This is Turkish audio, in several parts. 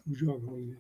Kucak oldu.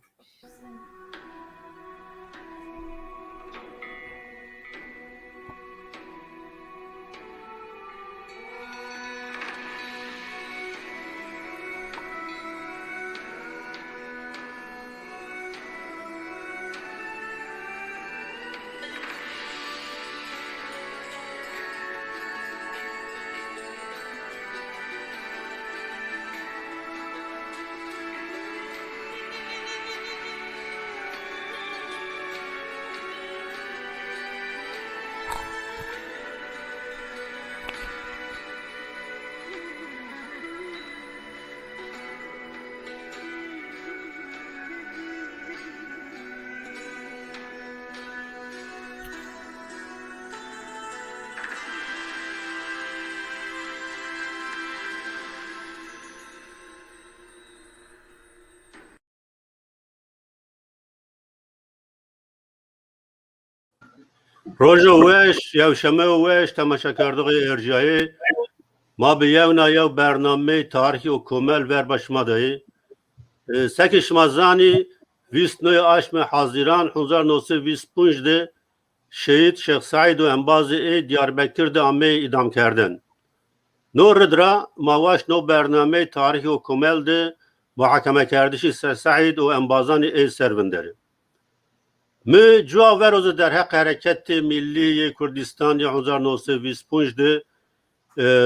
روز ویش یا شمه ویش تماشاگردای ارجایی ما به یا برنامه تاریخی و کامل ور بشمادایی سکش مزانی 29 آشم حاضران 1925 ده شهید شیخ سعید و انبازی دیاربکر ده امه idam کردن نو ردرا ماواش نو برنامه تاریخی و کامل ده محاکمه کردشی سعید و انبازانی سروندره می جوا روز در حق حرکت ملی کردستان 1925 ده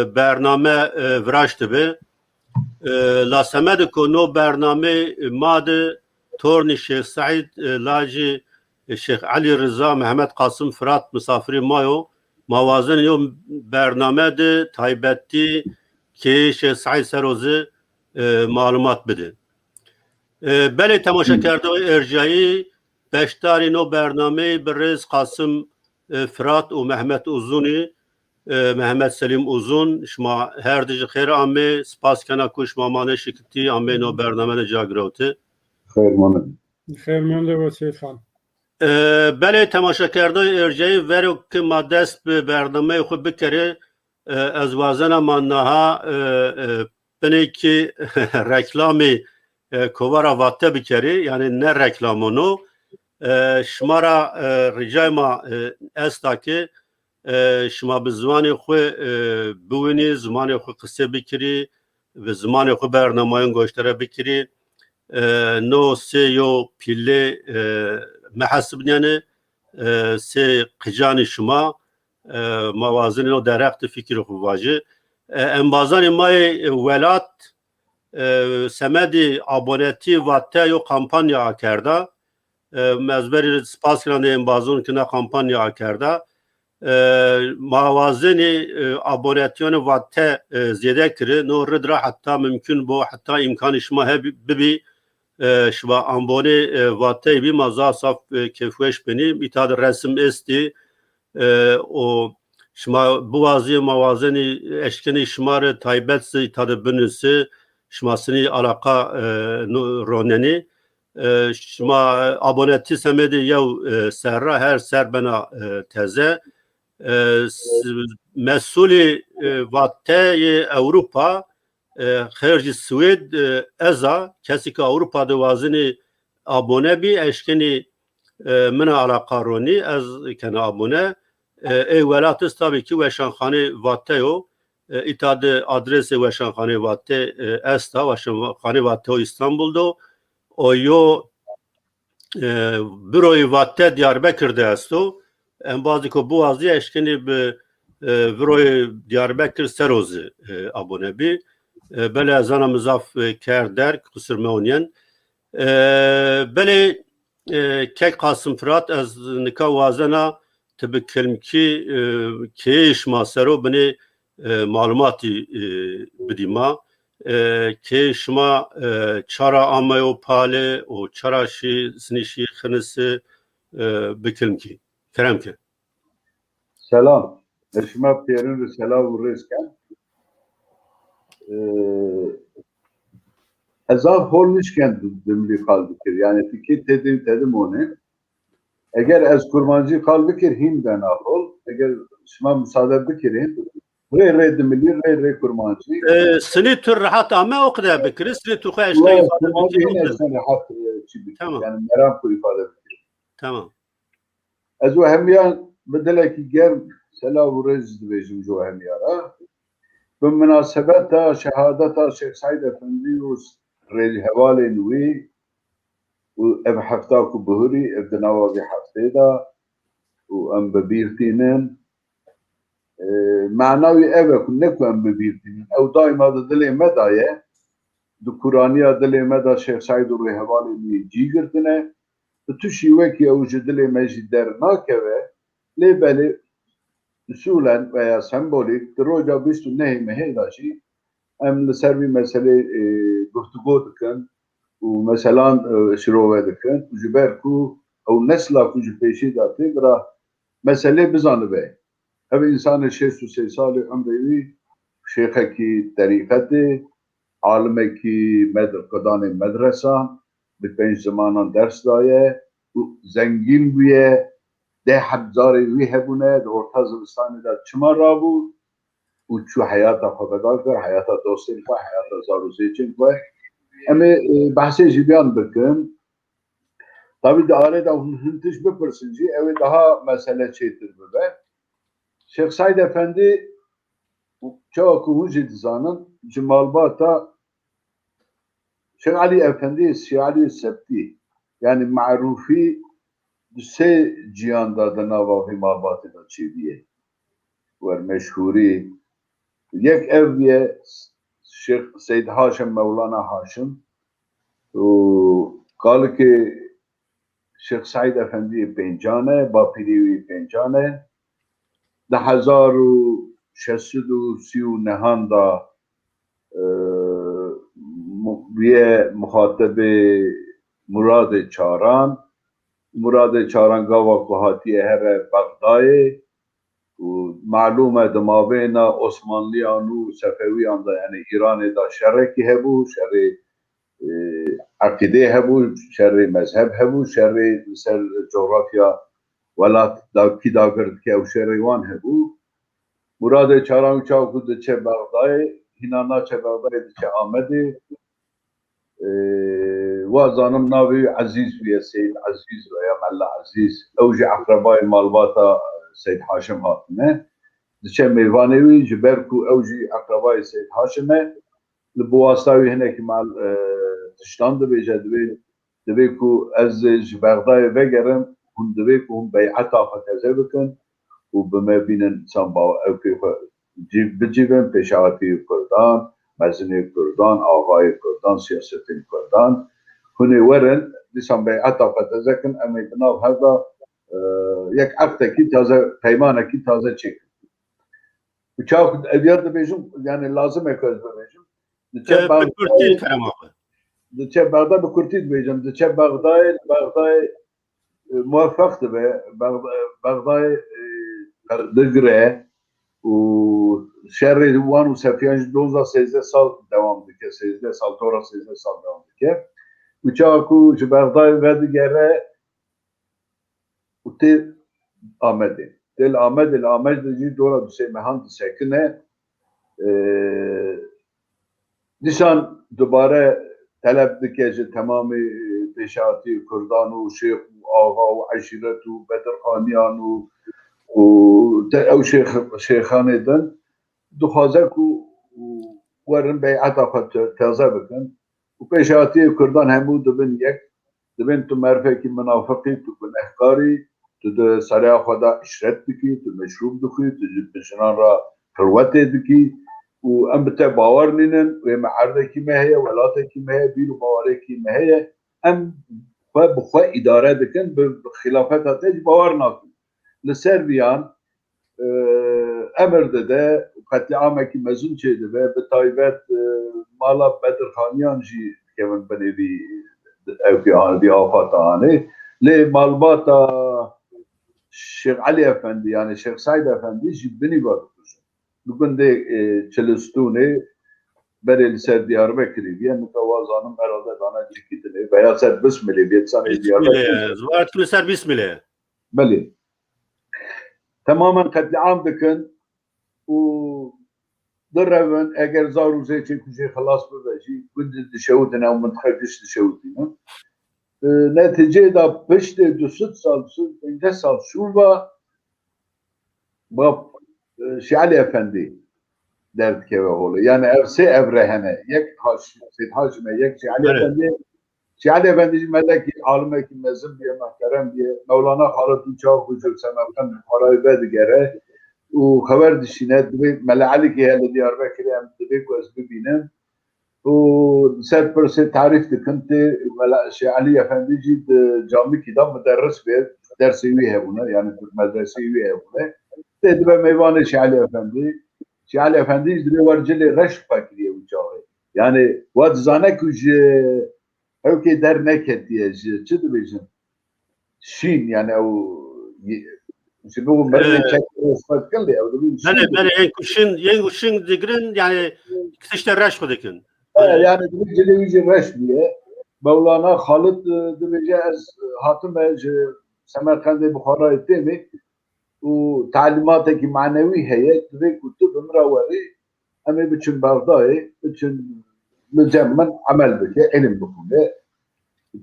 برنامه ورشته به لاسمد کنو برنامه ماده تورن شیخ سعید لاجی شیخ علی رضا محمد قاسم فرات مسافری مایو موازن یو برنامه ده تایبتی که شیخ سعید سروزه معلومات بده بله تماشا کرده ارجایی beştari no bernameyi Berrez Kasım Fırat u Mehmet Uzun'i Mehmet Selim Uzun şma her dici khair amme spas kana kuş mamane şikti amme no bername jagrawte خیر مانه خیر مانده وسیع خان. bele temaşakarda erceyi verok ki maddes be bername xu bikere ez vazena mannaha peneki reklami kovara vatte bikeri yani ne reklamonu شمارا رجای ما استا که شما به زمان خو بوینی زمان خو قصه بکری و زمان خو برنامه گوشتره بکری نو سه یو پیله محسب یعنی سه قجان شما موازن نو درخت فکر خو واجه انبازان مای ولات سمدی aboneti vatte yo kampanya کرده مزبری سپاس کننده بازون که نه کمپانیا کرده موازنی abonasyon واته زیاده کرده نو رد را حتی ممکن بو حتی امکانش ما ببی شما abone واته بی مزا صاف کفوش بینی ایتاد رسم استی o شما بوازی موازنی اشکنی شما را تایبت سی ایتاد بنوسی شما سنی علاقه روننی شما aboneti semedi yav serra her ser bana teze mesuli vatte Avrupa xerci Swed eza kesi ki Avrupa'da vazini abone bi eşkeni mina alakaroni ez kena abone velatız tabii ki veşankhane vatte yo itadı adresi veşankhane vatte esta veşankhane vatte İstanbul'da o yo büroyu vatte Diyarbakır'da esto en bazı ko bu azı eşkeni be büroyu Diyarbakır serozi abone bi bele zana mızaf kerder kusur meonyen bele kek Kasım Fırat az nika vazena tabi kelmki keş masero beni malumati bidima که شما چرا آمای و پاله و چرا شی سنیشی خنسی بکلم کی کرم که selam eşime piyerin selam vururken ezaf holnişken dümlü kalbikir yani fikir tedim onu eğer ez kurmancı kalbikir him ben ahol eğer şuma müsaade bikirin Re demeli re kurmancı. Seni tür rahat ama o kadar bikri. Seni tu khoş Kurmancı ifade yine bikri. sen rahat çibi. Tamam. Yani meram ku ifade bikri. Tamam. Ez o hemiyan bedeleki germ selam rez dibêjim jo hemiyara. Bimünasebeta şehadeta Şeyh Said Efendi û rêj hevalên wî û ev hefta ku bihurî ev di nava vê heftê da û em bibîrtînin manawî ev e ku ne ku em bibîrtînin ew daîma di dilê me da ye di Kuraniya dilê me da Şeyh Said û rê hevalên wî cî girtine di tuşî wekî ew ji dilê me jî dernakeve lê belê usulen veya sembolik di roja bîst û nehê mehê da jî em li ser vî meselê guftugû dikin û meselan şirove dikin û ji ber ku ew nesla ku ji pêşî da tê bira meselê bizanibe. Ev însanê şêst û sê salê emrê wî şêxekî terîqetê, alimekî qedanê medresan, bi pênc zimanan ders daye û zengîn bûye, deh hezarê wî hebûne, di orta zivistanê de çima rabû û çû heyata xwe bedal kir, heyata dostên xwe, heyata zarûzêçên xwe. Em ê behsê jî biyan bikin. Tabii di arê de hûn tişt bipirsin jî ew ê daha mesele çêtir bibe. Şeyh Said Efendi çawa ku hûn jî dizanin ji malbata Şeyh Ali Efendi Sî Alî Septî yani marûfî di sê ciyan da di nava vê malbatê da çêbîye. Wer meşhûrî yek ev ye Şeyh Seyyid Haşim Mevlana Haşim û kalikê Şeyh Said Efendiyê pêncan e, bapîrê wî pêncan e. Di hezar û şeşid û sî û nehan da wê muxatebê Muradê Çaran. Muradê Çaran gava ku hatiye here Bexdayê û malûm e di mavêna Osmanliyan û Sefewiyan da yani Îranê da şerrekî hebû, şerê akîdê hebû, şerê mezheb hebû, şerê li ser coğrafya welat kî dagir dike ew şerê wan hebû. Muradê Çaran çawa ku diçe Bexdayê, hîna naçe Bexdayê diçe Amedê. Wa zanim navê Ezîz bûye, Seyyid Ezîz veya Mella Ezîz. Ew jî eqrebayê malbata Seyyid Haşim hatine. Diçe mêvanê wî ji ber ku ew jî eqrebayê Seyyid Haşim e. Li biwasta wî hinekî mal tiştan dibêje divê ku ez ji Bexdayê vegerim hûn divê ku hûn beyeta xwe teze bikin û bi me bînin çamba ew pê xwe bicivin pêşawatiyê Kurdan, mezinê Kurdan, avayê Kurdan, siyasetên Kurdan. Hûn ê werin dîsan beyeta xwe teze kin em ê bi nav hev da yek ektekî taze peymanekî taze çêkin. Çawa ev yer dibêjim yani lazim e ku ez bibêjim. Kurtî kerema xwe. Diçe Bexday bi Kurtî dibêjim. Diçe Bexdayê muvaffaq dibe. Bexdayê digire û şerê wan û sefiyan ji 12-13 sal dewam dike. 13 sal tora 13 sal dewam dike. Û çawa ku ji Bexdayê vedigere û tê Amedê. Tê li Amedê, li Amedê jî dora dusê mehan disekine. Dîsan dubare talep dike ji temamê pêşawatiyê Kurdan û şêx û ava û eşîret û bedirxaniyan û ew şêxanê din dixwaze ku werin beyeta xwe teze bikin û pêşawatiyê Kurdan hemû dibin yek. Dibin tu merfekî münafıqî, tu gunehkarî, tu di seriya xwe da îşret dikî, tu meşrûb dixwî, tu ji jinan ra xilwetê dikî û em bi te bawer nînin, wê me erdekî me heye, welatekî me heye, bîr û bawerekî me heye, em xwe bi xwe îdare dikin, bi xilafeta te jî bawer nakin. Li ser viyan emir dide, qetliamekî mezin çê dibe, bi taybet mala bedirxaniyan jî dikevin binê vî afata anê. Lê malbata Şeyh Ali Efendi yani Şeyh Said Efendi jî binî ve dikujin. Li gundê Çilistûnê berê li ser Diyarbekirê bîye wa zanim herhalde dana cikîtinê veya ser Bismilê bîye sanê Diyarbekirê. Zwaret li ser Bismilê. Belê. Tamamen qetliam dikin û درون اگر زاروزه چه کجی خلاص ببجی گند دشودن او منتخبش دشودن نتیجه دا پشت 200 سال 15 سال شوربا با شیعلی افندی درد که هوله یعنی ارسه ابرهنه یک سید حاجمه یک شیعلی افندی شیعلی افندی ملکی عالمه کی مزم بیه محترم بیه مولانا خالد چاو حضور سمرقند خارای بدگره و خبر دشینه دوی ملعلی که هل دیاربکری هم دوی که از ببینم و سر پرسه تعریف دکنت شیعلی افندی جید جامعه کدام مدرس بید درسیوی هبونه یعنی مدرسیوی هبونه dedi به میوان شیعلی افندی شیعلی افندی دوی ورجل رشت پاکریه و چاوه yani واد زانه کج او که در نکتیه چه دو بیشن شین yani o şimdi o merve çektiği ispat kıldı ya. Bele yenkuşun digrin yani işte reş kudikin. Yani bir televize reş diye Mevlana Halid dibece az hatım Semerkand'e Bukhara etti mi o talimataki manevi heyet ve kutub mraveri ama bütün Bağdayı bütün mücemmen amel bike ilim bukune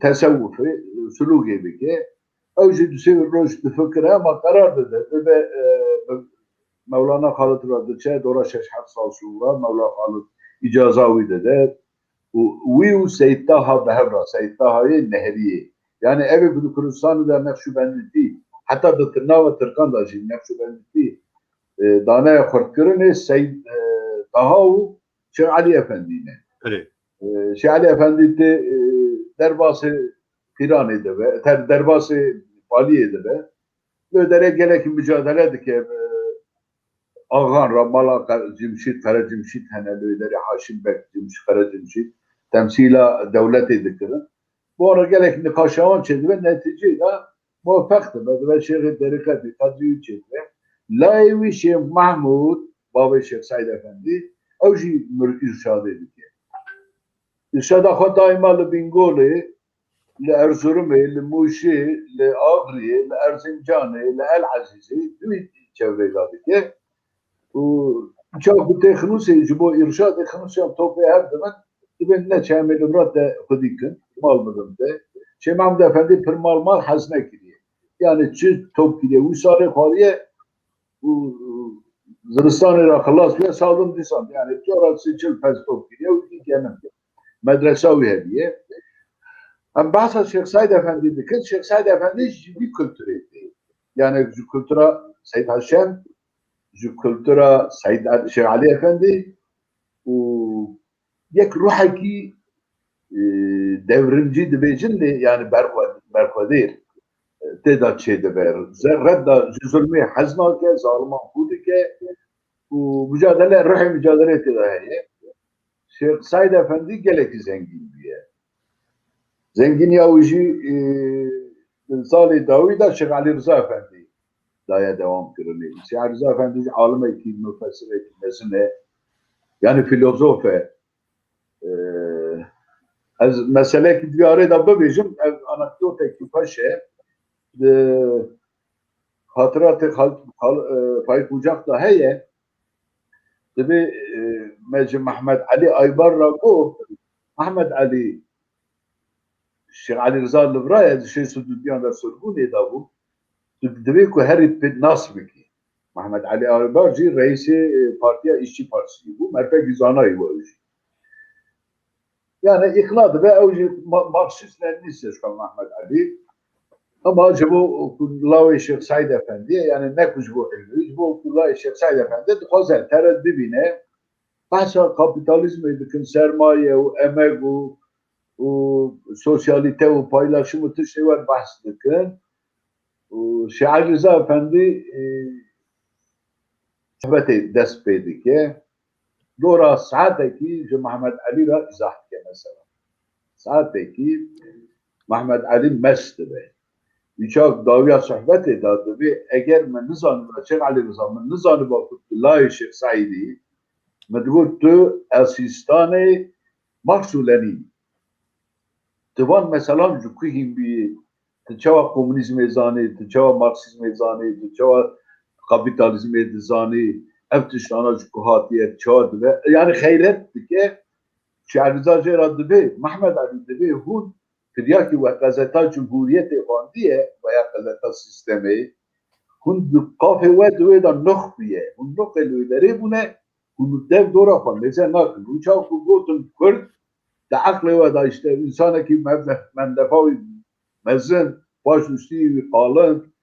tesavvufi suluki bike اوجد سوي رشد فكره ما قرار ده به مولانا خالد رادچه دورا 6 سال sonra مولانا خالد اجازه ویده ویو سیدتاها به هفرا سیدتاهای نهریه yani evi bu Kürdistan'ı da Nakşibendi hatta da Tırnağı ve Tırkan da Nakşibendi dane xortkirine Seyyid Tahavu Şeyh Ali Efendi'ne Şeyh Ali Efendi de derbası Pirani'de ve derbası Paliye'de ve böyle gerek mücadele ki Ağhan, Ramala, Cimşit, Kara Cimşit hani böyle Haşim Bek, Cimşit, Kara Cimşit temsila devlet edikleri. Bu ara gerek nikaşavan çedi ve neticeyle muvaffaktı. Ve Şeyh Derikati, Kadriyu çedi. Laivi Şeyh Mahmud, Baba Şeyh Said Efendi, evci irşad edildi. İrşad akı daimalı Bingoli, لأرزرم لموشي لأغري لأرزنجان لألعزيزي دويت çevre geldi وشاف بتخنوسي جبو إرشاد خنوسي am topu her zaman ben ne çemeli burada kudikin mal mıdımdı şey Mahmud Efendi mal hazne kiriye yani çiz top kiriye usare khariye Zırstanı rakılas ve saldım disan yani orası çil pes top kiriye yani medrese hediye Ama bahsa Şeyh Said Efendi dikkat, Şeyh Said Efendi ciddi kültüreydi. Yani kültüra Seyyid Haşem, kültüra Şeyh Ali Efendi, yek ruhaki devrimci dibecin yani berkadir. Tedat şeyde ver. Zerredda zulmü hazna ke, zalman hudu ke, mücadele, ruhi mücadele ettiği. Şeyh Said Efendi geleki zengin diye. Zengin yavuji Zali Davida Şeyh Ali Rıza Efendi daya devam kırılıyor. Şeyh Ali Rıza Efendi alime ki müfessir etmesine yani filozofe az mesele ki diyare da babacım anekdot ki paşa hatıratı Faik Ucak da heye tabi Mecid Mehmet Ali Aybar Rabu Ahmet Ali Şeyh Ali Rıza Livraya şey Sududiyan da sorgun eda bu. Demek ki her bir nasb ki. Mehmet Ali Aybarcı reisi partiya işçi partisi bu. Merfe güzanayı bu. Yani ikladı ve evci Marksistlerini istiyor Mehmet Ali. Ama bu Lavi Şeyh Said Efendi yani ne kuş bu ilmi. Bu Lavi Şeyh Said Efendi hazel tereddübine bahsa kapitalizm edikin sermaye o emek o sosyalite o paylaşımı tür şey var bahsedikin. Şeyh Ali Rıza Efendi sohbeti dest peydi ki dora saateki Mehmet Ali ra izah ke mesela. Saateki Mehmet Ali mest be. Birçok davya sohbet ederdi ve eğer men nizanı Şeyh Ali Rıza men nizanı bakıp la Şeyh Saidi medguttu asistane mahsuleni Divan mesela cukihim bir tçava komünizm ezani, tçava marksizm ezani, tçava kapitalizm ezani, ev tiştana kuhatiye çad ve yani hayret ki şehrizad Cerrah dibe Mehmet Ali dibe hun fidyaki ve gazeta Cumhuriyeti Handiye veya gazeta sistemi hun kafe ve dibe da nokbiye hun nokbeleri bune hun dev dora fan mesela nakıl uçak kugotun Kürt da aklı ve da işte insana ki mendefavi mezin baş üstü ve kalın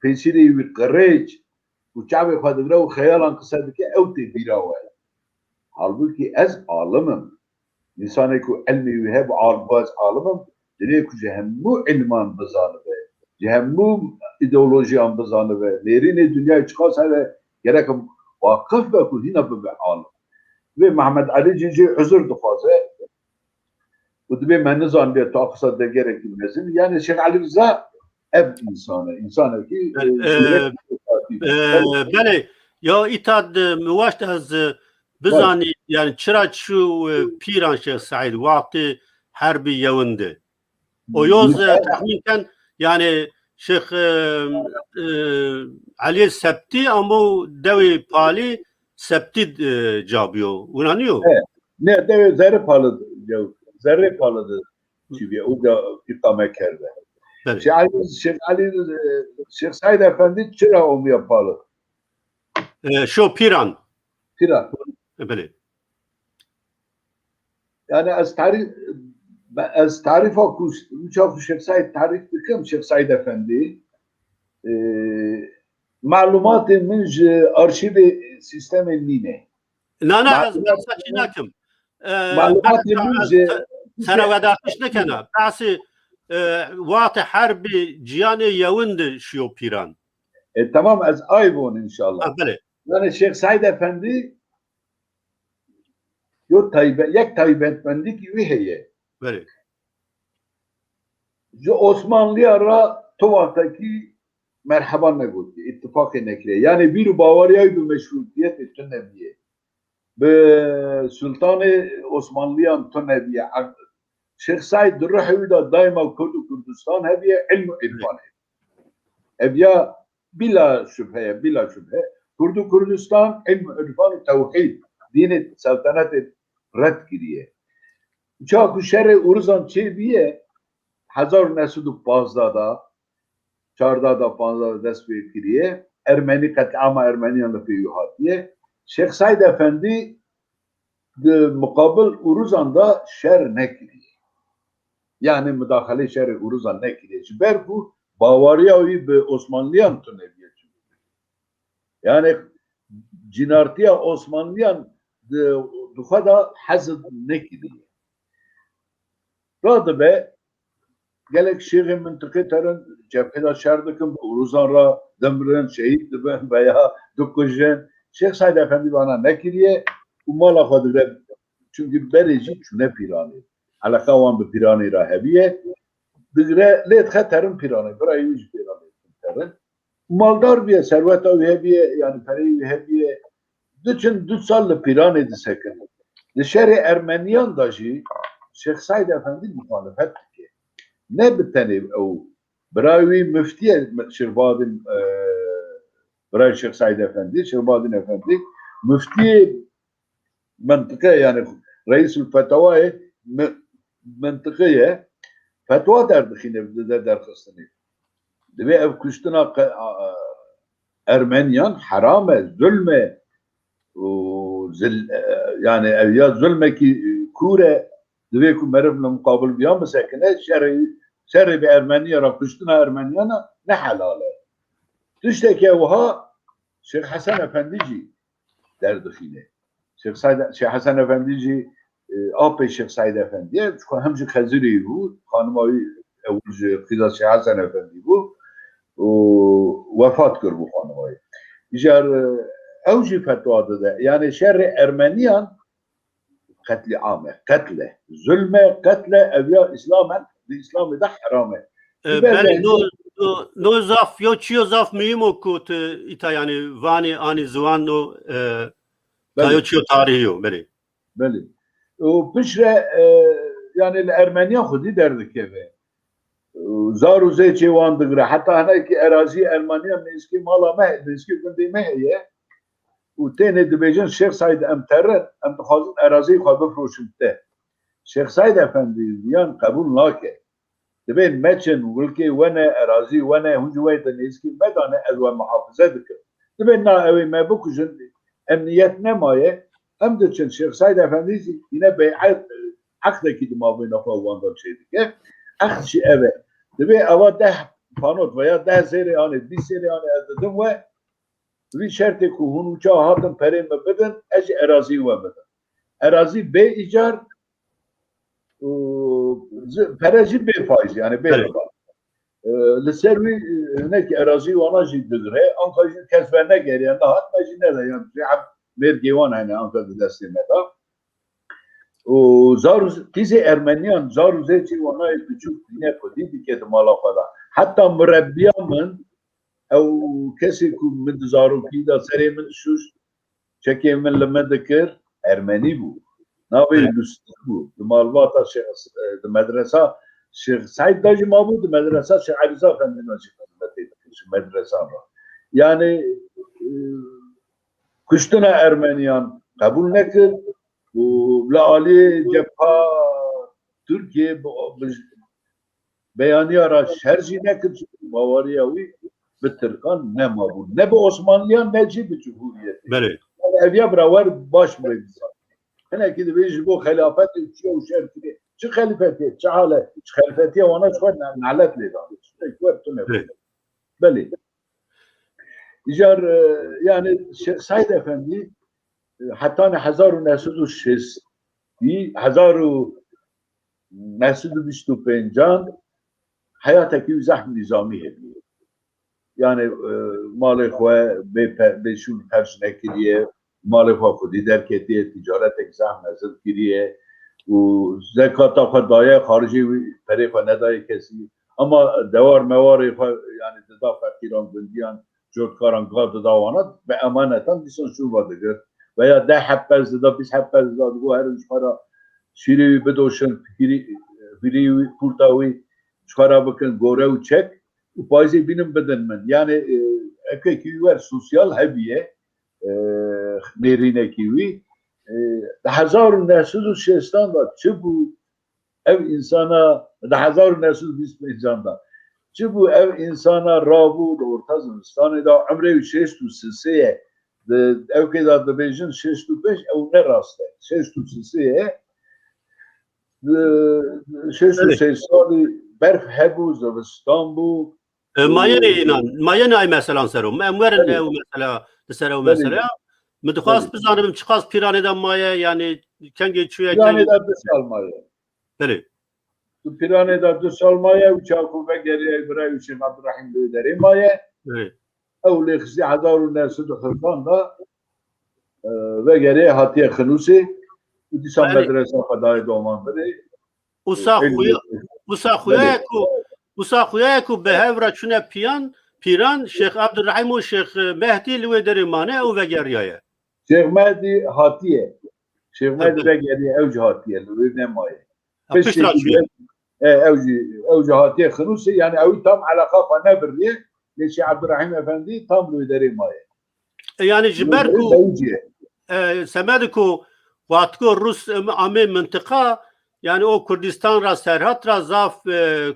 peşiri ve kırıç uçağı kadar o hayalan kısadaki evde birawe halbuki ez alimim insana ki ilmi ve hep arbaz alimim direkt ki cehemmu ilman bazanı ve cehemmu ideoloji an bazanı ve nerine dünya çıkarsa ve gerek vakıf ve kuhina be alim ve Mehmet Ali Cici özür difazı bu da ben ne zannet taksat da gerekilmesin yani Şeyh Ali Rıza ev insanı ki بله یا ایتاد مواشت از بزانی یعنی چرا چو پیران شیخ سعید وقتی حربی یونده o yoz tahmin kن yani Şeyh Ali Septi ama devi pali Septi cabiyo unanıyor. Ne devi zerre palıdı çünkü o da ikame kerde. Şeyh Said Efendi çıra onu yapalı. Şu piran. Piran. Böyle. Yani az tarif okus. Uçak Şeyh Said tarif bıkım Şeyh Said Efendi. Malumatı minj arşivi sistemi nine. Ne az saçı nakım. Malumatı minj سروداخش نکنه بحث وقت حرب جیان یوند شیو پیران tamam az ayvon inşallah. بله Yani Şeyh Said Efendi yok taybetmendi ki viheye. بله Osmanlı'ya ra Tuvat'taki merhaban ne gotti ittifak nekre. Yani bir Bavariyayı bir meşrutiyet ettinebiye. Be Sultanı Osmanlı'ya tünebiye. Şeyh Said Ruhi da daima Kürdistan hebiye ilm irfan. Evya bila şüphe Kürdistan ilm irfan tevhid dini saltanat red kiriye. Çaku şerri uruzan çebiye 1915'da 14-15 dest bir kiriye Ermeni kat'ama Ermeniyanla peyuhatiye Şeyh Said Efendi mukabil uruzanda şer ne kiriye. Yani müdahale şerri uruzan ne kiriye. Ber bu Bavariyayı ve Osmanlıyan tünebiye. Yani cinartiya Osmanlıyan dufada hazır ne kiriye. Radı be gelek şehrin mıntıkı tarın cepheda şerdikim uruzan ra demrin şehit dibe veya dukkujen Şeyh Said Efendi bana ne kiriye umala kadıre çünkü bereci çüne pirani alakavan bir pirani rahebiye digre let khatarın pirani burayı yüz pirani tarın maldar bir servet vehebiye yani parayı vehebiye bütün düsallı pirani disekin dışarı Ermeniyan dahi Şeyh Said Efendi muhalefet ki ne biteni o براوي مفتي شربادن براي الشيخ سعيد افندي شربادن افندي مفتي منطقه يعني رئيس الفتاوى منطقيه فتوى دردخينه درخستني دبي اف كشتنا ارمنيان حرامه ظلمه وزل يعني يا ظلمه كي كوره دبي كو مرف مقابل بيان مساكنه شرعي بأرمنيا رفشتنا أرمنيانا نحلاله تشتكي وها شيخ حسن أفنديجي دردخينه شيخ حسن أفنديجي آبي شيخ سعيد أفندي شكو همجي خزيري هو خانماوي أولج قيدة شيخ حسن أفندي هو ووفات كربو خانماوي إجار أوجي فتوى ده يعني شرع أرمنيان قتل عامة قتله ظلمه قتله أبيا إسلاما الإسلام ده حرامه. بله نو زاف یا چیو زاف میمو کوت ایتا یعنی وانی آنی زوانو تایو چیو تاریخیو بله. بله. و پشره yani Ermeniyan خودی derdi ki زار و زی چیوان دگره حتی هنه که اراضی Ermeniyan neski mala meh neski kundi mehye و تاني دبيجن شيخ سعيد امترن ام تخازن اراضي خو بفروشنته شيخ سعيد افندي يان قبول ناكه دبين ماتشن ولكي وانا اراضي وانا هجوي دنيسكي مدانا ازوا محافظه ذكر دبين نا اوي ما بكو جن امنيات نمايه ام دچن شيخ سعيد افندي ينا بيعت عقد كي ما بين اخو وان شيء كيف اخشي ابي دبي اوا ده فانوت ويا ده سيري اني دي سيري اني ادم و وی شرطی که هنوچه هاتم پریم بدن اج اراضی و بدن اراضی به ایجار پرجی به فایز یعنی به ربا لسروی نک اراضی وانا جی دگره آنها جی کسب نگری نه هات ماجی نه یعنی عب مرگیوان هنه آنها دستی مدا و زارو تیزی ارمنیان زارو زیچی وانا küçük dine kodی که مالا خدا حتی مربیامن او کسی که من زاروکی دا سری من شوش چکی من لما دکر ارمنی بود نابی لستی بود دمالواتا د مدرسه شیخ سعید داجی ما بود مدرسه شیخ علیزا فندینا چی مدرسه را yani kuştuna Ermeniyan kabul nekir لعالی cepha Türkiye beyaniyara şerci nekir Bavariyavi Türkan ne mabul ne bu Osmanlıyan ne bir cumhuriyet. Evet. Evya bravar baş mevzusu. Hele ki de biz bu hilafet uçuyor şerki. Şu hilafeti, çağale, şu hilafeti ona çok nalet leda. Evet. Beli. İcar yani Şeyh Said Efendi hatta 1906 1925 hayataki zahm nizami hediye. Yani mali khoa be şun tercih kiriye mali khoa kudi derk ettiye ticaret exam nazır kiriye u zekata fadaya harici tarifa nedayı kesi ama devar mevari yani da fakiran gündiyan jotkaran qadı davana ve emanetan disan şu vadıgır veya da habbez da biz habbez da bu her üç para şiri bedoşun biri kurtavi çıkara bakın gore uçak Upayzi benim bedenmen. Yani ekeki sosyal hebiye nerine kivi 1906 da çi bu ev insana 1920 da çi bu ev insana rabu orta Zimistan'da ömre 6 ev keda da bejin 65 ev ne rastı 6 berf hebu Zimistan'bu مایه مثلا سرم امورن او مثلا سرم مثلا مدخواست بزنم چخواست پیرانه دم مایه یعنی کنگی چویه پیرانه دا دو سال مایه بله تو پیرانه دا 2 سال مایه و چاکو و گریه برای شیخ عبدالرحیم دویدری مایه او لیخزی 1990 دا و گریه هاتیه خنوسی و دیسان مدرسه خدای دومان بده وساخویه کو به هفره چونه پیران شیخ عبدالرحیم و شیخ مهدی لوی دریمانه او وگریه شیخ مهدی هاتیه شیخ مهدی وگریه اوج هاتیه لوی نمایه اوج هاتیه خنوسی yani اوی tam علاقه فنه بریه شیخ عبدالرحیم افندی tam لوی دریمایه yani جبرکو سمدکو واتکو روس امی منطقه yani o Kürdistan ra serhat ra zaf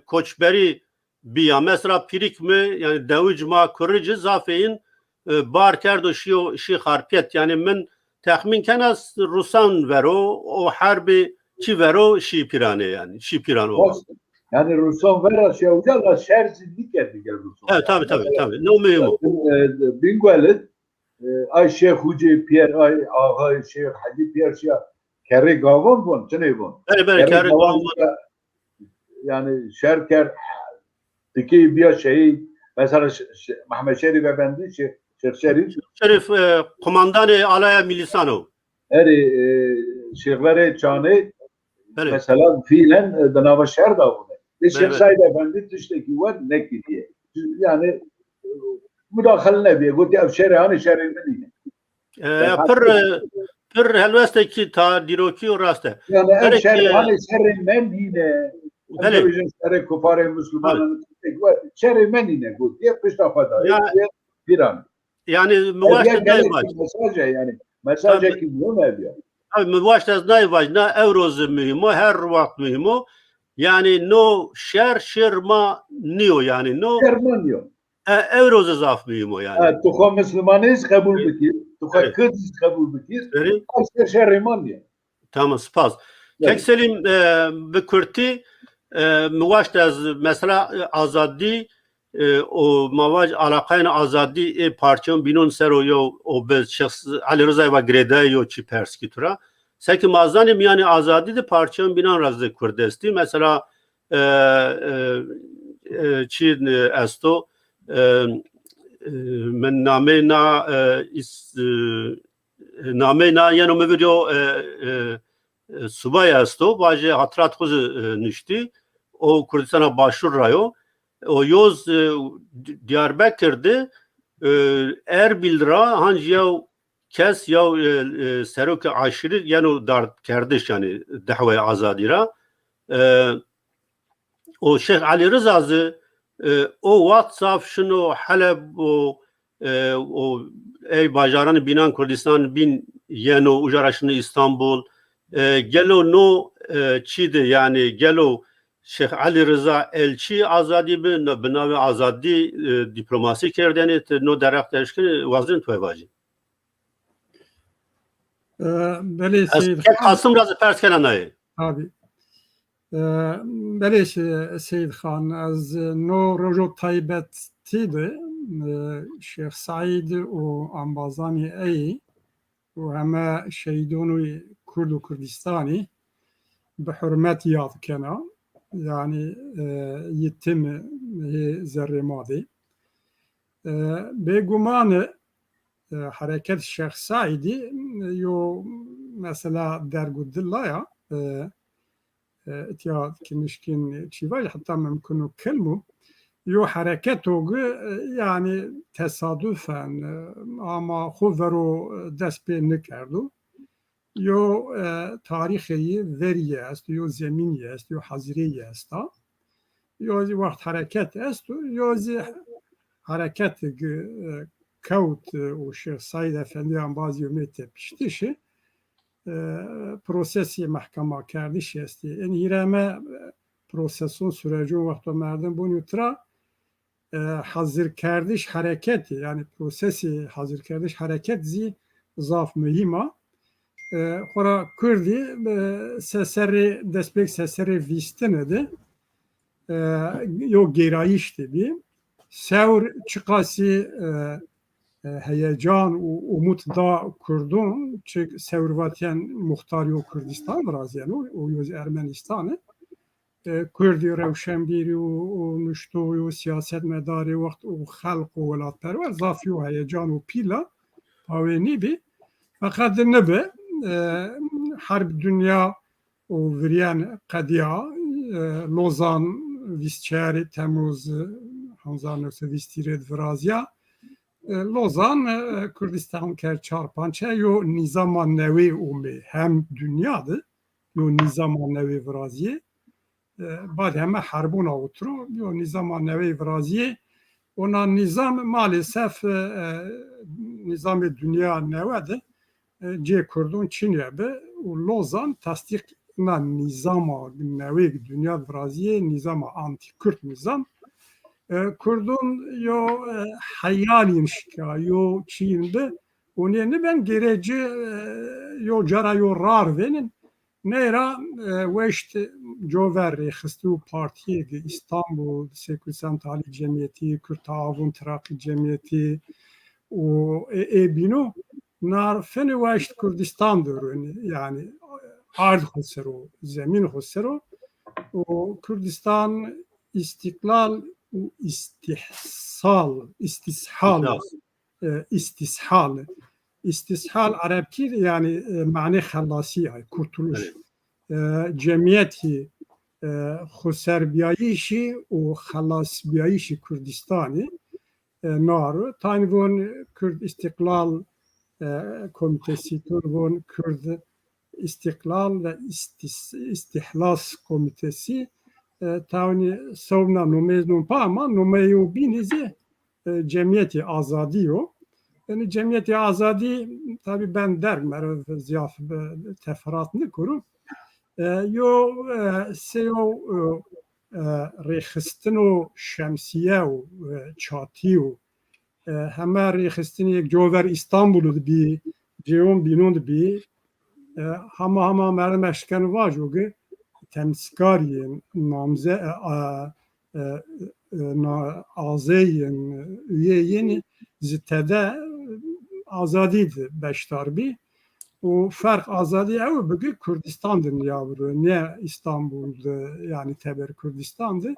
koçberi biya mesela pirik mi yani devicma kurıcı zafeyin bar kerdo şi harpiyet yani min tahmin kenas Rusan vero o harbi çi vero şi pirane yani şi piran o. Yani Rusan vero şey ucala şerzlik etti gel Rusan. Evet tabii. Ne mühim o. Binguelet ay Şeyh Hoca Pierre ay ağa Şeyh Hacı Pierre Şeyh Kerri Gavon bun, çene bun. Evet, Kerri Gavon. Yani şerker tiki bir şey, mesela Mehmet Şerif Efendi, Şeyh Şerif. Şerif, komandanı alaya milisano. Şeyhleri çane, mesela fiilen danava şer da bunu. Şeyh Said Efendi tüşteki var ne ki diye. Yani müdahale ne diye, bu diye şerihani şerihini. Pır helveste ki ta diroki o raste. Yani ev şerihani şerhimen yine. Televizyon şerhi kupare Müslümanın şerhimen yine. Diye piştafada. Bir an. yani Ev müvaşta gelek nayvaş. mesajı yani. Mesajı ki bu ne diyor? Abi müvaşta nayvaş na evroz mühim o her vakit mühim o. Yani no şerma niyo yani no German diyor. evroz zaf mühim o yani. Tuha Müslümanıyız kabul bikir. Tuha Evet. Kürdiz kabul bikir. Veri Asker şerriman diyor. tamam spas. Kek selim bi Kurti müvaşta mesela azadi o mavac alakayın azadi parçam binon sero yo o be şahs Ali Rıza ve Greda yo çi perski tura. Seki mazanim yani azadi de parçam binan razı Kurdesti. Mesela çi esto من نامه نا نامه نا یعنی می‌بینیم subay است و باشه hatrat خود نشتی o Kürdistan'a başvurayı o yoz Diyarbakır'da Erbil ra hangi ya kes ya serok aşırı yani dar kardeş yani dahve azadi ra o Şeyh Ali Rıza'zı o WhatsApp şunu Halep o ey bajaran binan Kürdistan bin yeno ujaraşını İstanbul gelo no çide yani gelo Şeyh Ali Rıza elçi azadi bin binavi azadi diplomasi kerdeni no darak teşkil vazin toyvacı. Beli Seyid Kasım razı perskenanayı. Abi. Beli Seyid Khan az no rojo taybet tide Şeyh Said o ambazani ey و همه شهیدان کرد و کردستانی به حرمت یاد کنه یعنی یتم ذره ماده به گمان حرکت شیخ سعیدی یو مثلا در گدلایا اتیاد که مشکین چیوای حتی ممکنه کلمو یو حرکتو yani tesadüfen ama خودرو دست به نکردو یو تاریخی وریه است یو زمینی است یو حضریه است یو وقت حرکت است یو حرکت کوت و شیخ سعید افندی هم باز یومیت پیشتیشه پروسسی محکمه کردیش است این هیرمه پروسسون sürecin vakti merdim bu nütra hazır kardeş hareketi yani prosesi hazır kardeş hareket zi zaf mühima kora kurdi seseri despek seseri vistinedi yo gerayişti bir sevr çıkası heyecan umut da kurdun çünkü sevrvatiyen muhtar yo Kürdistan biraz yani o yoz Ermenistan'ı Kürdi revşenbiri و نشتوی و سیاست مداری وقت و خلق و ولات پرور ضافی و هیجان و پیلا پاوینی بی فقط نبه حرب دنیا و وریان قدیا لوزان ویستچاری تموز 1923 ورازیا لوزان Kürdistan ker çarpançe yo nizam nevi umi hem dünyadı yo nizam nevi veraziye بعد همه حربون اوترو یو نظام نوی ورازی اونا نظام maalesef nizam dünya nevede C kurdun Çin'e be Lozan tasdik na nizama nevi dünya veraziye nizama anti Kürt nizam kurdun yo hayalin şika yo Çin'de onu ne ben gereci yo cara yo rar venin Nera weşt Jover Xistu Partiye İstanbul Seküsen Tali Cemiyeti, Kürt Taavun Terakki Cemiyeti o bino nar feni weşt Kürdistan'dır yani ard husero, zemin husero o Kürdistan istiklal istishal İstishal Arapçı yani mane halasi kurtuluş cemiyeti خسربیاییشی و خلاصبیاییشی کردستانی نارو تاینوون کرد استقلال کمیتسی تورون کرد استقلال و استحلاس کمیتسی تاونی سونا نومیز نوم پا ama numeyu binizi cemiyeti azadiyo Yani cemiyeti azadi tabi ben derim ziyaf teferruat nekurum. Yo seyo rêxistin û şemsiye û çatî û heme rêxistinê yek cover İstanbul'u dibî cêwan bînon dibî hema merdim eşken vajoge temskariyên namze azeyên üyeyên ji tede azadî di beşdar bî û ferq azadî ew bigî Kurdistan dinya ne İstanbul yani teber Kurdistan'dı.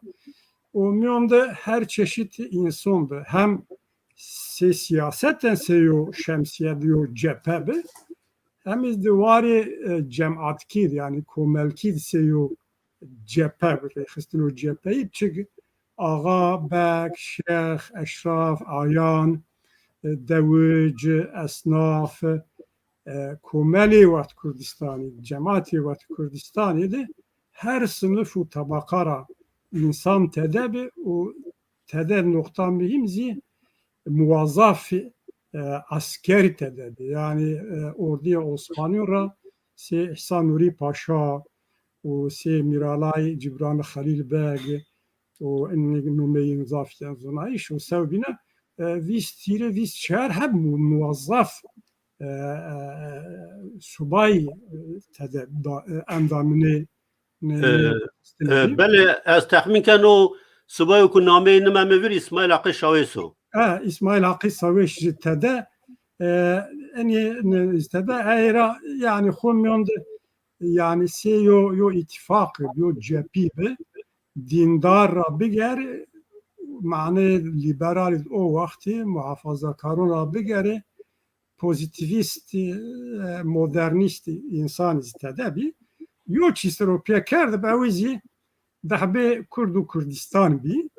O miyonda her çeşit insandı. Hem siyaseten seyo şemsiye diyor cephe bi hem izdivari cemaatkir yani komelkir seyo cephe bi rêxistin o cepheyi çünkü ağa, bek, şeyh, eşraf, ayan, dewic, esnaf, komelê wet Kurdistanê, cemaatê wet Kurdistanê de her sınıf û tabakara insan tede bi û tede nokta mühim zî muvazzaf asker tede bi. Yani Orduya Osmanî ra sê İhsan Nurî Paşa û sê Miralay Cibran Xelîl Beg û numeyên zafiyên zonayîş û sew bîne vîst tîre vîst şehir heb muvazzaf subay tede endamine بله از تخمین کن و صبح کو نامه نمه میویر اسماعیل حقی شاویسو İsmail Hakkı Savaş tede tede era yani xomyonda yani yo ittifak yo cephi be dindar biger mane liberal o vakti muhafazakarın rabigeri pozitivist modernist insan istede bi yo çisropiye kerdi be wizi dahbe Kurdu Kurdistan bi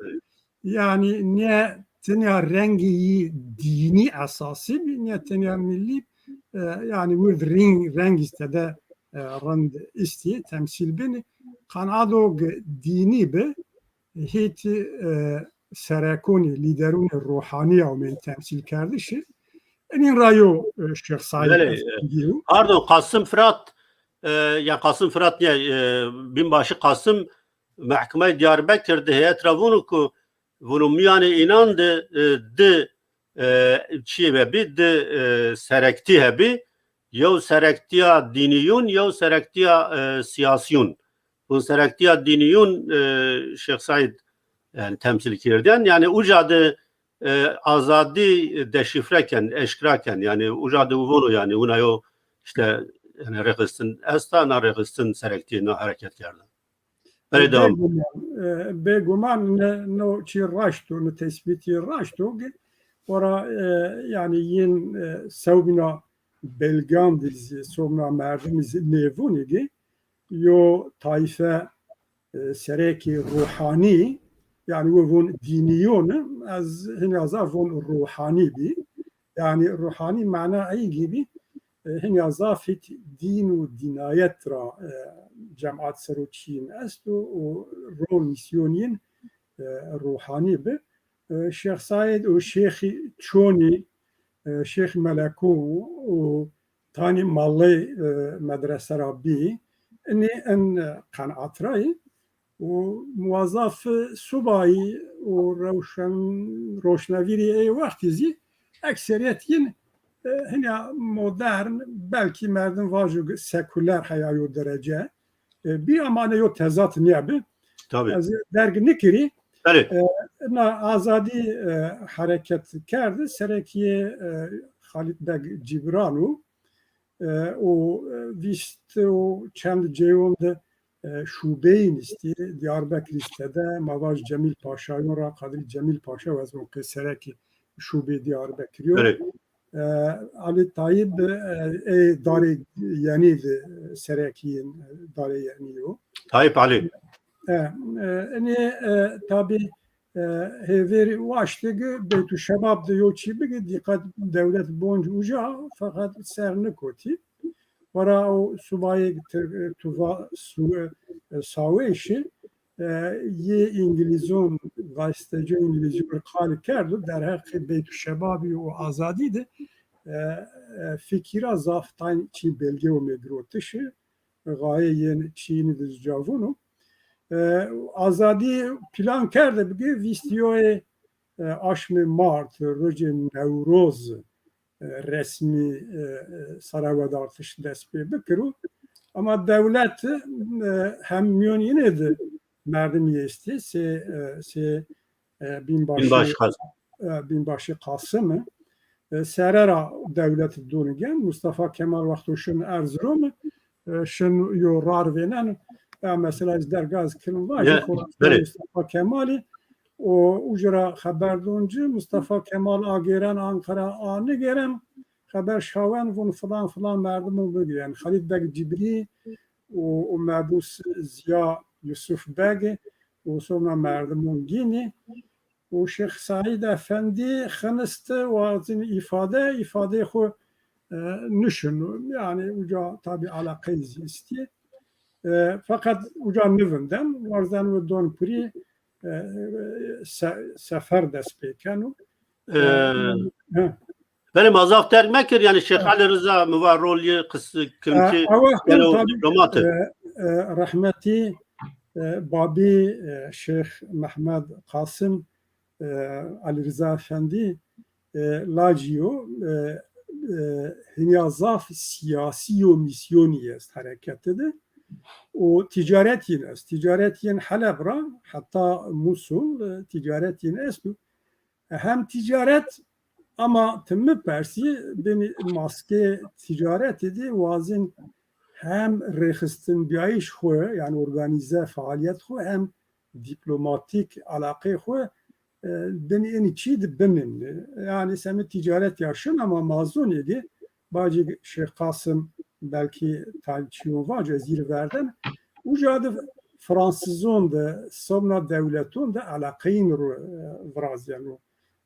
yani ne tenya rengi dini esası bi ne tenya milli yani bu renk istede rand isti temsil beni kanado dini be hit serakoni liderun ruhani o men temsil kerdişi enin rayo Şeyh Said pardon Kasım Fırat ya Kasım Fırat ya binbaşı Kasım mahkeme Diyarbakır'da heyet ravunu ku bunu miyane inandı de çi ve bir de serekti hebi yo serektiya diniyun yo serektiya siyasiyun bu serektiya diniyun Şeyh Said yani temsil kirden yani ucadı azadi deşifreken eşkraken yani ucadı uvunu yani una yo işte yani rekistin estana rekistin serektiğine hareket kerdi. Böyle devam. Beguman no çi raştu no tespiti raştu ora yani yin sevbina belgan dizi sonra merdimiz nevunigi yo taife sereki ruhani yani vun diniyonu az hinaza vun ruhani bi yani ruhani mana ay gibi hinaza fit dinu dinayet ra cemaat seruçin est o rol misyonin ruhani bi Şeyh Said o Şeyh Çoni Şeyh Meleku o tani mallı medrese rabbi en kanaatrai و موظف صبایی و روشنویری ای وقتی زی اکثریت ین هنیا مدرن بلکی مردم واجو سکولر حیایو درجه bir amane yo tezat niye bi? Tabii. Dergi nikiri Evet. azadi hareket kerdi. Serekiye Halit Beg Cibranu o vist o çend ceyonda şubeyin isti Diyarbakır istede Mavaj Cemil Paşa'nın ra Kadir Cemil Paşa ve o kesereki şube Diyarbakır yo. Evet. Ali Tayyip dare yani serekiyin dare yani yo. Tayyip Ali. Ne tabi hever vaştıgı Beytü Şebab diyor ki bir dikkat devlet boncu uca fakat serni koti. Vara o subayı tuva savaşı ye İngilizon gazeteci İngilizce bir kal kerdu der hakkı Beytü Şebabi o azadiydi fikira zaftayın çi belge o medrotışı gaye yeni çiğni düzcavunu azadi plan kerdi bugü vistiyoy aşmı Mart roje Nevroz resmi Sarayba'da artış despê bikiru ama devlet hem miyonine de merdim yesti se binbaşı Kasım'ı serera devleti dunigen Mustafa Kemal Vaxtuş'un Erzurum'u şun yorar venen mesela iz dergaz kilin var Mustafa Kemal'i o ucra haber doncu Mustafa Kemal ageren Ankara anı geren haber şaven vun falan merdimun bugü yani Halid Beg Cibri o mebus Ziya Yusuf Beg o sonra merdimun Gini o Şeyh Said Efendi xanıstı o azin ifade xo nüşün yani uca tabi alakayız isti fakat uca nüvünden varzan ve don pri sefer despêkenu benim azaf dermekir yani Şeyh Ali Rıza mı var rolü kısı kimki diplomatı rahmeti babi Şeyh Mehmed Kasım Ali Rıza Efendi laciyo hinyazaf siyasi o misyoni est hareketidir o ticaretin est ticaretin Halep'ra hatta Musul ticaretin est hem ticaret ama tümü persi beni maske ticaret idi vazin hem rexistin biayiş xo yani organize faaliyet xo hem diplomatik alaqe xo beni en içiydi benim yani semi ticaret yaşın ama mazun idi bacı Şeyh Kasım belki talçiyon var cezir verden ucadı Fransızon da sonra devleton da alaqeyn vrazyan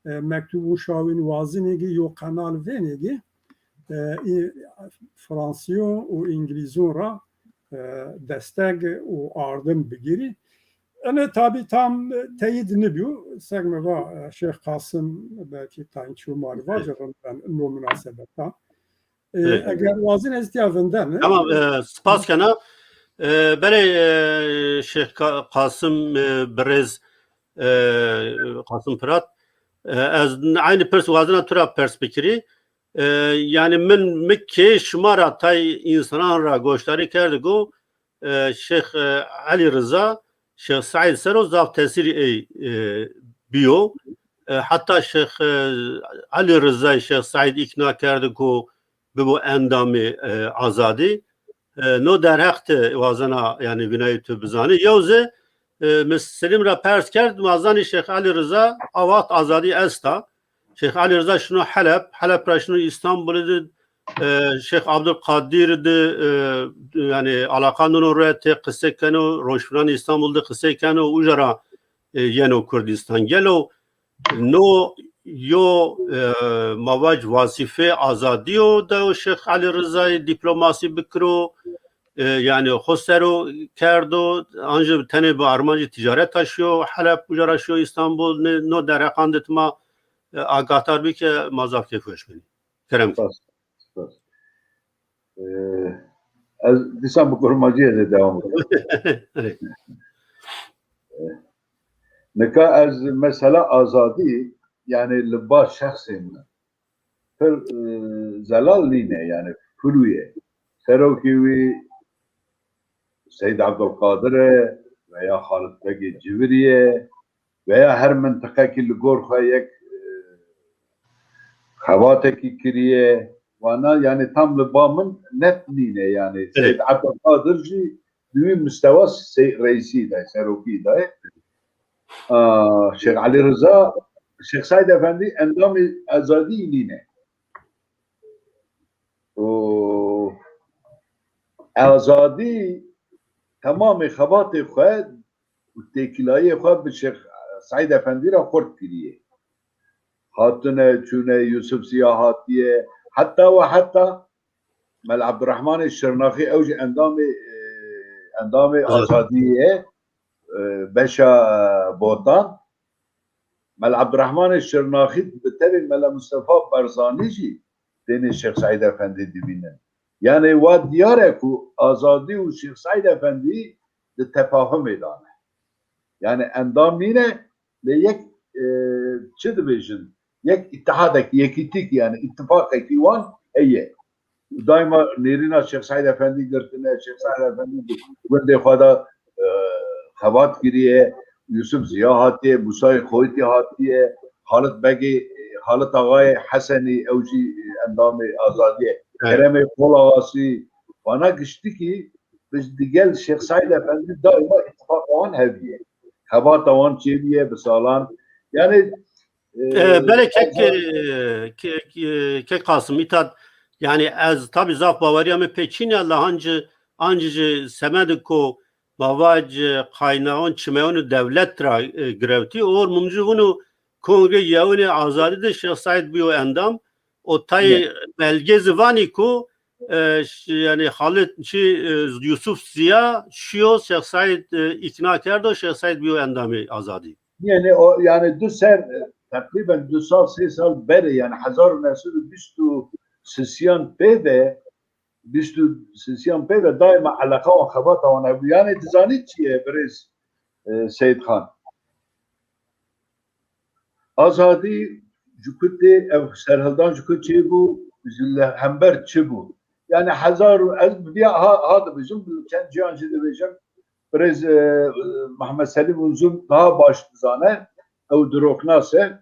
mektubu şavin vazinegi yo kanal venegi Fransiyon o İngilizon ra destek o ardım bigiri yani tabi tam teyit nebiyor segme va Şeyh Kasım belki talçiyon var ben no münasebetten eğer vazin estiyavından tamam spas kana bere Şeyh Kasım Brez Kasım Pırat az aynı pers vazına tura perspektifi yani min Mekke şmara tay insanlar ra goştari kerdi go Şeyh Ali Rıza Şeyh Said Seroz da tesiri biyo hatta Şeyh Ali Rıza Şeyh Said ikna kerdi go bu endamı azadi no der haqt vazana yani binayı tübzani yavze Selim ra pers kerd vazani Şeyh Ali Rıza avat azadi esta Şeyh Ali Rıza şunu Halep ra şunu İstanbul'da Şeyh Abdülkadir'di yani alakanın oraya kısekenu Roşfran İstanbul'da kısekenu ujara yeno Kürdistan gelo no yo mavac vazife azadiyo da Şeyh Ali Rıza'yı diplomasi bikro yani hosero kerdo anca tane bu armancı ticaret taşıyor Halep ujaraşıyor İstanbul no derekandetma agatar bir ki mazaf kefoşmeni kerem az disan bu kurmacıya da devam edelim. Neka az mesela azadi yani libba şahsın per zelal line yani fuluye Serokivi Seyyid Abdülkadir veya Halid Beg Civriye veya her mıntıkaki gorxayek havateki kiriye vana yani tam libamın net line yani Seyyid Abdülkadirci büyük müsteva reisi de Seroki de Şeyh Ali Rıza Şeyh Said Efendi endam-ı azadi line o azadi tamamı xabatı xwe tekilayı xwe bi Şeyh Said Efendi ra xort kiriye hatune çune Yusuf Ziya hatiye hatta Mel Abdurrahman Şırnakî evci endam-ı azadiye beşa botan مل عبدالرحمن شرناخی به تبع مل مصطفى برزانی جی دین شیخ سعید افندی دبینن یعنی و دیاره کو آزادی و شیخ سعید افندی ده تفاهم ایدانه یعنی اندام نینه به یک چه دبیشن یک اتحادک یکیتیک yani ittifak وان ایه دائما نیرینا شیخ سعید افندی گرتنه شیخ سعید افندی گنده خدا خوات گیریه یوسف زیا هاتیه موسای خویتی هاتیه حالت بگی حالت آقای حسنی اوجی اندام آزادیه کرم قول آواسی وانا گشتی که biz دیگل شیخ سعید افندی دائما اتفاق آن هویه خوات آن چی بیه بسالان yani بله که قاسم میتاد yani از tabi zaf bavariyamı peçin ya lahancı semedik ko bavaj kaynağın çimeonu devlet tra grevti or mumcu bunu kongre yavne azadi de Şeyh Said biyo endam o tay belge zivani ko yani Halit Yusuf Ziya şiyo Şeyh Said ikna kerdo Şeyh Said biyo endamı azadi. Yani o yani takriben 2 سال 3 سال beri yani 1923 ve daima alaka ve khabata ve yani tizani çiye biriz Seyit Khan azadi cukute ev serhaldan cukute bu bizimle hember çi bu yani az bir ha bizim kendi cihancı diyeceğim biriz Muhammed Selim Uzun daha başlızane ev duroknase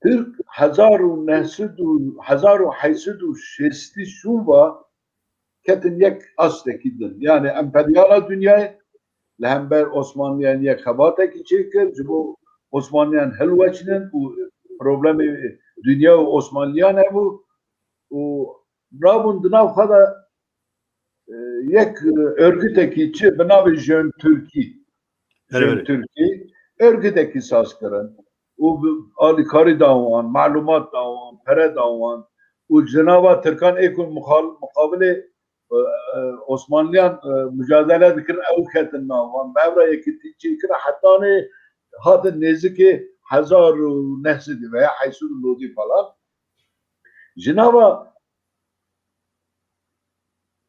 Türk 1860 şuba ketin yek astekidin yani emperyala dünyayı lehember Osmanlıyan yek habataki çekir bu Osmanlıyan helveçinin bu problemi dünya Osmanlıyan bu Rabun dınav kada yek örgüteki çi benavi Jön Türkiye örgüteki saskırın o alikari davan, malumat davan, pere davan, o Cenab-ı Türkan ekun mukabele Osmanlıyan mücadele dikir evketin davan, mevra yekiti çekir hatta ne hatta neziki 1000 nesidi veya haysud lodi falan. Cenab-ı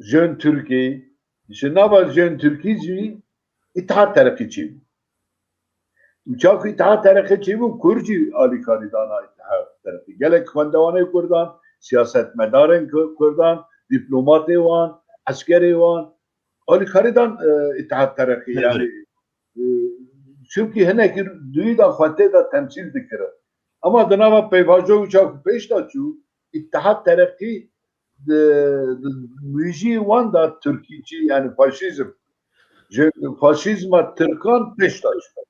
Jön Türkiye, Cenab-ı Jön Türkiye İttihat Terakkiçi. Uçak İttihat Terakkiçi bu Kurci alikari dana İttihat Terakki. Gelek kvandavanı Kurdan, siyaset medarın Kurdan, diplomatı van, askeri van, alikaridan İttihat Terakki yani. Çünkü henekir düğü da fatih da temsil dikir. Ama dınava peyvacı uçak peş da çu İttihat Terakki müjiği van da Türkiye'ci yani faşizm. Faşizma Türkan peş da çu.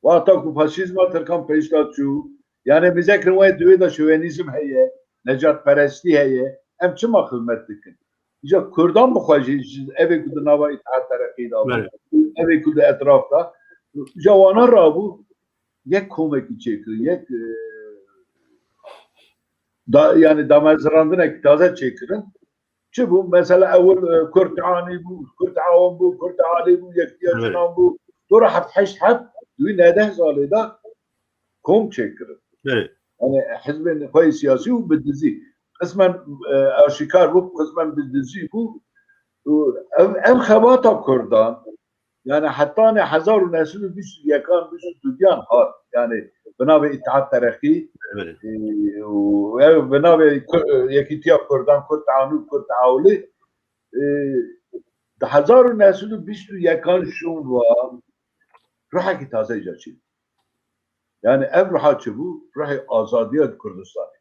Vata ku faşizma Türkan peş da çu. Yani bize kırmaya düğü da şövenizm heye, necat peresti heye. Hem çim akılmet dikin. İşte Kürdan bu faşiz, evi kudu nava İttihat Terakki'de alın. Evi kudu etrafta. Javana rabu yek komeki çekir, yek yani damazrandına taze çekirin. Çi bu mesela evvel Kürtani bu, Kürtavan bu, Kürtali bu, yektiyacınan bu. Sonra hep düğün neden zalida kom çekirin. Yani hizbin koyu siyasi bu bildizi. Kısmen aşikar bu, kısmen bildizi bu. Ev xebata Kürdan yani hatta ne 1900 yakan bir dünyan har. Yani bina ve İttihat Terakki ve bina ve yekitiya Kürdan, Kürt Anu, Kürt Avli 1900 yakan şunva ruha ki taze jaçı. Yani ev ruha bu ruha azadiyet Kürdistan'ı.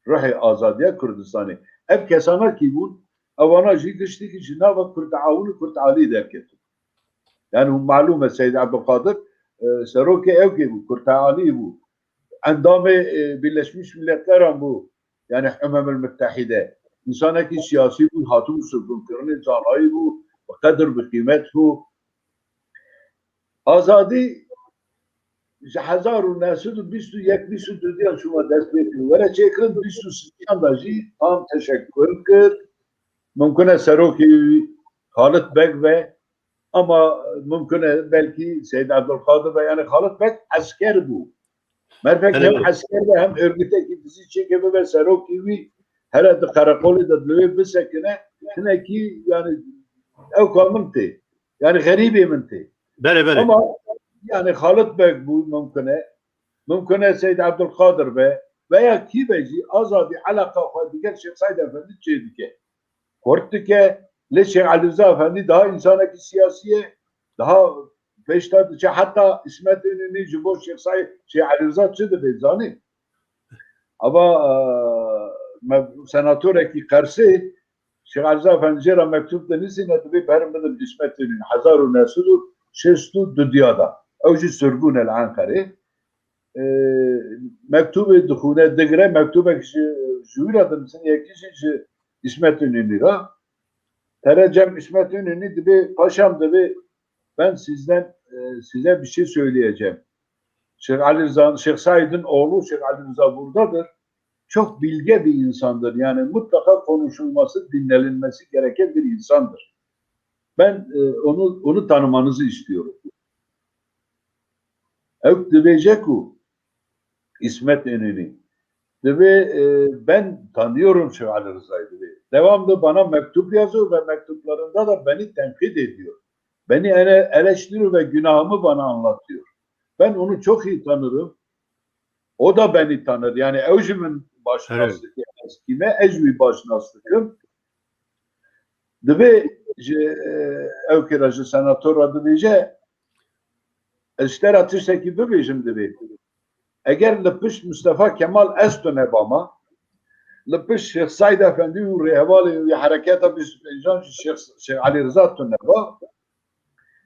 Ruha azadiyet Kürdistan'ı. Ev kesana ki bu avana jî giştî ki Cenab-ı Kürt Avli Kürt Ali derket. Yani malum Seyyid Abdülkadir Seroke ev ki bu Kürt Ali bu. Endamı Birleşmiş Milletler bu. Yani Umamül Müttehide. İnsana ki siyasi bu hatun sürgün kırını zanayı bu. Kadir bir kıymet bu. Azadi 1921 diye şuna dest bekliyor. Ve çekin 28 da jî tam teşekkür kır. Mümkün Seroki Halit Beg ve Ama mümkün belki Seyyid Abdülkadir ve yani Halit Bek asker bu. Merfek hem Evet. asker ve hem örgüte gidisi çekiyor ve serok gibi herhalde karakolu da dövüp bir sekine ki yani ev kalmınti. Yani garibi minti. Bele bele. Ama yani Halit Bek bu mümkün Seyyid Abdülkadir Bey veya ki beci azadi alaka diğer Şeyh Said Efendi çeydike. Korttike le Şeyh Ali Rıza Efendi daha insanaki siyasiye daha peştadıça hatta İsmet İnönü Cumhur Şeyh Ali Rıza çıdı bezani. Ama senatöreki karşı Şeyh Ali Rıza Efendi cera mektup denizine tabi bermedim İsmet İnönü hazaru nesudur şestu dünyada. Evci sürgün el Ankara. Mektubu dukune digre mektubek jüyradım sen yakişi İsmet İnönü ra. Terecem İsmet İnönü dibi paşam dibi ben size bir şey söyleyeceğim. Şeyh Ali Rıza, Şeyh Said'in oğlu Şeyh Ali Rıza buradadır. Çok bilge bir insandır. Yani mutlaka konuşulması, dinlenilmesi gereken bir insandır. Ben onu tanımanızı istiyorum. Ev diyecek o İsmet İnönü. Ben tanıyorum Şeyh Ali Rıza'yı. Devamlı bana mektup yazıyor ve mektuplarında da beni tenkit ediyor. Beni eleştiriyor ve günahımı bana anlatıyor. Ben onu çok iyi tanırım. O da beni tanır. Yani evcimin başnaslık yani kime ecvi başnaslıkım. Evkiracı senatör adı diyece işler atıştaki bebejim dedi. Eğer lepış Mustafa Kemal Estone bama lepış Şeyh Said Efendi ve rehvali harekata bizcan Şeyh Ali Rıza Tuneba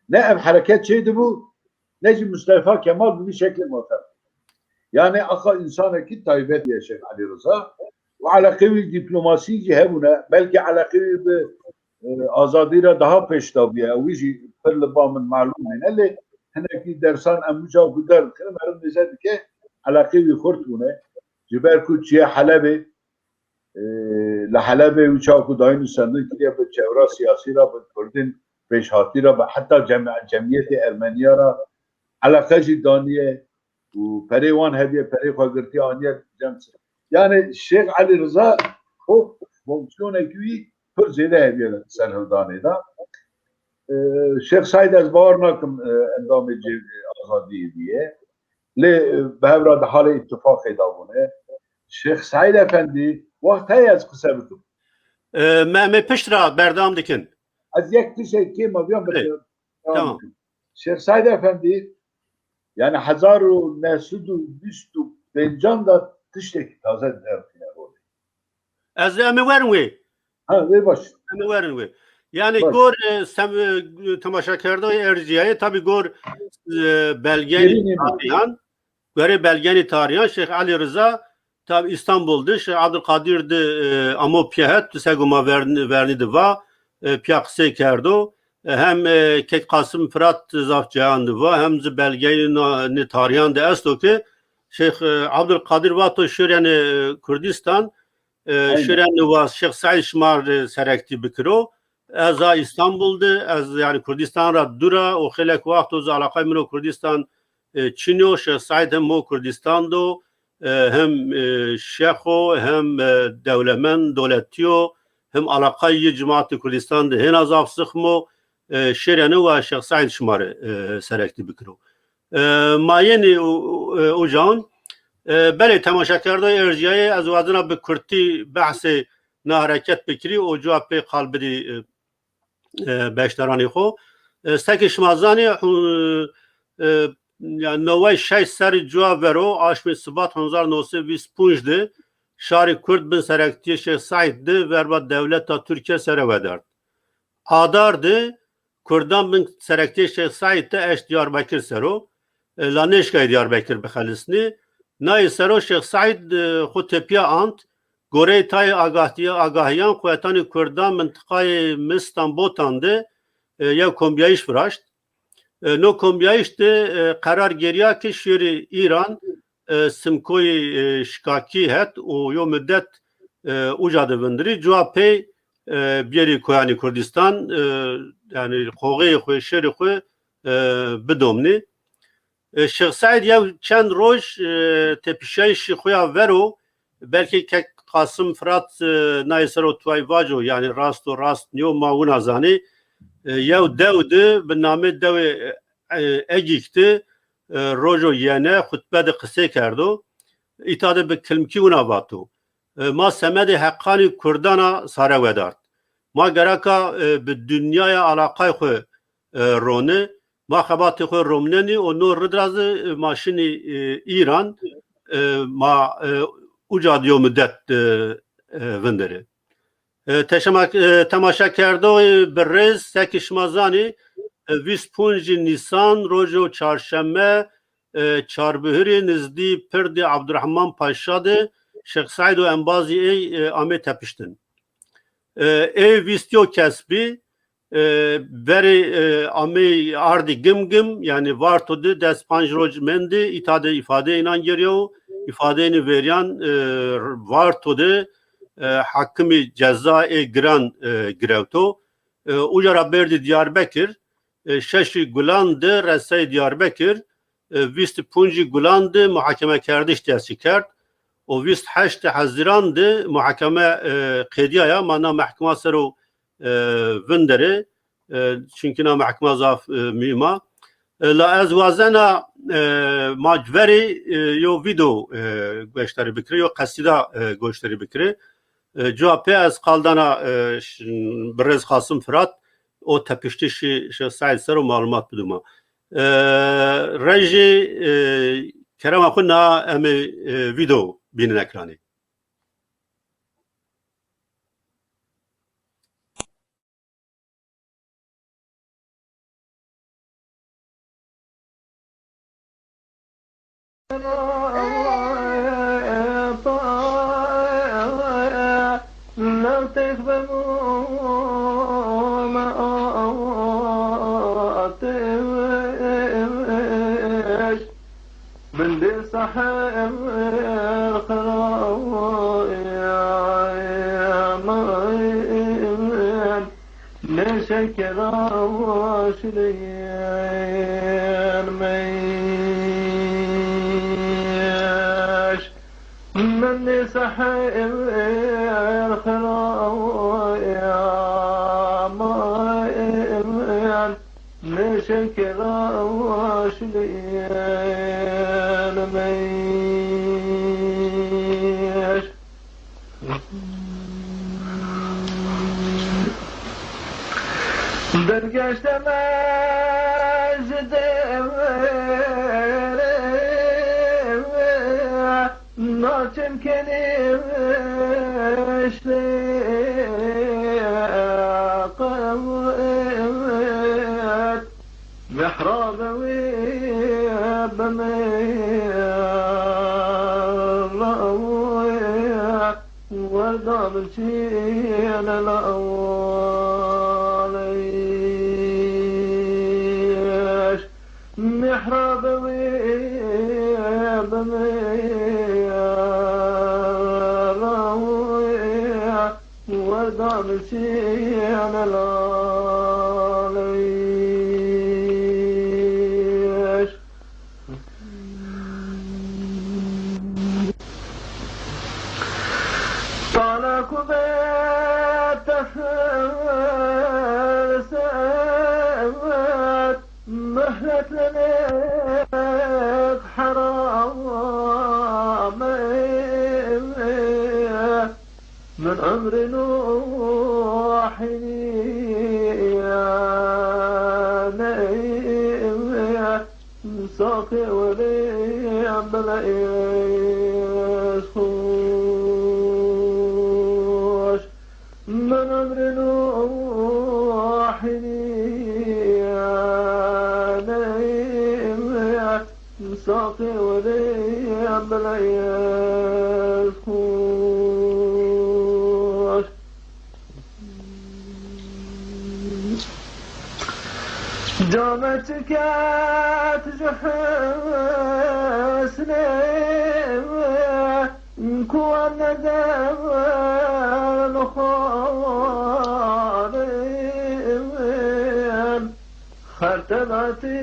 ne ev hareket şeydi bu ne Mustafa Kemal bir şekli muhtar. Yani akıl insana ki taybet diye Şeyh Ali Rıza ve alakalı diplomasi cihebuna belki alakalı bir azadıyla daha peştabiye vici perlebamın malumun elle heneki dersan emüca gudar kırmarım diyecek ki alakalı kurtune ciber kuçiye Halebi لحلبه و چاکو داینو سندن که به چهره سیاسی را به کردین پیشهاتی را به حتی جمعیت ارمنیا را علاقه دانیه و پریوان هدیه پری خواگرتی آنیه جمعه yani Şeyh Ali Rıza o fonksiyon ekibi پر زیاده هدیه سرهلدانه دا Şeyh Said از باور نکم اندام آزادی دیه لی به هفراد حال اتفاق edabونه Şeyh Said Efendi vakti az kısa bitim. Me pişra berdam dikin. Az yekti şey ki madem Tamam. Şeyh Said Efendi yani hazaru nesudu büstü bencan da tişteki taze dertine oldu. Ez emi verin we. Ha ver baş. Emi verin we. Yani Bak. gor tamaşakarda erciyayı tabi gor belgeni tarihan göre belgeni tarihan Şeyh Ali Rıza tabi İstanbul'da Şeyh Abdülkadir'de Amopyahet seguma verni va piyakse kerdo hem Kek Kasım Fırat zafcayandı va hem de belgeni tarihan de esto ki Şeyh Abdülkadir vato şireni Kürdistan şireni va Şeyh Said Şmar serekti bikro eza İstanbul'da ez yani Kürdistan ra dura o xelek vakto za alakay mino Kürdistan Çinyo Şeyh Said hem o Kürdistan'do hem şeyho hem devlemen devletiyo hem alakayı cemaati Kürdistan'da hen azaf sıkmo şereni ve Şeyh Said Şmar'ı serekti bikro. Mayeni ocan beli temaşakarda erciyayı az vadına bir Kürti bahsi ne hareket bikri o cevapı kalbidi beşlerani xo seki şmazani yani nova şey seri cevap vero aşmi Sıbat 1925'de şari Kürt bin serekti Şeyh Said'di verba devleta Türkiye sereveder. Adardı Kürdan bin serekti Şeyh Said'de eş Diyarbakır sero laneşkay Diyarbakır bexalisni nay sero Şeyh Said xutepiya ant gorey tay agahiyan kuvvetani Kürdan mıntıkayı Mistan botandı ya kombiyayiş vraşt no kombiyayişte karar geriya ki şiri İran simkoy şikaki het o yo müddet ucadı vindiri cevapı بیاری کویانی کردستان یعنی خوغی خوی شری خوی بدومنی شیخ سعید یا چند روز تپیشایشی خویا ورو بلکه که قاسم فرات نایسر و توی واجو یعنی راست و راست نیو ماون ازانی یا دو به نام دو اجیکتی روزو یعنی خطبه ده قصه کردو ایتاده به کلمکی اونا باتو ما سمد حقانی کردانا ساره ودارد ما گرکا به دنیای علاقه خو رونه ما خبات خو رومننی و نور ردراز ماشینی ایران ما اجادیو مدت وندره تماشا کرده برز سکشمازانی 25 نیسان روزو چهارشنبه چاربهری نزدی پرد عبدالرحمن پاشاده شیخ سعید و انبازی آمه تپشتن ویستیو کسبی veri ame ardi gım yani var todu des panjroj mendi ifade inan geliyor ifadeni veriyan var todu hakkimi cezai gran grevto ujara berdi Diyarbakır şeşi gulandı resay Diyarbakır vist punji gulandı muhakeme kerdiş desi kert o vist 8 Haziran'dı muhakeme qediyaya mana mahkeme seru vindere çünkü na mahkeme zaf mima la azwazana majveri yo video gösteri bikri yo qasida gösteri bikri cevapı az kaldana biraz Kasım Fırat o tepişti şu sayı sarı malumat buduma reji kerem akuna emi video binin ekranı خالم خرطناتي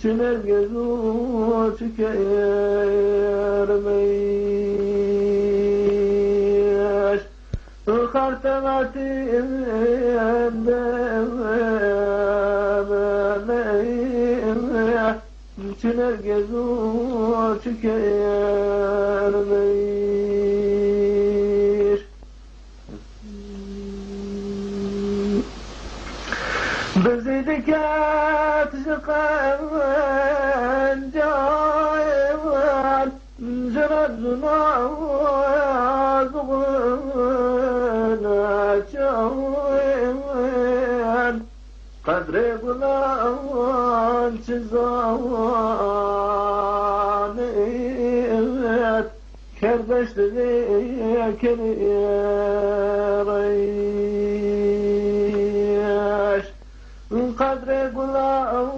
Çiner gezu çıkayırmış Kartanatı Çiner gezu çıkayırmış Bizi dikat zıkan cayvan Zırat zunaz gına çayvan Kadri bulan çizaniyet Kerbeşleri keriyeriş Kadri bulan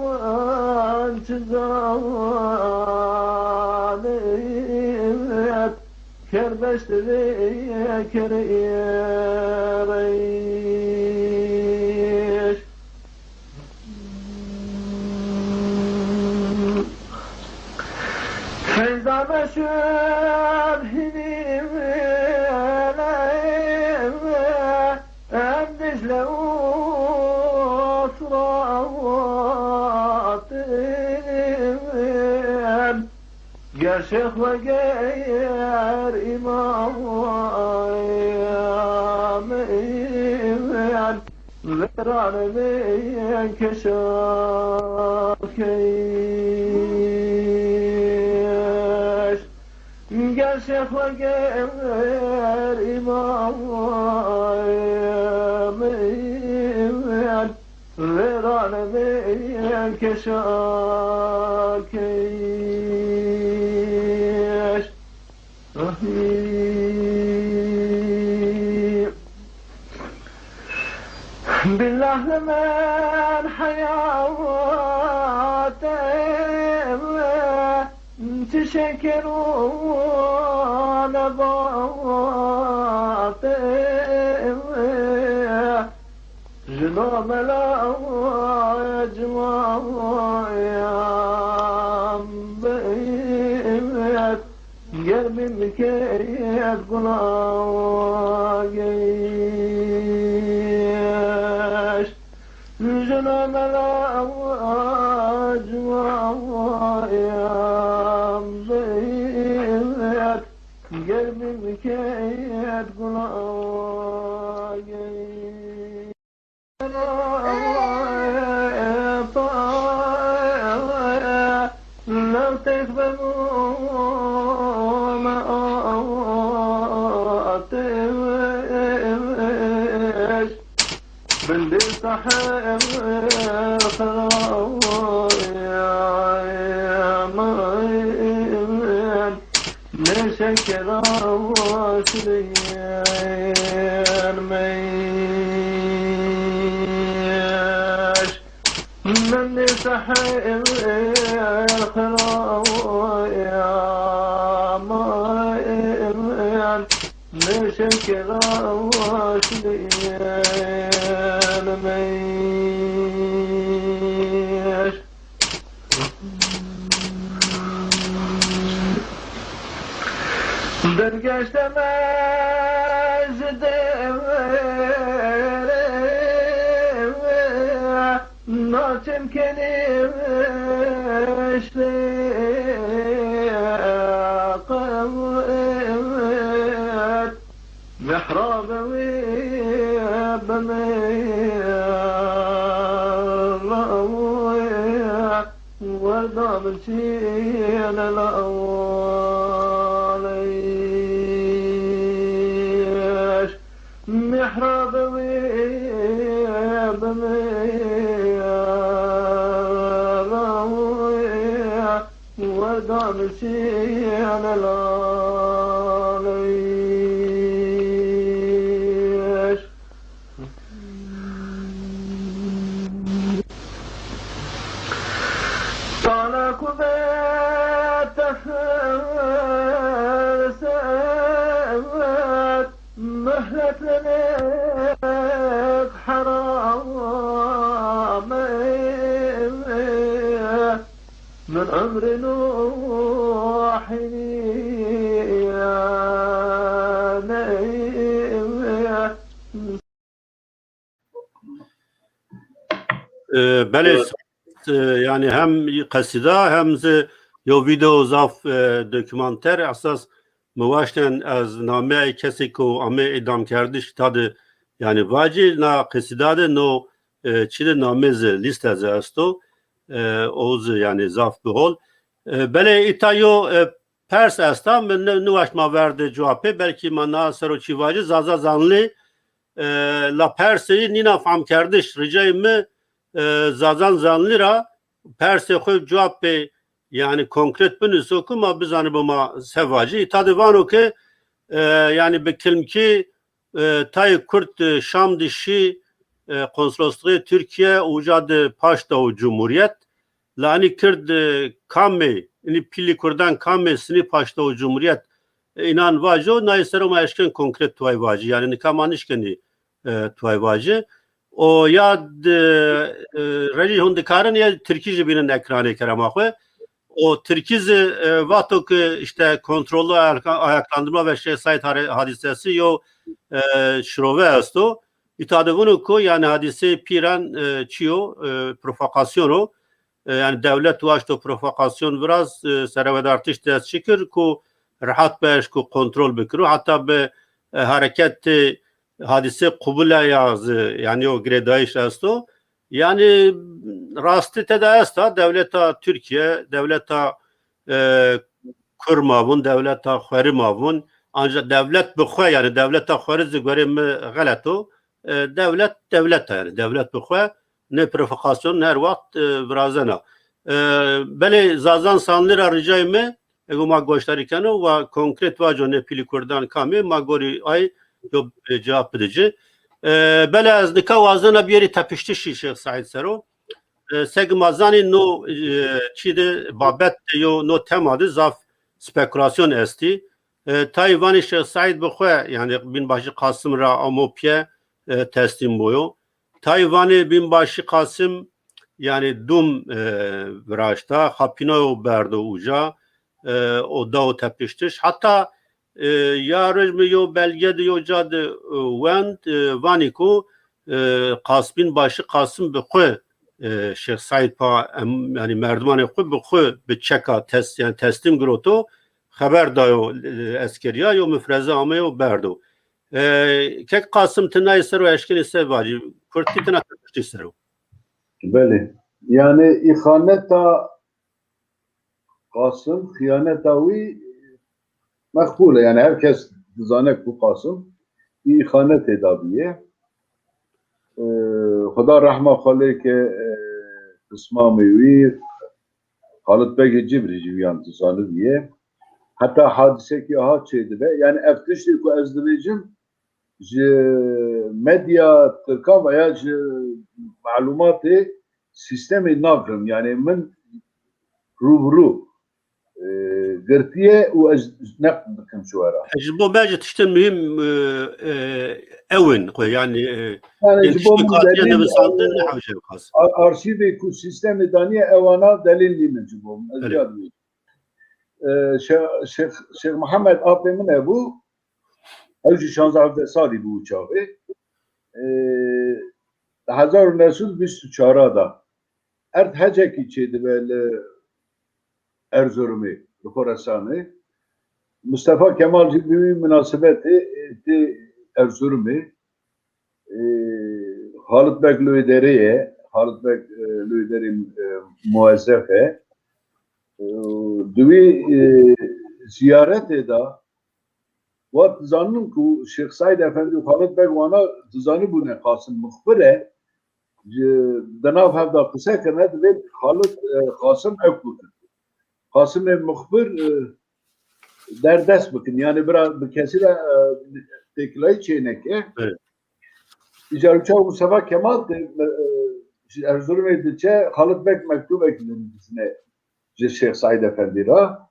çizaniyet Kerbeşleri keriyeriş Feyzana şerhinim Emdişle oturatım Gerçek ve ger imamım Veranımın keşakeş Gerçek ve ger imamım Veranımın keşakeş Billah men hayatım Teşekkürün batım Cenab-ı Allah ecmaiyam beymet Gel mimliket kulağa geç Cenab-ı Allah ecmaiyam beymet Gel mimliket kulağa geç لو تكذبوا ما أطيش بندي صحيح خلاويا مايمين نشكر واشرين ميش مني صحيح خلاويا مايمين نشكر واشرين ميش درگشت مزده ناچم کنیم اشتاقم محراب ويا ودام الشين الأوليش محراب ويا ودام الشين الأوليش طالك ذات وحلت لك حرام من عمر نوح بله yani hem kasida hem de yo video zaf dokümanter esas مواجهن از نامه کسی که امه ادام کردش تاده یعنی واجی نا قصیده نو چیده نامه ز لیست از استو اوز یعنی زاف بهول بله ایتایو پرس استا من نواش ما ورده جوابه بلکه من سرو چی واجی زازا زانلی لا پرسی نینا فهم کردش رجای می زازان زانلی را پرسی خود جواب به yani konkret bunu sokuma biz hani buma sevacı tadivano ki yani bekilim ki tay Kürt Şam dişi konsolosluğu Türkiye ucadı paşta o cumhuriyet lani Kürt kamme ini pili Kürdan kammesini paşta o cumhuriyet inan vacı nayserum aşkın konkret tuay vacı yani nikamanışkeni tuay vacı o ya reji hundikarın ya Türkiye binin ekranı keramağı o Türkiz vatok işte kontrollü ayaklandırma ve şehzait hadisesi yo şirove asto itadevunu ko yani hadise piran çiyo provokasyonu yani devlet ulaştı provokasyon biraz servet artış dest çıkır ko rahat beş ko kontrol bikru hatta be hareket hadise kubula yazı yani o gredayış asto yani rastı tedayasta devleta Türkiye, devleta kurmavun, devleta xwerimavun ancak devlet bixwe yani devleta xweriz görim galeto devlet yani devlet bixwe ne provokasyon her vakt vrazena bele zazan sanlıra ricayme ego ma goştarikano ve konkret vajo ne pili kurdan kame ma gori ay yo cevap edici bele az nikavazına bir yeri tepişti Şeyh Said Sero segmazani no çide babet yo no temadı zaf spekülasyon esti Tayvan'ı Şeyh Said bixwe yani binbaşı Kasım ra amopye teslim boyo Tayvan'ı binbaşı Kasım yani dum vraşta hapino berdo uca o da o tepiştiş hatta yarış mı yo belge diyor cadı vend vaniko Kasım'ın başı Kasım bixwe Şeyh Said pa yani merdivan xwe bixwe bi çeka test yani teslim groto haber dayo askeriya yo müfreze ame yo berdo kek Kasım tınay sero eşkili sevacı kurti tına tepişti sero Beli. Yani ihaneta Kasım, hıyanetavi makbule. Yani herkes zanek bu Kasım ihanet edabiye. Xuda rahma xale ke kısma mevi Halit Bey Cibri civiyan tizanı diye. Hatta hadise ki aha çeydi ve yani eftişli ku ezdivicim medya Türka veya malumatı sistemi navrim yani min rubru girtiye u naqd bikim şu ara. Bu bence işte mühim evin yani Yani bu delil ne havşe kas. Arşivi ku sistemi daniye evana delilli mi bu? Şeyh Muhammed Abdem'in ebu Evci 16 sali bu uçağı 1924'da ert heceki çeydi böyle Erzurum'u, Khorasan'ı Mustafa Kemal Cibri münasebeti Erzurum'u Halit Bey Lüyderi'ye Halit Bey Lüyderi muezzefe düvi ziyaret eda Wat zanın ku Şeyh Said Efendi Halit Bey wana zanı bu ne Kasım muhbire danav havda kısa kenet ve Halit Kasım evkut. Kasım muhbir derdest bakın yani biraz bir kesire teklayı çeyneke. Evet. İcarıça Mustafa Kemal Erzurum edice Halit Bey mektup ekledisine Şeyh Said Efendi ra.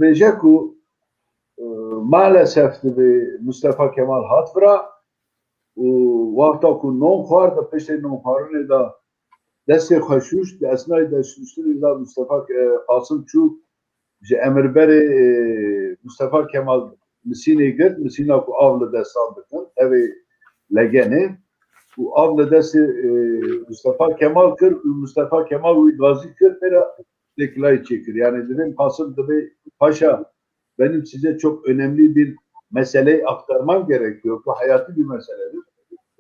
Diyecek ku maalesef de Mustafa Kemal Hatvra وقتا که نام خوار در پشت نام خوارن دا دست خشوش در اسنای دستشتری دا مصطفی قاسم چو جه امربر مصطفی کمال مسینه گرد مسینه که آول دستان بکن اوه لگنه و آول دست مصطفی کمال کرد و مصطفی کمال وی غازی کرد پر دکلای çekir. Yani dedim Kasım tabi paşa benim size çok önemli bir meseleyi aktarmam gerekiyor. Bu hayati bir meseledir.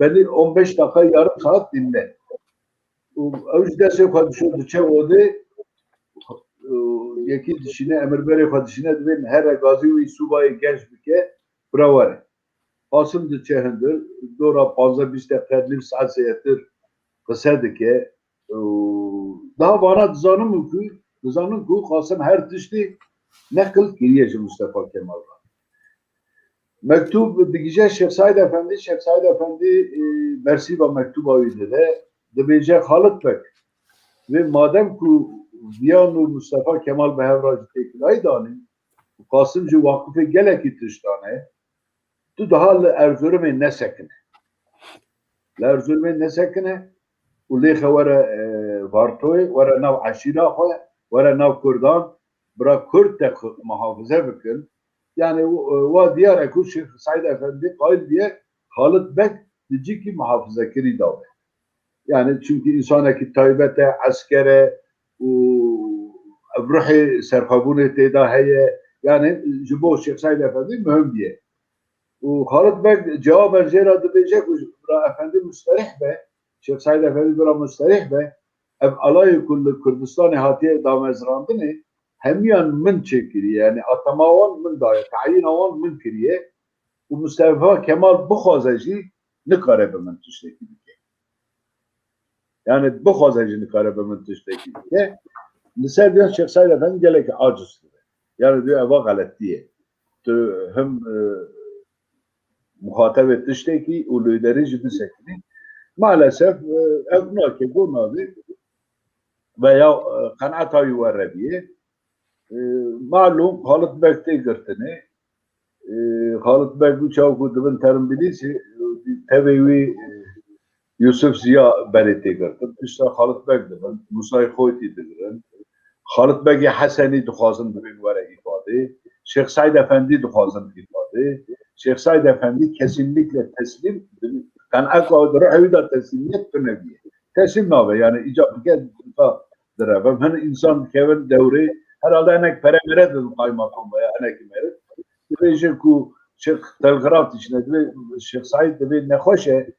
Beni 15 dakika yarım saat dinle. Önceden şey konuşuyordu. Çe oldu. Yeki dişine emirberi kadişine dedim her gazi ve subayı genç bike bravare. Kasım da çehendir. Dora fazla bir dakika saat seyahattir. Kısadı ki daha bana zanım ki Kasım her dişti ne kıl giriyeci Mustafa Kemal'la. Mektup dikeceğiz Şeyh Said Efendi. Şeyh Said Efendi Mersiba mektup avıydı de dibece Halit Bek ve madem ki Viyanu Mustafa Kemal Behevracı tekilay danin Kasımcı vakıfı gelek tiştane tu daha Erzurum'e ne sekine Erzurum'e ne sekine وليخه ورا فارتوي ورا ناو عشيرة ورا ناو كردان برا كرد محافظة بكن yani o diğer ekul Şeyh Said Efendi kail diye Halit Bek dici ki muhafazakiri davet. Yani çünkü insanaki taybete, askere, ebruhi serkabune teyda heye yani jibo Şeyh Said Efendi mühim diye. Halit Bek cevap vereceği diyecek Efendi müsterih be Şeyh Said Efendi bira müsterih be ev alayı kullu Kürdistan'ı hatiye damezrandını hemiyan min çekiriye yani atamavan min daye tayinavan min kiriye u Mustafa Kemal bu xazajı ne karabe min tişteki yani bu xazajı ne karabe min tişteki liser diyor Şeyh Said Efendi gelek acizdir yani diyor eva galet diye hem muhatebe tişteki u lideri ciddi sekini maalesef evna ki bunları veya kanaatayı yuvarrediye malum Halit Bek'te girtini Halit Bek bu çavuk dibin terim bilisi tevevi Yusuf Ziya berete girtin işte Halit Bek dibin Musa'yı Khoyti dibin Halit Bek'i Haseni dukhazın dibin vere ifade Şeyh Said Efendi dukhazın ifade Şeyh Said Efendi kesinlikle teslim kanaat ruhu da teslimiyet nebiye teslim nabe yani icab gel derabem hani insan kevin devri herhalde enek peremere dedim kaymakam veya enek meret. Diyecek ku Şeyh Telgraf içinde de Şeyh Said de ne hoşe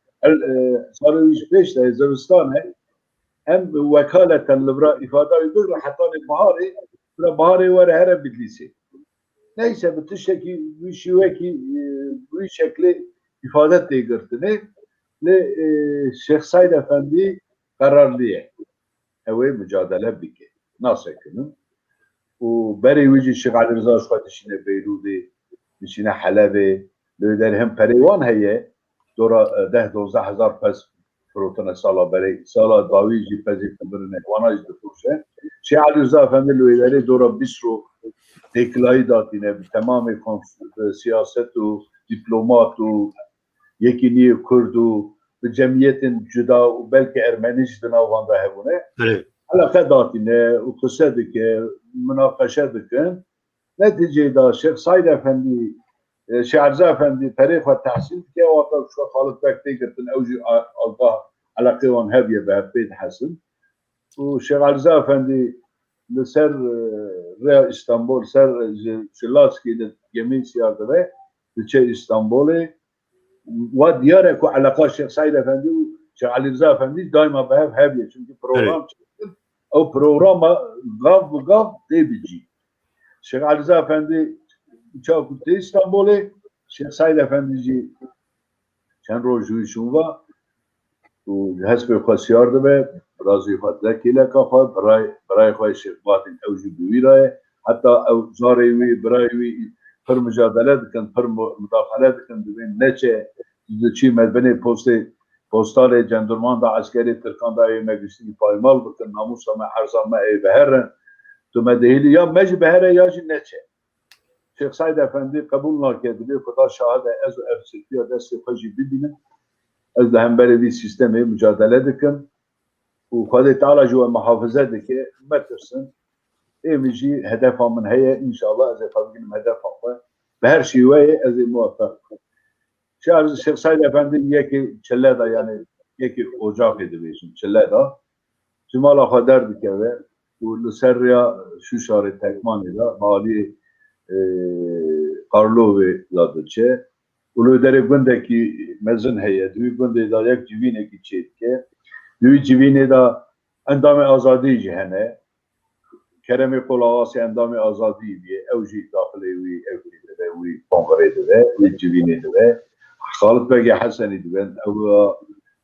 sarı iş beşte Zırbistan'e hem vekaleten libra ifade ediyor hatta bahari bahari var her bilgisi. Neyse bu şekil bu şiveki bu şekli ifade ettiğini ne Şeyh Said Efendi kararlıye evi mücadele bike nasıl kının وبري ويجي الشيخ علي رضا شوات شينا بيرودي شينا حلبي لودر هم بريوان هي دورا 10-12 هزار پس فروتنا سالا بري سالا داويجي پزي كبرنه وانا يدفوشه الشيخ علي رضا فهمي لودري دورا 20 رو تكلاي داتينه تمام سياست و دبلومات و يكيني كرد و بجمعية جدا وبلكي ارمنيش دناوان ده هبونه علاقه داتینه و قصه دکه مناقشه دکن نتیجه دا Şeyh Said Efendi Şeyh Arza Efendi tarih ve tahsil ki o da şu Halit Bek'te gittin evci Allah alakı van hebiye be beyt hasen و Şeyh Arza Efendi ser Real İstanbul ser Şilaski'de gemi siyardı ve İstanbul'u ve diğer ku alaka Şeyh Said Efendi Şeyh Ali Rıza Efendi daima be hebiye çünkü program o programa gav debici. Şeyh Ali Rıza Efendi uçağı kutu İstanbul'u Şeyh Said Efendici çen roju şuva hasbe khasiyardı ve razı fatlakiyle kafa برای خواهش باطن اوجی بویرای حتی او زاریوی برایوی پر مجادله دکن پر مداخله دکن ببین نچه چی مدبنی پستال جندرمان دا عسکری ترکان دا ای مگشتی پایمال بکن ناموس همه حرزان ما ای بهرن تو مدهیلی یا مج بهره یا جی نچه Şeyh Said Efendi kabul nakedi bir kadar şahane ez efsitiyor desti fajı bibinin ez de hem belediye sistemi mücadele dikim u Khadi Teala ju muhafaza dike metirsin emici hedef amın heye inşallah ez efendim hedef amın ve her şeyi ve ez muvaffak. Şeyh Said Efendi yeki çelleda yani yeki ocak ediyorsun çelleda Cumala kadar dike ve bu Serya şu şarı tekmanıyla mali Karlovi zadıçe ulu dere gündeki mezun heye düğü günde da yak civine ki çetke düğü civine da endame azadi cihane keremi kolavası endame azadi diye evci dahili evci de ve kongrede ve civine de Halit Bey Hasan'ıydı ben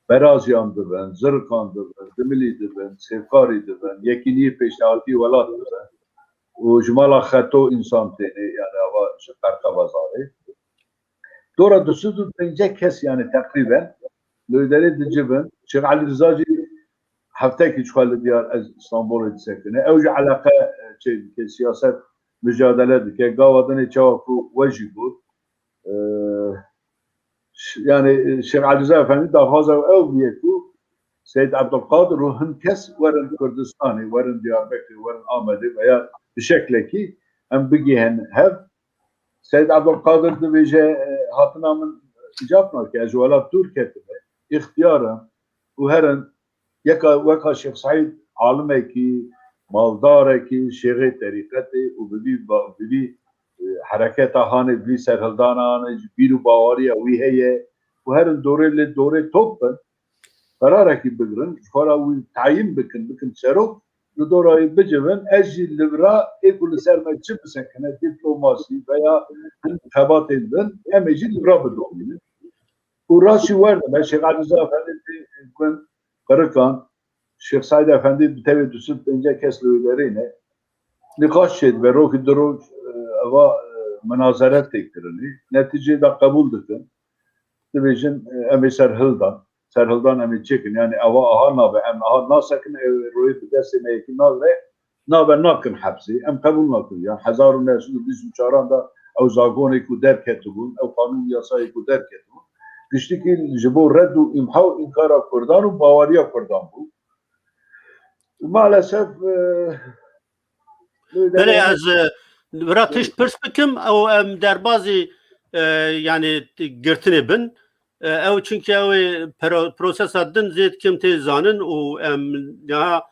Beraziyan'dı ben Zırkan'dı ben Dimili'di ben Sevkari'di ben Yekini Peşalti Velat'dı ben o Cumala Khato insan teni yani hava şarkı bazarı. Doğru düzüdür bence kes yani takriben. Lideri dicibin. Şeyh Ali Rızacı haftaki çıkarlı diyar İstanbul'u sekine. Evci alaka siyaset mücadele dike. Gavadını çavaku vecibur. Yani Şeyh Ali Rıza Efendi daha fazla evliyeku Seyyid Abdülkadir ruhun kes varın Kürdistan'ı, varın Diyarbakır, varın Ahmet'i veya bir şekilde ki hem bigihen hep Seyyid Abdülkadir de vece hatınamın icabına ki ezvelat Türkiye'de ihtiyarım bu herin veka Şeyh Said alime ki maldare ki şeyh tarikati u bibi hareket ahane bibi serhildana ahane biru bavariya viheye bu herin dore topun karara ki bigirin fara tayin bikin serok Lidorayı bicivin ejil libra ekul sermek çıp sekine diplomasi veya intihabat edin hem ejil libra bidomini. Uğraşı vardı. Ben Şeyh Ali Rıza Efendi gün Kırıkan Şeyh Said Efendi bir teveddüsü önce keslüleriyle nikaş şeydi ve roki duru ava münazeret tektirini neticede kabul edin. Dibijin emi Serhildan emi çekin yani ava aha nabe em aha nasakin royu bidesi meykin nabe nakın hapsi em kabul nakın ya hazarun nesu biz uçaran da ev zagoni ku derk etubun ev kanun yasayı ku derk etubun güçlü ki jibo reddu imhav inkara Kurdan u bavariya Kurdan bu maalesef böyle az bırakış perspektim o derbazı yani girtine bin ev çünkü ev proses adın zeyt kim tezanın o ya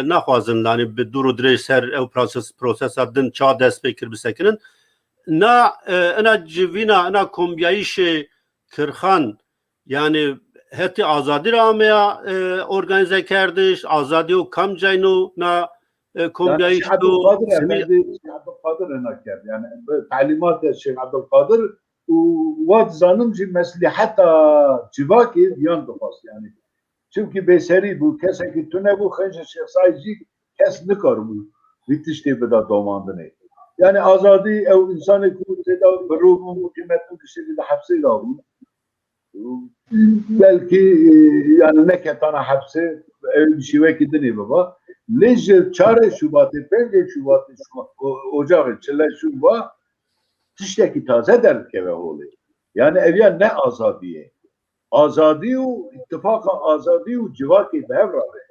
naxwazin yani bir duru dreser ev proses adın çağ dest bekir bisekinin na ana civina ana kombiyayiş kırxan yani heti azadi ramaya organize kerdiş azadi o kamcayno na kombiyayiş do Abdülkadir enaker yani talimat Şeyh Abdülkadir واد زانم جی مصلحتا civaki diyan dıfas yani. Çünkü beseri bu keseki tüne bu xenci Şeyh Saidci kes nikar bu. Bitişti beda domandını. Yani azadi ev insanı kurteda ruhu hükümetin kişiliği de hapsiyle alın. Belki yani ne ketana hapsi ev bir şive kidini baba. Lejje çare Şubat'ı, 5 Şubat'ı ocağı çile Şubat tişteki taze derke ve holi. Yani evya ne azadiye. Azadi u ittifaka azadi u civaki bevrave.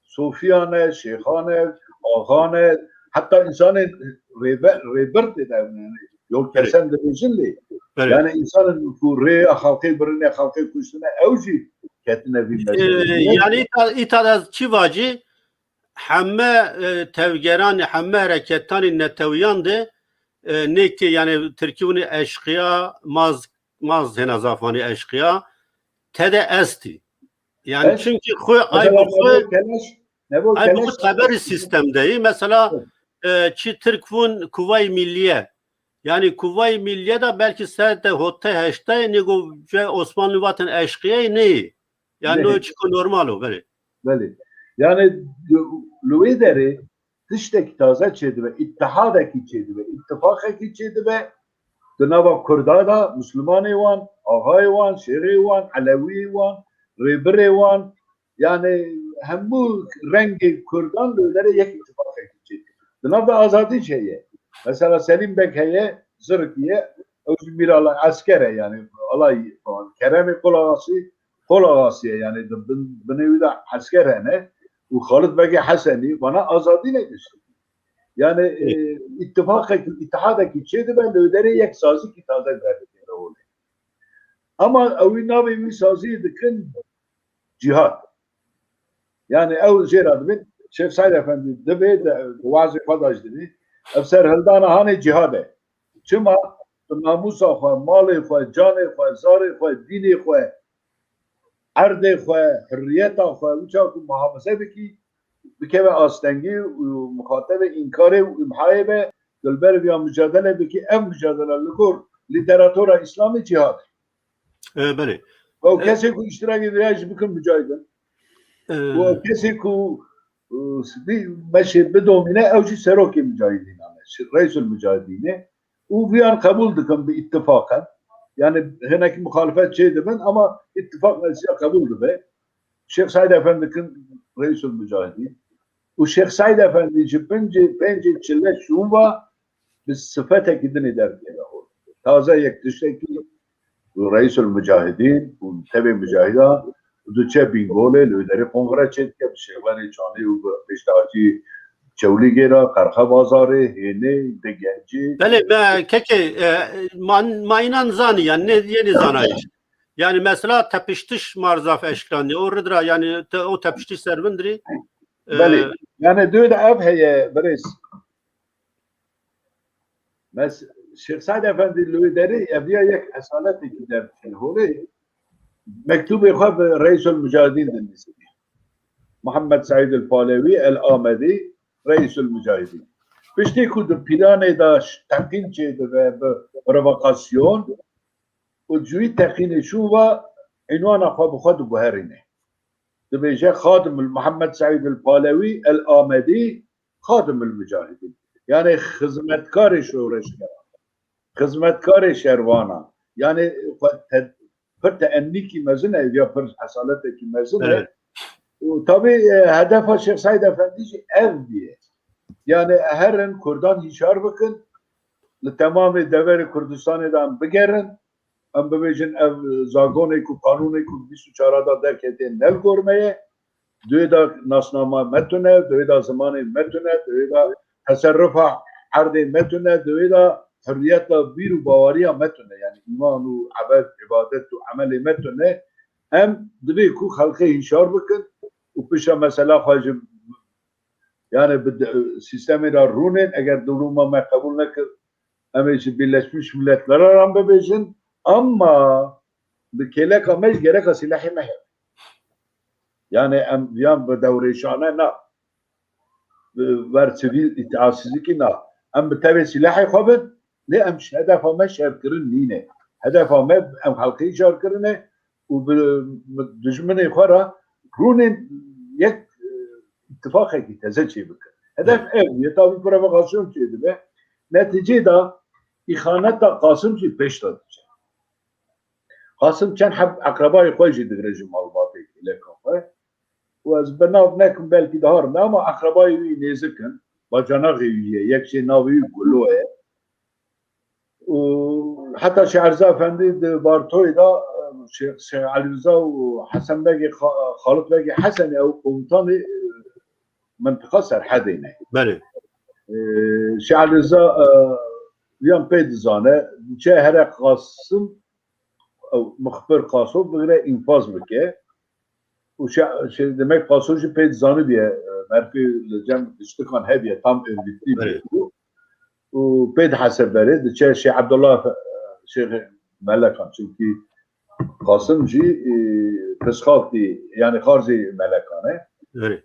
Sufiyane, şeyhane, ağane, hatta insanın rebert eder yani. Yol kesen de bizimli. Yani insanın bu halkı birine halkı kuşuna evci ketine bir mesele. Yani itaat çivacı hemme tevgerani hemme hareketani neteviyandı ne ki yani Türkiye'nin eşkıya maz henazafani eşkıya tede esti. Yani evet. Çünkü ay bu haberi sistemdeyi mesela çi Türk'ün Kuvay Milliye yani Kuvay Milliye da belki sette hotte heşte nego ve Osmanlı vatan eşkıya ne? Yani o çıkı normal o böyle. Böyle. Yani Luideri dıştaki taze çeydi ve ittihadaki çeydi ve ittifakaki çeydi ve Cenab-ı Kurdada Müslümanı van, Ağay van, Şeri van, Alevi van, Rebri van yani hem bu rengi Kurdan Luideri yek ittifakaki çeydi. Cenab-ı Azadi şeye mesela Selim Bekeye Zırkiye özü bir alay askere yani alay falan. Kerem kol ağası yani beni de askerene bu Halid Bey Haseni bana azadine geçti. Yani ittihadaki şeydi ben de ödere yek sazı ki taze verdi. Ama evi navi bir sazı dikin cihat. Yani ev zeradın Şeyh Said Efendi de vaazı fadaj dedi. Efser hıldana hani cihade. Çıma namusa xwe, malê xwe, canê xwe, zarê xwe, dînê xwe, erdê xwe, hürriyeta xwe, wisa ku muhafaze bikî, bikeve astengî û muxatebe înkarê û imhayê be, dilber viya mücadele bikî, ev mücadele li gor literatûra İslamî cihad. Belê. O kesê ku iştirak ediyor ji bikin mücahidin. O kesê ku meşe bidomîne ew jî serokê mücahidîn ame, reîsül mücahidînê. O bir an kabul dikim bir ittifakan. Yani heneki muhalefet şeydi ben ama ittifak meclisiye kabuldu be. Şeyh Said Efendi'nin reisül mücahidin. O Şeyh Said Efendi bence çille şunva biz sıfete gidin eder diye. Taze yektişteki reisül mücahidin, tabi mücahida, duçe bingole, lideri kongre çetke, bir şeyleri çanı, beştahçı, Çevligera, Karxa Bazarı, Hene, Degenci. Belê, keke maynan zanî yani ne yeni zanayış. Yani mesela tepiştiş marzaf eşkranı orada yani o tepiştiş servindri. Belê. Yani diyor da ev heye biriz. Şeyh Said Efendi lideri evliya yek esaleti gider. Holi mektubu xwe reisül mücahidin dinlisi. Muhammed Said el-Palevi el-Amedi reisül mücahidin. Piştî ku di planê da teqîn çêdi ve provokasyon û cûyî teqînê şûva ünwana xwe bi xwe diguherîne. Dibêje Xadim Muhammed Said el-Palevi el-Amedi Xadim el-Mücahidin. Yani hizmetkarê şoreşkera, hizmetkarê şervana. Yani pir teennîkî mezin ev ya pir hesaletekî mezin ev. Tabii hedefa Şeyh Said Efendi ev diye. Yani herin Kurdan hişar bakın, tamamı deveri Kurdistan'dan bigerin, em bibêjin ev zagonê ku kanûnê ku 24 da derketê nel gormeye, duê da nasnama metune, duê da zamanê metune, duê da teserrufa erdê metune, duê da hürriyetla bir û bawariya metune, yani iman û ibadet û amelê metune, em divê ku xelkê hişar bikin û pişa mesela xwe yani sistemi da runen eğer duruma me kabul nekir emeçi Birleşmiş Milletler aram bebejin ama bir kelek amej gerek silahı mehe. Yani em yan be devreşane na ver sivil itaasizlik na em be tabi silahı xabin ne em hedef ama şerkirin nine hedef ama em halkı şerkirine u düşmanı xara runen yek ittifak ki teze çi bikir. Hedef ev ya tabi provokasyon çeydi be. Netice da ihanet da Kasım çi peş dadı. Kasım çen hep akrabayı koyucu rejim malumatı ile kafa. Ve az benav nekim belki daha rında ama akrabayı nezikin. Bacana gıyiye, yekşi navi gulloye. Hatta Şeyh Rıza Efendi de Bartoy'da Şeyh Ali Rıza ve Hasan Bey, Halid Bey Hasan ya komutanı منطقه سرحدینه بله شعر رضا ویان پید زانه چه هر قاسم او مخبر قاسم بگیره انفاز بکه و demek قاسمجی پید زانه diye مرفی لجم اشتکان هدیه tam örgütlü و پید حسب بره چه Şeyh Abdullah Şeyh Melekan çünkü قاسمجی psixologdi yani harzi melekane evet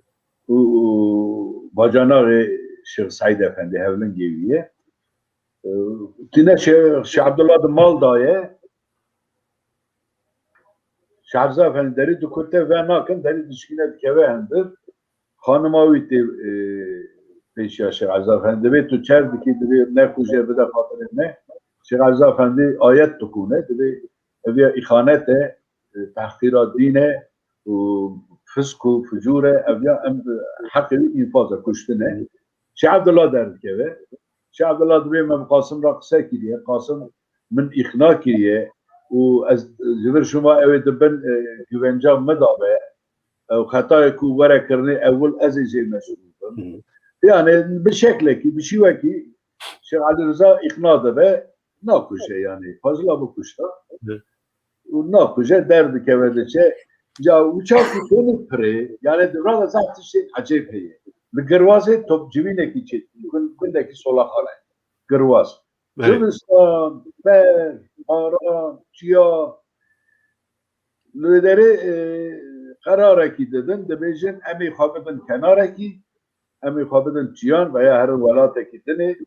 bacanağı Şeyh Said Efendi hevlin geviye. Tine Şeyh Abdullah Malda'ya Şeyh Rıza Efendi deri dukurte ve nakın deri dişkine dikeve hendir. Hanıma üyütti peşya Şeyh Rıza Efendi ve tüçer diki ne kuşe bir de fatırine Şeyh Rıza Efendi ayet tukune dedi eviye ihanete tahkira dine fısku, fücure, evya, hakkı infaza kuştune. Şeyh Abdullah derdi ki Abdullah dibê me bi Qasım ra qise kiriye. Qasım min îxna kiriye û ez ji vir şuma ew ê dibin güvenca me dabe. Ew xetayê ku were kirine ewil ez ê jê meşhur bim. Yani bir şekleki, bir şiveki Şeyh Ali Rıza ikna dibe nakuşe yani. Fazla bu kuşta. Nakuşe derdi kevedeçe ya uçak kutunu pre yani durada zaten şey acayip iyi. Gırvazı top cibindeki çet. Bundaki solak alay. Gırvaz. Kırgızistan, Ber, Aran, Çiya lideri kararaki dedin. Debejin emi xabidin kenaraki emi xabidin Çiyan veya her velateki dini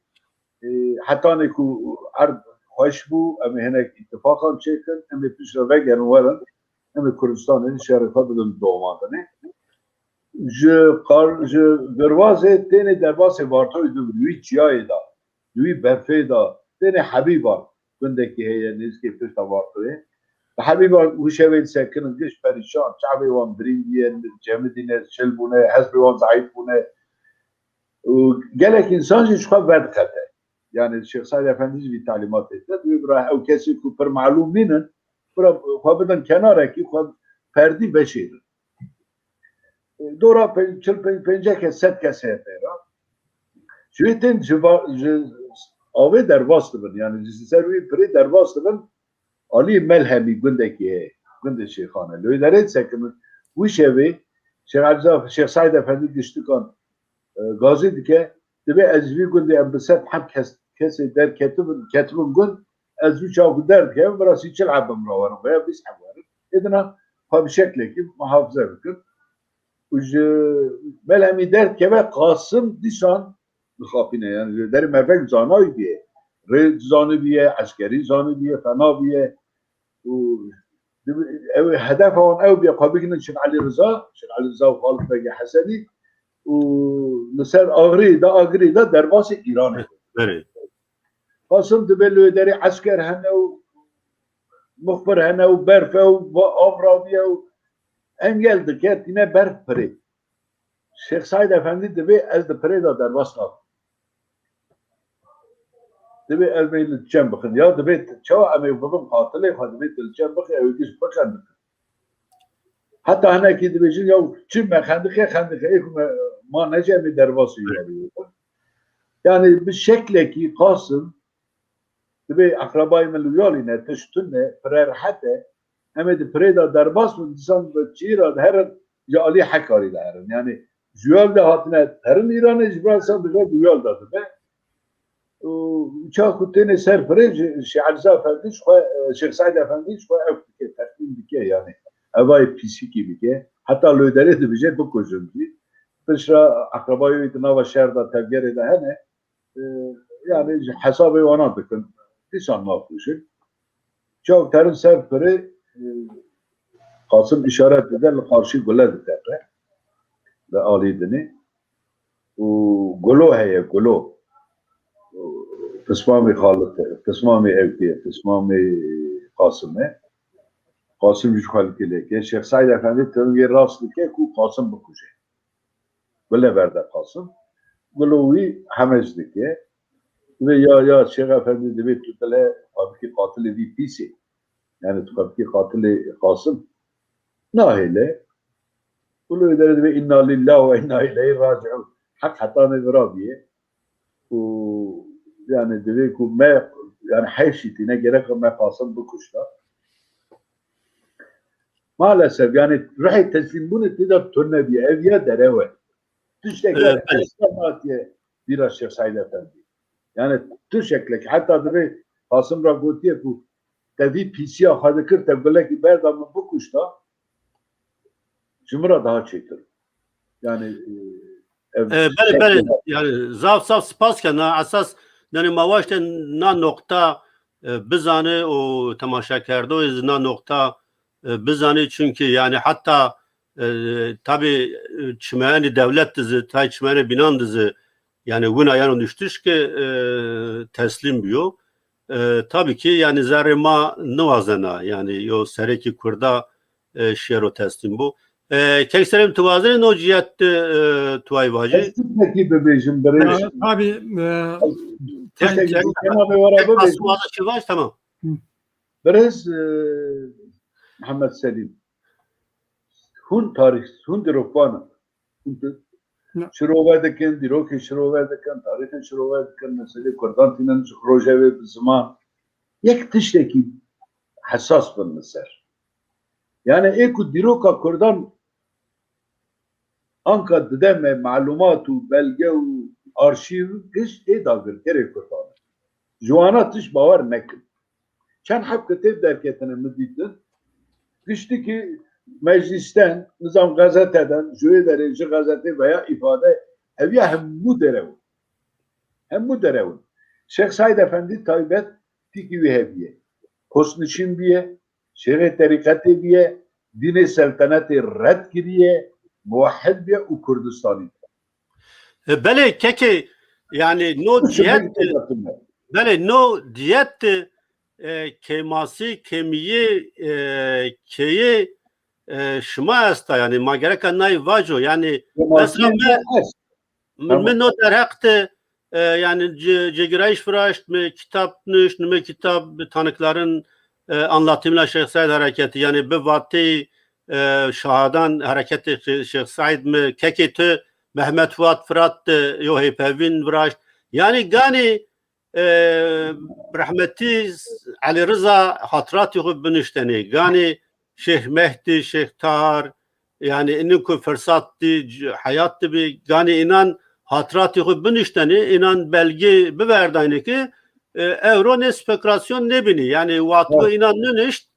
hatta ne ku ard hoş bu emi henek ittifakın çekin emi pişreve genveren emi Kürdistan'ın şerife bilin doğmadığını ji gervazê tenê derbasê vartoyê wî çiyayê da wî berfê da tenê Hebîba gundekî heye nêzîkê pişta vartoyê Hebîba wî şevê sekinin giş perîşan çavê wan birîngiye cemî dîne çil bûne hezbê wan zayıf bûne gelek insan jî ji xwe vedixete yani Şeyh Said Efendi jî vî talimat etti wî bira ew kesî ku pir malûm nînin bira xwe bidin kenarekî xwe perdî veşêrin Dora pence kes set kesefera. Şüetin avê derbas dibin yani ser wî pirê derbas dibin alî melhemî gundekî gundê şeyxane lê derê sekimin wî şevê Şeyh Said Efendi giştikan gazî dike dibe ez vî gundê em bi ser hem kesê derketibin gund ez vî çav derdike bira sîçil hebim rawerim veya biz hewarim edina xwe bi şeklekî muhafize bikin melhemî derd keve Qasım dîsan dixapîne yani derê mevek zanayî biye rê zanî biye eskerî zanî biye fena biye ew hedef wan ew biye xwe biginin Şeyh Ali Rıza û Xalid Beg Hesenî û li ser Agrî da derbasê Îranê Qasım dibe lê derê esker hene û muxbir hene û berfe û avra biye û engel dike tîne berf pirê Şeyh Said Efendi dibe ez di pirê da derbas nakim dibe ez bê li çem bixin ya dibe çawa em ê bibin qatilê xwe dibe li çem bixin ew giş bixin heta hinekî dibêjin ya çi me xendixê ma nece em ê derbasî yani bi şeklekî Qasım dibe akrabayê min lûyalîne tiştune pire rihete em ê di pirê da derbas bin dîsan bi çîra herin ji alî hekarî de herin yani juyal de hatine herin İranê ji ber san dibe juyal da dibe uçak ku tenê ser pirê Şeyh Ali Efendi Şeyh Said Efendi xwe ew dike tertîb dike yani evayê pîsîkî bike heta lê derê dibêje bikujin jî pişra akrabayê wî di nava şer da tevgerê de hene yani ji hesabê wana dikin dîsan nakuşin çav terin ser pirê Qasım işaret eder li qarşî gule diteqe li alî dinê û gulo heye gulo Tismamê Xalid Tismamê evkê Tismamê Qasımê Qasım jî xelkê lêke Şeyh Said Efendi tevgê rast dike ku Qasım bikuje bile berde Qasım gulo wî hemez dike ve ya Şeyh Efendi dibe tu tile xwebikî qatilê vî pîsê yani tu xwebikî qatilê Qasım nahêle kullu derdi ve inna lillahi ve inna ileyhi raciun hak hatane verabiye yani dedi ki me yani hayşitine gerek me Qasım bu kuşlar maalesef yani ruhi teslim bunu tidar tunne bir ev ya dereve tüştekler esnafatiye biraz Şeyh Said Efendi yani tüşeklek hatta dedi Qasım Ragotiye bu tabi pisiya hadikir tebgele ki berdamın bu kuşta Cumhur'a daha çektir. Yani bele yani zaf spas ke na esas yani mavaşte na nokta bizane o temaşa kerdo na nokta bizane çünkü yani hatta tabi çimeni devlet dizi tay çimeni binan dizi yani buna ayağını düştüş ki teslim biyo tabii ki yani zarima nuvazena yani yo sereki kurda şero teslim bu Kekselim tuvazın o cihette tuvay vacı. Estüpeki bebejim bereş. Tabii Teşekkür tek- ederim. Asuvazı çıvaş tamam. Biraz Muhammed Selim. Hun tarih, hun dirokvanı. Şirovedekin, diroki şirovedekin, tarihin şirovedekin, mesela Kurdantin'in roje ve zaman. Yek tişteki hassas bin meser. Yani eko diroka Kurdan anka dedeme malumatu, belge u arşiv kış edagir kere Kurdan. Juana tiş bavar nekin. Çen hep kitap derketine müddetin. Güçtü ki meclisten, nizam gazeteden, jüri derece gazete veya ifade eviye hemmu derevun. Hemmu derevun. Şeyh Said Efendi taybet tiki vehebiye. Hosn-ı Şimbiye, Şeyh Tarikati biye, Din-i Seltaneti red kiriye, muvahhid biye u Kurdistani. Bele keki yani no cihette bele no cihette kemasi kemiye keyi şuma esta yani magereka nay vajo yani mesela men no derhakte yani cegirayış fıraşt mi kitap nüş mi kitap tanıkların anlatımla Şeyh Said hareketi yani bir vati şahadan hareketi Şeyh Said mi keketi Mehmet Fuat Fırat yo hepevin vıraşt yani gani rahmeti Ali Rıza hatırat yok binişteni gani Şeyh Mehdi Şeyh Tahar yani inin fırsattı hayattı bir gani inan hatırat yok binişteni inan belge biverdayını ki evro ne spekülasyon ne bini yani vatgo inan nünüşt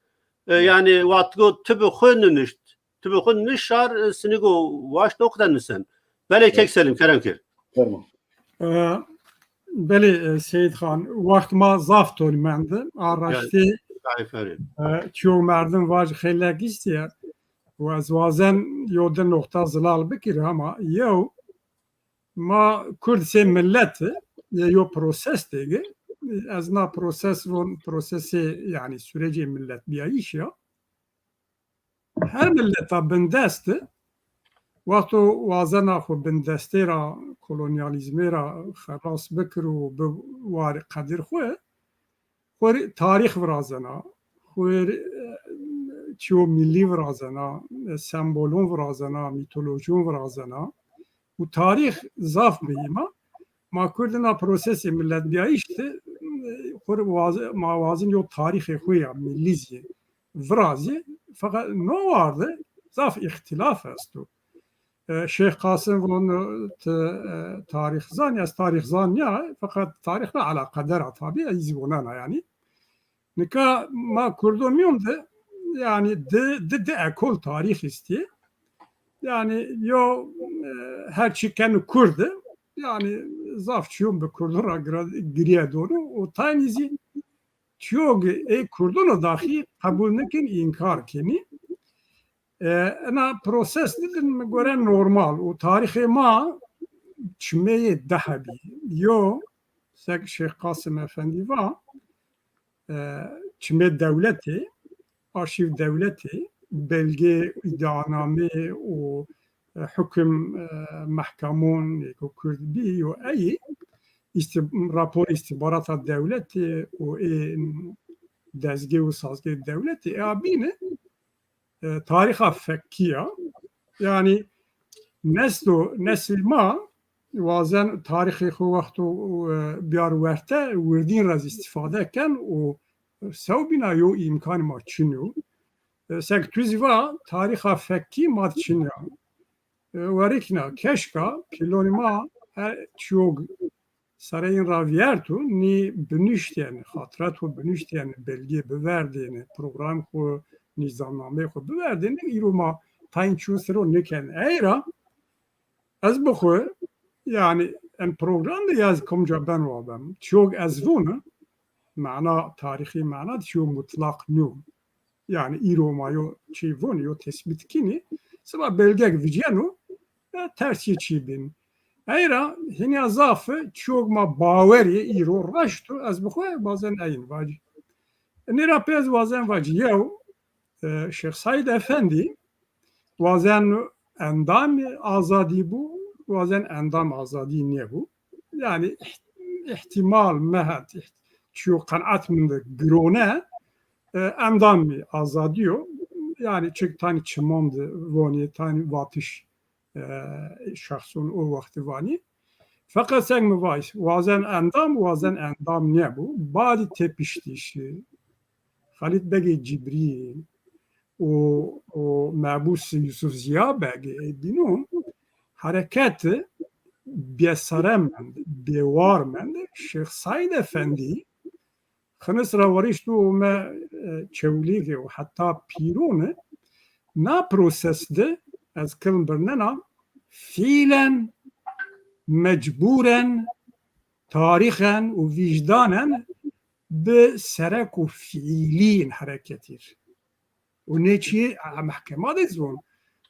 yani vatgo tübü khun nünüşt tübü khun nişar sinigo vaş noktan mısın bele kekselim keremkir Tamam. بله سید خان وقت ما زاف تولمنده آرشتی چیو مردم واج خیلی گیستیه و از وازن یودن نقطه زلال بکیره اما یو ما کرد سه ملت یو پروسس دیگه از نا پروسسی yani süreci millet بیاییش یا her milleta bindeste وقت وازنا خو بندستی را کولونیالیزمی را خلاص بکر و بوار قدر خو تاریخ ورازنا خو چیو ملی ورازنا سمبولون ورازنا میتولوژیون ورازنا و تاریخ زاف بیما ما کردنا پروسس ملت بیایشت خو موازن یو تاریخ خویا ملیزی ورازی فقط نو vardı zaf ihtilaf است Şeyh Kasım bunun tarih zanyas tarih zanya fakat tarihle alakadar tabi izbunana yani nika ma kurdumyum de yani de ekol tarih isti yani yo her çıkan kurdu yani zafçıyum be kurdura giriye doğru o tanizi çok kurdunu dahi kabul nekin inkar keni أنا بروسس ديدن مقولن نورمال وتاريخ ما تشمية ذهبي يو سك شيخ قاسم أفندي فا تشمية دولتي أرشيف دولتي بلغي إدانامي وحكم محكمون كردبي وأي رابور استخبارات الدولتي ودزجي وسازجي الدولتي أبينه tarih fekkiya yani nesil ma vazen tarihi xu vaktu biyar verte vurdin raz istifade ken o sevbina yo imkan ma çinu sek tüziva tarih fekki ma çinu varikna keşka piloni ma çok sarayın raviyertu ni bünüşten hatırat bünüşten belge beverdiğini program xu nizamname xo biverdin iruma tayin çusro neken eyra az bxo yani en program da yaz komca ben vabam çok azvuna mana tarihi mana çok mutlak nu yani iruma yo çivon yo tespit kini sabah belge vijenu tersi çibin eyra hini azafı çok ma baveri iro raştu az bxo bazen ayin vaci nera pez bazen vaci yo Şeyh Said Efendi bazen endam azadi bu, bazen endam azadi ne bu? Yani ihtimal mehat çiyo kanaat minde grone endam azadiyo. Yani çık tane çimondu vani tane vatış şahsun o vakti vani. Fakat sen mi var? Bazen endam ne bu? Badi tepiştişi. Halit Begi Cibril o Mabus Yusuf Ziya Begi binun hareketi besaremend, bevarmend Şeyh Said Efendi خنس راوریشتو ما چولیگه و حتی پیرونه نا پروسس ده از کلم برننا فعلا مجبورا تاریخا و وجدانا به سرک و fiilin harekettir. O ne ki mahkeme dizvon.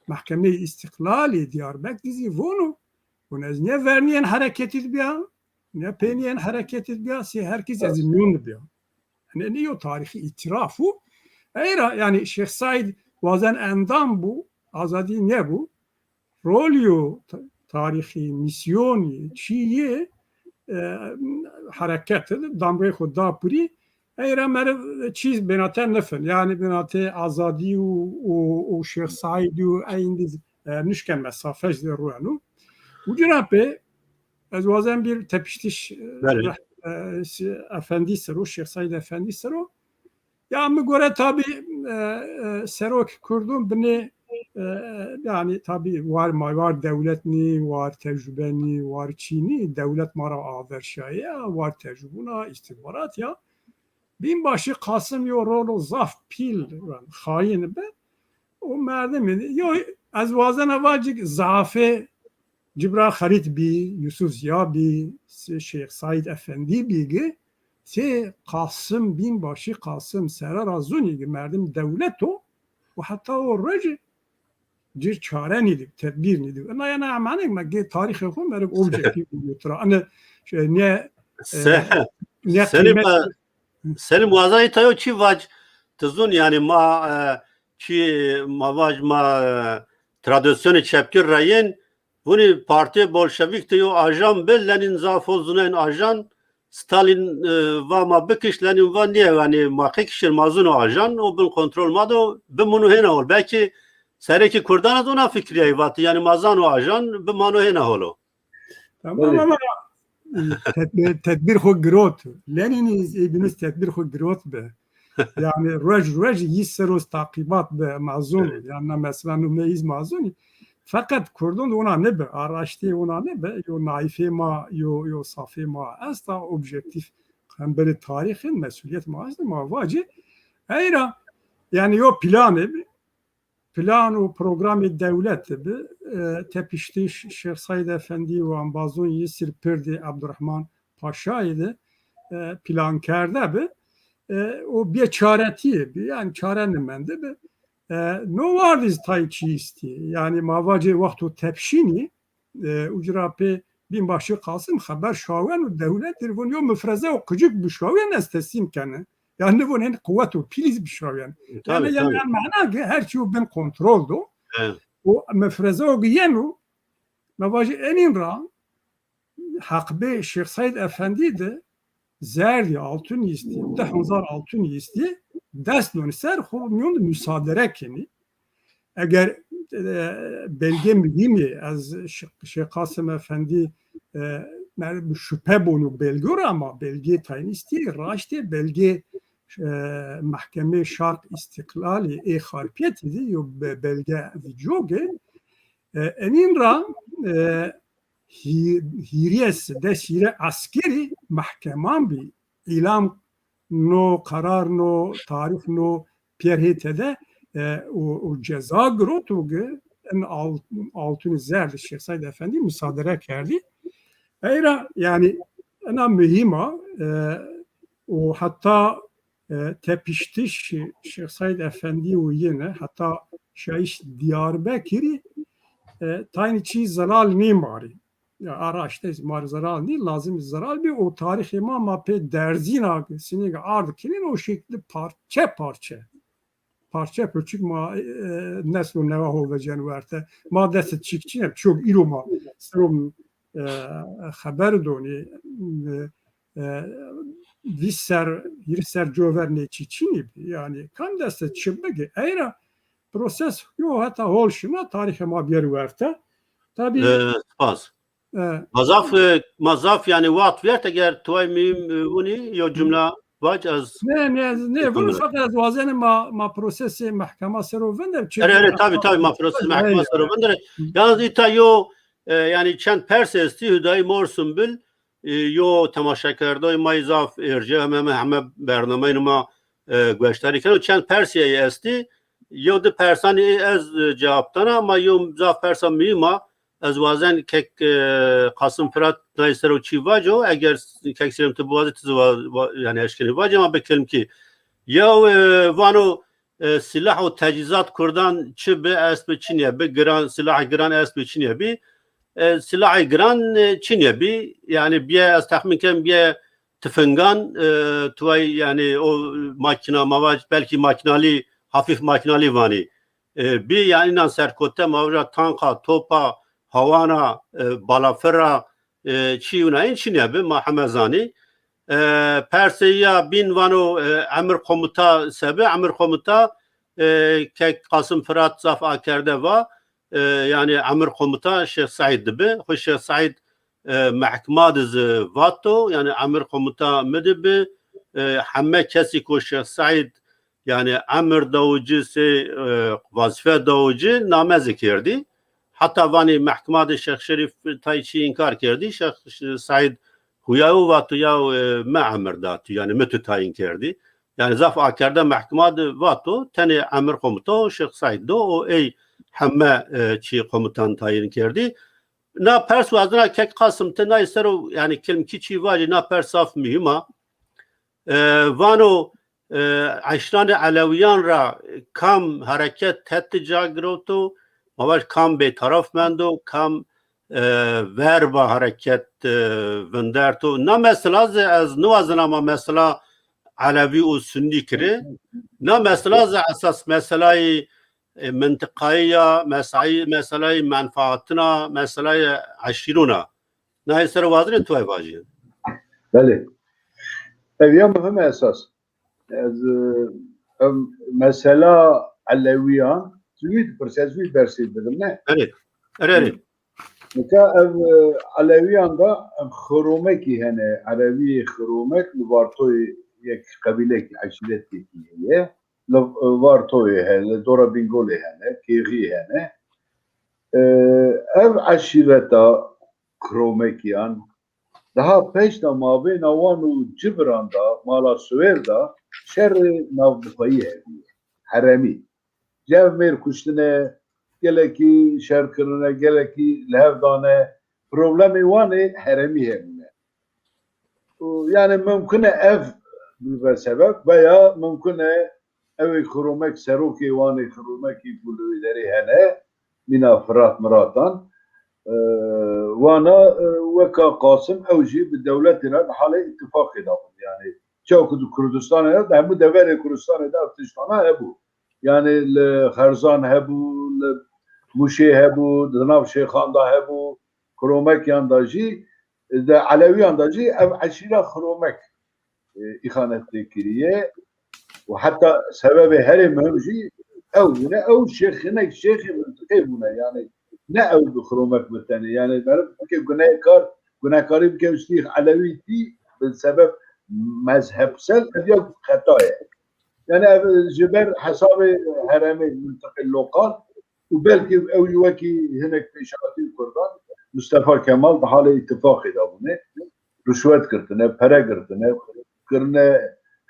Mahkeme istiklali Diyarbakır dizvonu. O ne verniyen harekettir biya. Ne peniyen harekettir biya. Herkes azimyon biya. Yani ne o tarihi itirafı. Eğer yani Şeyh Said bazen endam bu. Azadi ne bu? Rolyo tarihi misyoni çiye hareketi damgayı khuda puri eğer mer çiz benate nefel yani benate azadi o Şeyh Said o aynı nişken mesafej de ruanu bu cenabı az bazen bir tepiştiş efendi sero Şeyh Said efendi sero ya mı göre tabi serok kurdum beni yani tabi var devletni, var tecrübeni, var Çin'i, devlet mara averşaya, var tecrübuna, istihbarat ya. Binbaşı Kasım yo rolo zaf pil, hain be. O merdemi, yo az vazen avacık zafe Cibra Harit bi, Yusuf Ziya bi, Şeyh Said Efendi bi, se Kasım binbaşı Kasım Serar Azuni merdim devlet o, ve hatta o reci cir çare nidik, tedbir nidik. Ama yani amanek me tarihi khum merek objektif yutra. Ana ne Selim vazayı tayo çi vaj tuzun yani ma çi ma vaj ma tradisyonu çepkir rayin bunu parti Bolşevik tayo ajan bellenin zafozunun ajan Stalin va ma bekişlenin va niye yani ma kişir mazun ajan o bin kontrol mado bunu hena ol belki sereki kurdan az ona fikriye vatı yani mazan o ajan bir mano hena holo. Tamam ama tedbir ho grot. Lenin ibnis tedbir ho grot be. Yani rej yisseros takibat be mazun yani mesela numeyiz mazuni. Fakat kurdun ona ne be araştı ona ne be yo naife ma yo safi ma asta objektif hem böyle tarihin mesuliyet maazdı ma vacı. Hayra yani yo planı plan o programı devlet bi tepişti Şeyh Said Efendi ve Ambazun Yisir Pirdi Abdurrahman Paşa idi plan kerde bi o bir çareti bi yani çarenin mende bi no var iz tayçi isti yani mavacı vaktu tepşini ucrape binbaşı Kasım haber şaven devlettir bunu yo müfreze o küçük bir şaven estesim kene yani bu ne kuvvet o piliz bir şaven yani mana her şey ben kontroldu o müfreze o giyenu mavacı enin ra hakbe Şeyh Said Efendi de zerdi altın isti dehazar altın isti dest dönser hormon müsaade keni eğer belge mühimi az Şeyh Kasım Efendi şüphe bunu belge ama belge tayin isti raşte belge mahkeme şark istiklali harpiyet idi yo belge videoge enin ra hiriyes desire askeri mahkeman bi ilam no karar no tarih no perhetede o ceza grotuge en altın zerdi Şeyh Said Efendi müsaade kerdi. Eğer yani ana mühima o hatta tepişti Şeyh Said Efendi o yine hatta Şeyh Diyarbakır'ı tayni çiz zaral mimari ya araçta mar zaral değil lazım zaral bir o tarih imam pe derzin agisini ardkinin o şekilde parça parça küçük ma nesl neva hovacan verte ma dest çikçi çok iloma strom haber doni visser yirser governe çiçini yani kan dest çimbege eyra proses yo hatta holşuna tarihe ma bir verte tabi spas. Mazaf yani wat vert eğer tuay miyim bunu yo cümle vac az. Ne bunu fakat vazen ma prosesi mahkeme serovender Evet tabi ma prosesi mahkeme serovender yalnız ita yo yani çend persesti hüdayi morsun bil yo temaşakarda mayzaf erce hem bernameyn ma göçteri kan çend persiye esti yo de persani az cevaptan ama yo zaf persan miyma az vazen kek Kasım Fırat nayser o çivajo eğer kek serim te boğazı yani eşkeni vajo ama bekelim ki ya vano silah o tecizat kurdan çi be asbe Çin'ye be gran silah gran asbe Çin'ye be silah gran Çin'ye be yani bir az tahminken bir tüfengan tuay yani o makina mavac belki makinalı hafif makinalı vani bir yani inan serkote mavra tanka topa havana balafera çiğuna in Çin'ye be mahamezani Persiya bin vano emir komuta sebe emir komuta kek Kasım Fırat zaf akerde va yani emir komuta Şeyh Said be hoş Şeyh Said mahkemadiz vato yani emir komuta medebe hamme kesi ko Şeyh Said yani emir davucu se vazife davucu name zikirdi hatta vani mahkemadi Şeyh Şerif tayçi inkar kerdi Şeyh Said Huyav vatı ya ma'amir datı yani mütü tayin kerdi. Yani zaf akerde mahkemadı vatı tane emir komuta Şeyh Said do o ey hemme çi komutan tayin kerdi. Na pers vazna kek Kasım te na ister yani kelim ki çi vacı na persaf mühima. Vano aşran Aleviyan ra kam hareket tetti cagrotu mavaş kam be taraf mendo kam verba hareket venderto na mesela az nuvazna ama mesela Alevi o Sünni kire na mesela asas meselai منطقية مسألة منفعتنا مسألة عشيرنا نهاية سر واضح توي باجي. بله. evya mühim esas. Mesela Aleviyan züğüt persezvi dersi dedim ne? Evet. Evet. Mesela Aleviyan da Xromeki hani Alevi Xromek vartoy yek kabile ki aşiret ki vartoy hele dora bingole hele kiri hele ev aşireta Xromekiyan daha peş de mavi navanu Cibran'da mala Süver'da şerri navbufayı haremi cevmer kuştune geleki şerkırına geleki levdane problemi vane haremi hemine yani mümkün ev bir sebep veya mümkün ev kurumek seruki vane kurumek buluları hele mina Fırat Mıratan vana veka Kasım evci bir devletine hale ittifak edalım yani çok Kürdistan'a da hem devre Kürdistan'a da Afganistan'a hebu yani Kherzan hebu Muşe hebu Danav Şeyhanda hebu Kromek yandacı da Alevi yandacı ev aşira Kromek ihanetli kiriye ve hatta sebebi her mühimci evine ev şeyhine şeyhi mıntıkı buna yani ne ev bu Kromek müteni yani benim ki günahkarı bir kevştih Alevi ti bir sebep mezhepsel yok hataya yani jiber hesabı heremi mıntıkı lokal وبلكي او يوكي هناك في شاطئ كردان مصطفى كمال بحاله اتفاق دابونه رشوت كرتنا para كرتنا كرنا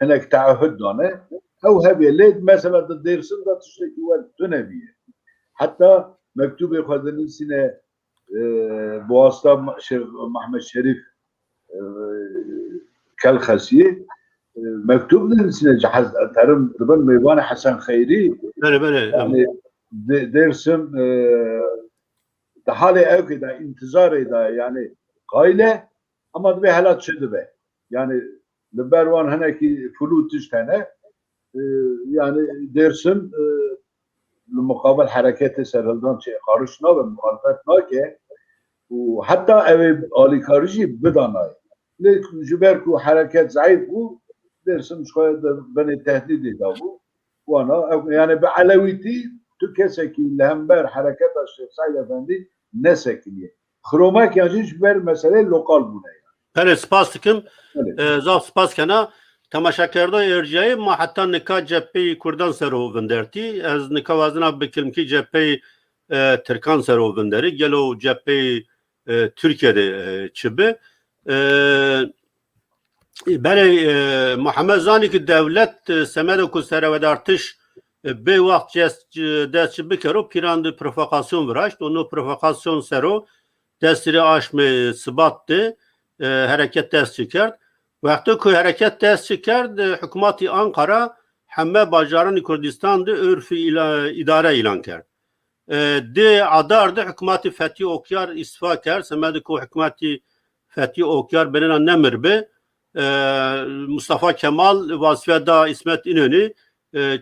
هناك تعهد دانه او هبي ليد مثلا الديرسن ده تشتكي ول تنبيه حتى مكتوب خدني سنه بواسطه شيخ محمد شريف كالخسي مكتوب لنا سنه جهاز ترم ربن ميوان حسن خيري يعني dersim hale evkida intizar eda yani gayle ama bir halat şöyle be yani libervan hani ki fulu tiştene yani dersin mukabil hareketi serhildan karışna ve muhalefet nake و حتى آلیکاریجی بدانای لیکن جبر کو حرکت ضعیف بو درسن شاید بنی تهدیدی دا بو وانا yani به علویتی تو کسی که لهمبر حرکت الشيخ سعید افندی نسکنیه خرومک yani جبر مسئله لوکال بونه بله سپاس دکم بله. زاف سپاس کنا تماشاکرده ارجایی ما حتی نکا جبهه کردان سرو وندرتی از نکا وزنا بکلم کی جبهه ترکان سرو وندری گلو جبهه Türkiye'de çıbı. Beni Muhammed Zani devlet semede ku servet artış be vakt dest çıbı kero pirandı provokasyon vuraşt. Onu provokasyon sero destiri aşme sıbattı hareket dest çıkart. Vakti ku hareket dest çıkart hükümeti Ankara hemme bacarani Kürdistan'da örfü idare ilan kert. De adardı hükümeti Fethi Okyar istifa kar semedi ku hükümeti Fethi Okyar benena nemir be Mustafa Kemal vasfeda İsmet İnönü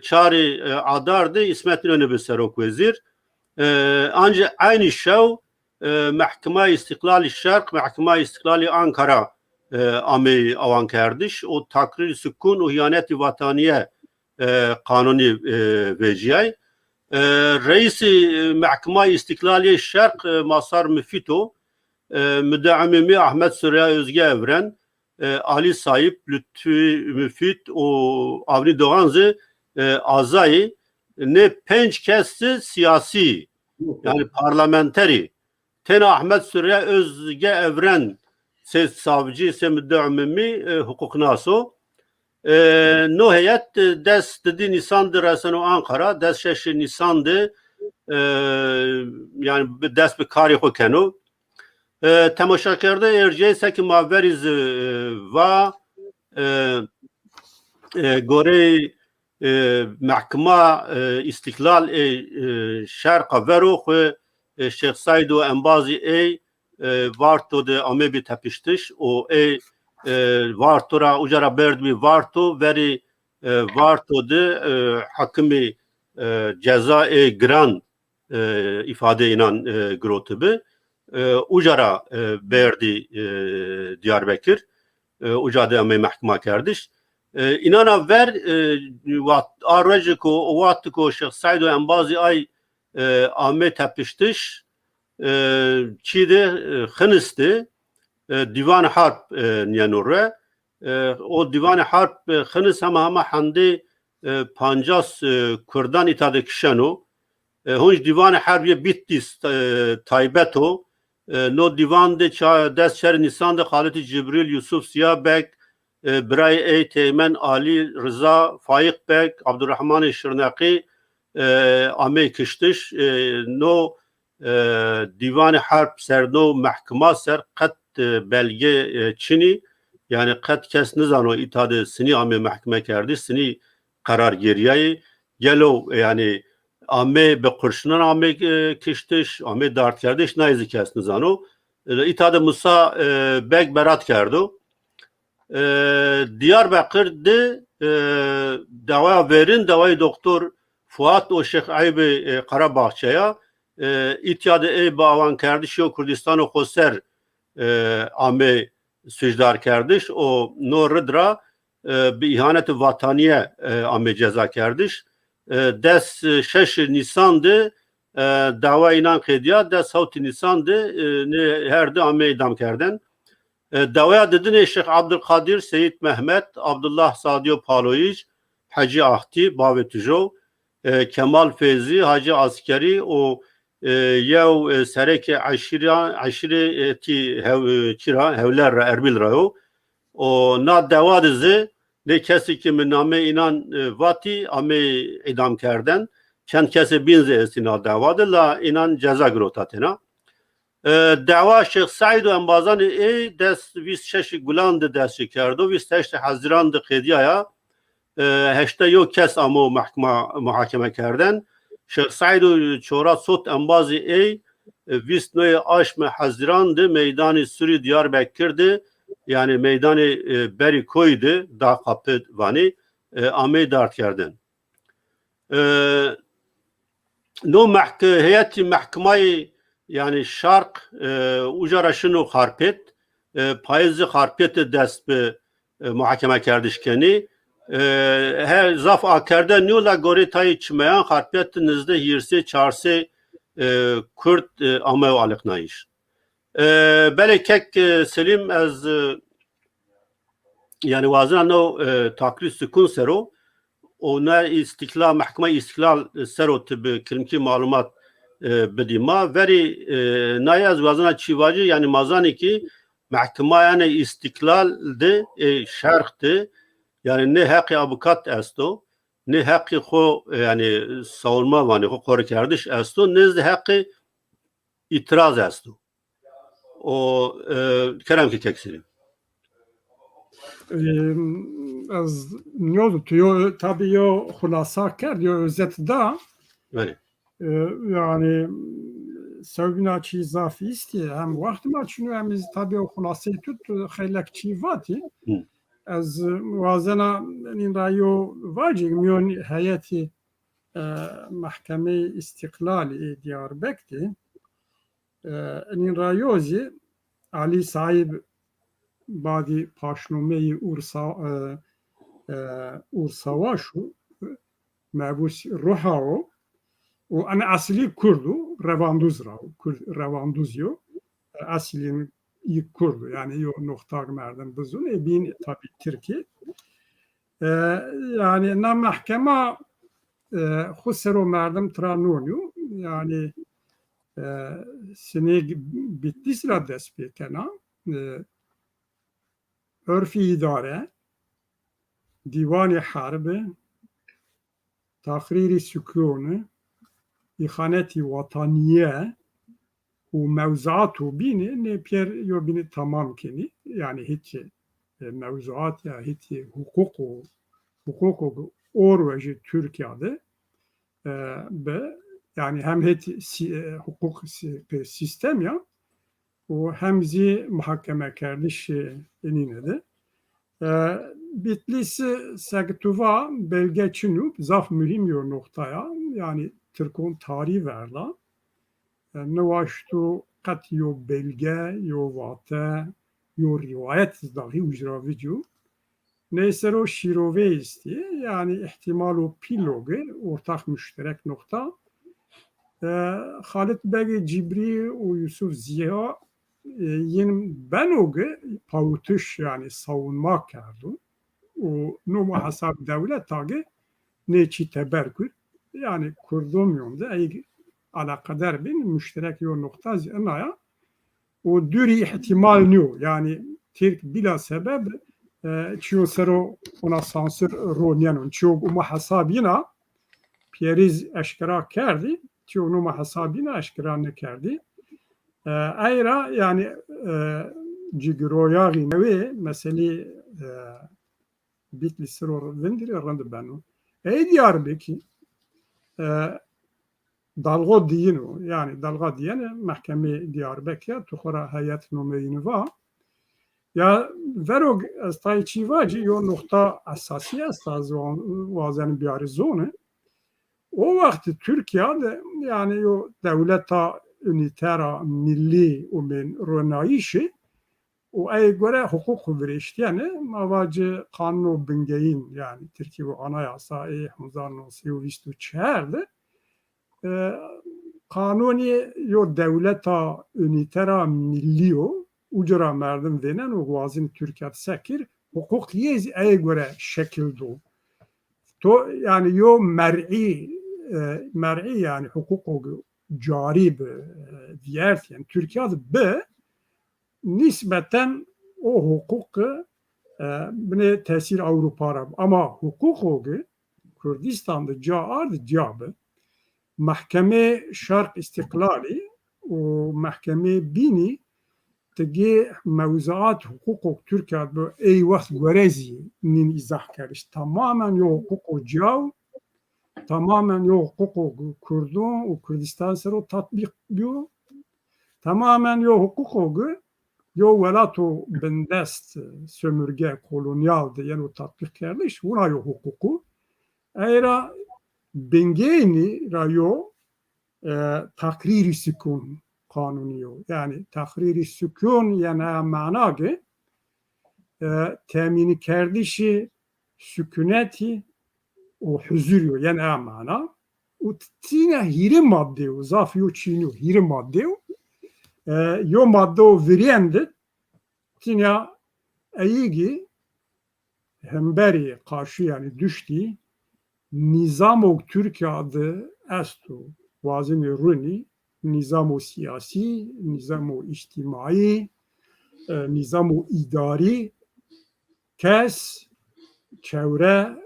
çari adardı İsmet İnönü be serok vezir ancak aynı şev Mahkeme İstiklal-i Şerk Mahkeme İstiklal-i Ankara ami avan kardeş o takrir sükun o hıyaneti vataniye kanuni veciyay Reisi Mahkeme İstiklal-i Şerk Masar Müfito müddeamimi Ahmet Süreyya Özge Evren Ali Sahip Lütfü Müfit o Avni Doğanzı Azai ne penç kesti siyasi yani parlamenteri Ten Ahmet Süreyya Özge Evren ses savcı se müddeamimi hukuknaso no heyet dest dedi Nisan'dı Resano Ankara dest şeşi Nisan'dı yani dest bir kari hokeno temaşakerde erceği seki maveriz va gore mahkema istiklal şerqa vero Şeyh Saydo Enbazi varto de amebi tepiştiş o vartora ucara berdmi varto veri varto de hakimi ceza gran ifade inan grotibi ucara berdi Diyarbakır ucade ame mahkema kardeş inana ver aracı ko vakti ko Şeyh Saydo Enbazi ay ame tepiştiş çide xinisti Divan Harp niyanore o Divan Harp xiniz hema hande pancas Kurdan itade kişeno hunç Divan Harp bitti taybeto no divan de dest şer Nisan'da Halit Cibril Yusuf Siyabek Bray Teğmen Ali Rıza Faik Bek Abdurrahman Şırnaki ame kiştiş no Divan Harp serno mahkema ser kat belge Çin'i yani kat kes nizano itade sini ame mahkeme kerdi sini karar geriyayı gelo yani ame be kurşunan ame kiştiş ame dart kerdiş naizi kes nizano itade Musa bek berat kerdo Diyarbakır'da dava verin davayı doktor Fuat o Şeyh Aybi Karabahçe'ye itiyade bavan kardeş o Kürdistan o Khoser ame süjdar kardeş o no rıdra bir ihanet-i vataniye ame ceza kardeş des 6 Nisan'dı dava inan kediya des 6 Nisan'dı ne herde ame idam kerden davaya dedin Şeyh Abdülkadir Seyit Mehmet Abdullah Sadiyo Paloyic Hacı Ahti Bavetujo Kemal Feyzi Hacı Askeri o yev sereke aşireti hevler Erbil rayo o na davadizi ne kesi ki name inan vati ame idam kerden çend kesi binze esina davadı la inan ceza grotatena dava Şeyh Saydo Enbazani dest 26 gulandı dest kerdo 28 Haziran'da qediyaya heşte yok kes ama muhakeme kerden Şeyh Saydo Çora Sot Enbazi Visnoy Aşme Haziran'dı meydanı Suri Diyarbakır'dı yani meydanı Beri koydu da kapı vani amê dart kerdin. نو هيئة محكمة يعني شرق وجرا شنو خاربت پایز خارپت دست به محاکمه کردش کنی هر زاف آکرده نیولا گوری تایی چمیان خارپت نزده هیرسی چارسی کرد آمه و آلق نایش بله کک سلیم از yani vazan o taklit sükun sero o ne istiklal mahkeme istiklal sero tabi kelimki malumat bedima veri nayaz vazana çivacı yani mazani ki mahkeme yani istiklal de şerhti yani ne hakkı avukat esto ne hakkı xo yani savunma vani xo kore kardeş esto ne de hakkı itiraz esto o kerem ki keksiri از نیاز تو tabii yo خلاصه کرد یا özet da böyle yani sevgina çi zafi istiyor hem vakti ma çünkü hem tabii o خلاصه tut xeylek çi vati az vazena in rayo vacig miyon heyeti mahkeme istiklali Diyarbakır'ı in rayozi Ali Sahib badi paşnomeyi Ursavaşu mebus ruhao o ana asli Kurdu revanduz rao revanduz yo aslin ilk Kurdu yani yo nokta merden buzun bin tabi Türkiye yani na mahkeme khusero merdem tranonu yani sene bitti sıra despekena örfi idare, divani harbi, tahriri sükûnu, ihaneti vataniye, u mevzuatu bini ne pier yo bini tamam keni yani hiç mevzuat ya hiç hukuku orveci Türkiye'de be yani hem hiç hukuk sistem ya o hemzi muhakeme kardeş enine Bitlisi sektuva belge çinup zaf mühim yo noktaya yani Türk'ün tarihi verla ne vaştu kat yo belge yo vate yo rivayet dahi ucra video neyse o şirove istiyor yani ihtimal o pilogu ortak müşterek nokta Halit Bey Cibri o Yusuf Ziya yine ben o pavutuş yani savunma kardım. O numa hasab devlet tagi neçi teberkür yani kurdum yönde ay alakadar bin müşterek yo nokta zinaya o düri ihtimal nyo yani Türk bila sebep çiyo sero ona sansür ronyanın çiyo uma hasabina pieriz eşkara kerdi çiyo numa hasabina eşkara ne kerdi Ayra yani cigroyagi nevi meseli bitli sıror vendiri randı benu. Diyarbakır dalga diyinu yani dalga diyene mahkeme Diyarbakır tukhara hayat numeyini va ya verog astay çivacı yo nokta asasi astaz vazen bir zone o vakti Türkiye'de yani yo devleta ünitera milli o men ronayişi o ay göre hukuk verişti yani mavacı kanun bingeyin yani Türkiye bu anayasa 1934 kanuni yo devleta ünitera milli o ucra merdim venen o vazin Türkiye sekir hukuk yez ay göre şekilde to yani yo mer'i yani hukuk cari diğer yani Türkiye'de be nispeten o hukuk bine tesir Avrupa'ya ama hukuk o Kürdistan'da caardı cabı mahkeme şark istiklali o mahkeme bini tege mevzuat hukuk Türkiye'de bu ey vakit görezinin izah karış tamamen yo hukuk cav tamamen yo hukuku Kurdun o Kürdistan sero tatbik diyor. Tamamen yo hukuku yo welato bindest sömürge kolonyal de yani o tatbik kerdiş buna yo hukuku era bengeni rayo takriri sükun kanuniyo yani takriri sükun yani manage temini kerdişi sükuneti o huzuriyo yani amana o tina hiri madde o zafiyo çiniyo hiri madde o yo madde o viriyende tina eyigi hemberi karşı yani düştü nizam-ı Türkiye adı estu vazim-i runi nizam-ı siyasi nizam-ı içtimai nizam-ı idari kes çevre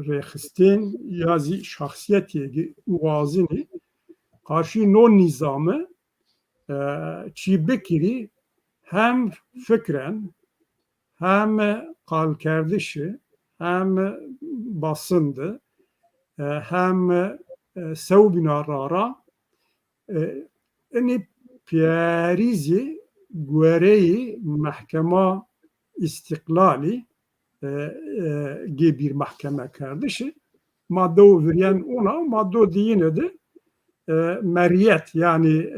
rexistin yazı şahsiyeti vazini karşı no nizamı çi bekiri hem fikren hem kalkerdişi hem basındı hem sevbina rara eni piyarizi güvereyi mahkeme istiklali bir mahkeme kardeşi madde o veren ona madde diyene de meriyet yani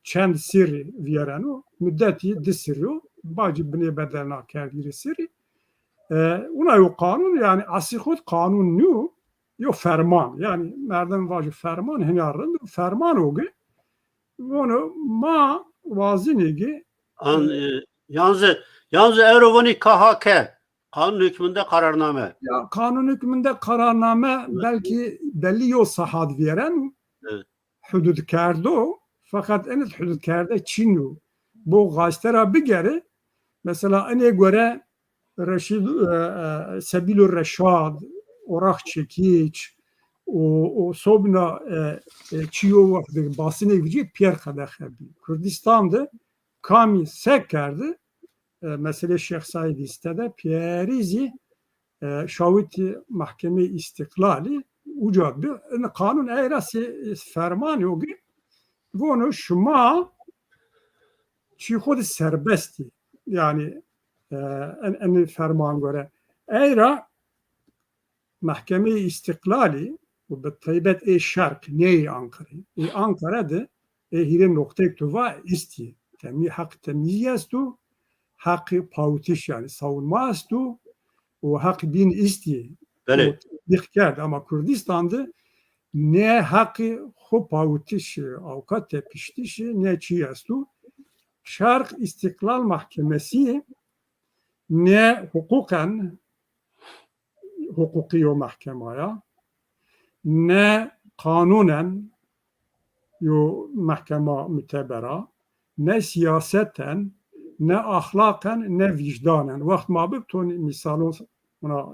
çend sirri veren o müddeti disiriyor bacı bine bedelna kerdiri sirri ona yok kanun yani asihut kanun nu yok ferman yani nereden vacı ferman henarın ferman o gibi onu ma vazinigi yalnız Erovani KHK kanun hükmünde kararname. Ya kanun hükmünde kararname belki belli yol sahat veren hudud kerdi o fakat en hudud kerde Çin'u bu gazetera bir kere mesela ene göre Reşid Sebilur Reşad Orak Çekiç o sobna çiyo vakti basın evici Pierre Kadehebi Kürdistan'da kami sek kerdi mesele Şeyh Said istedi Pierizi şaviti mahkeme istiklali ucadı kanun eyrası ferman yok bunu şuma çi xod serbesti yani en ferman göre eyra mahkeme istiklali bu betaybet şark neyi Ankara Ankara'da hirin noktayı tuva isti temi hak temyiyestu hakkı pavutiş yani savunma istu o hak din isti Böyle. Dikkat ama Kürdistan'da ne hakkı ho pavutiş avukat tepiştişi ne çiyestu Şark İstiklal Mahkemesi ne hukuken hukuki o mahkemaya ne kanunen yo mahkeme mütebera ne siyaseten ne ahlaken ne vicdanen vakt mabuk ton misalon ona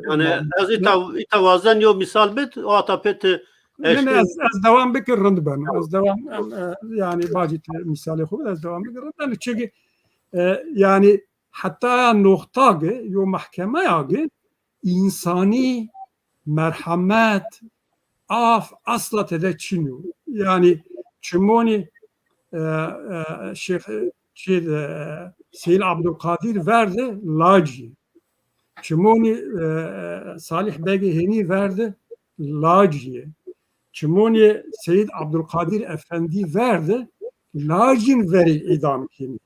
yani az itavazan yo misal bit o atapet az devam bikirrind ben az devam yani bacit misali خوب az devam bikirrind çünkü yani hatta nokta yo mahkeme yagi insani merhamet af asla tede çinu yani çimoni Şeyh Seyyid Abdülkadir verdi laci çimoni Salih Begeheni verdi laciye çimoni Seyyid Abdülkadir Efendi verdi lacin veri idam kimi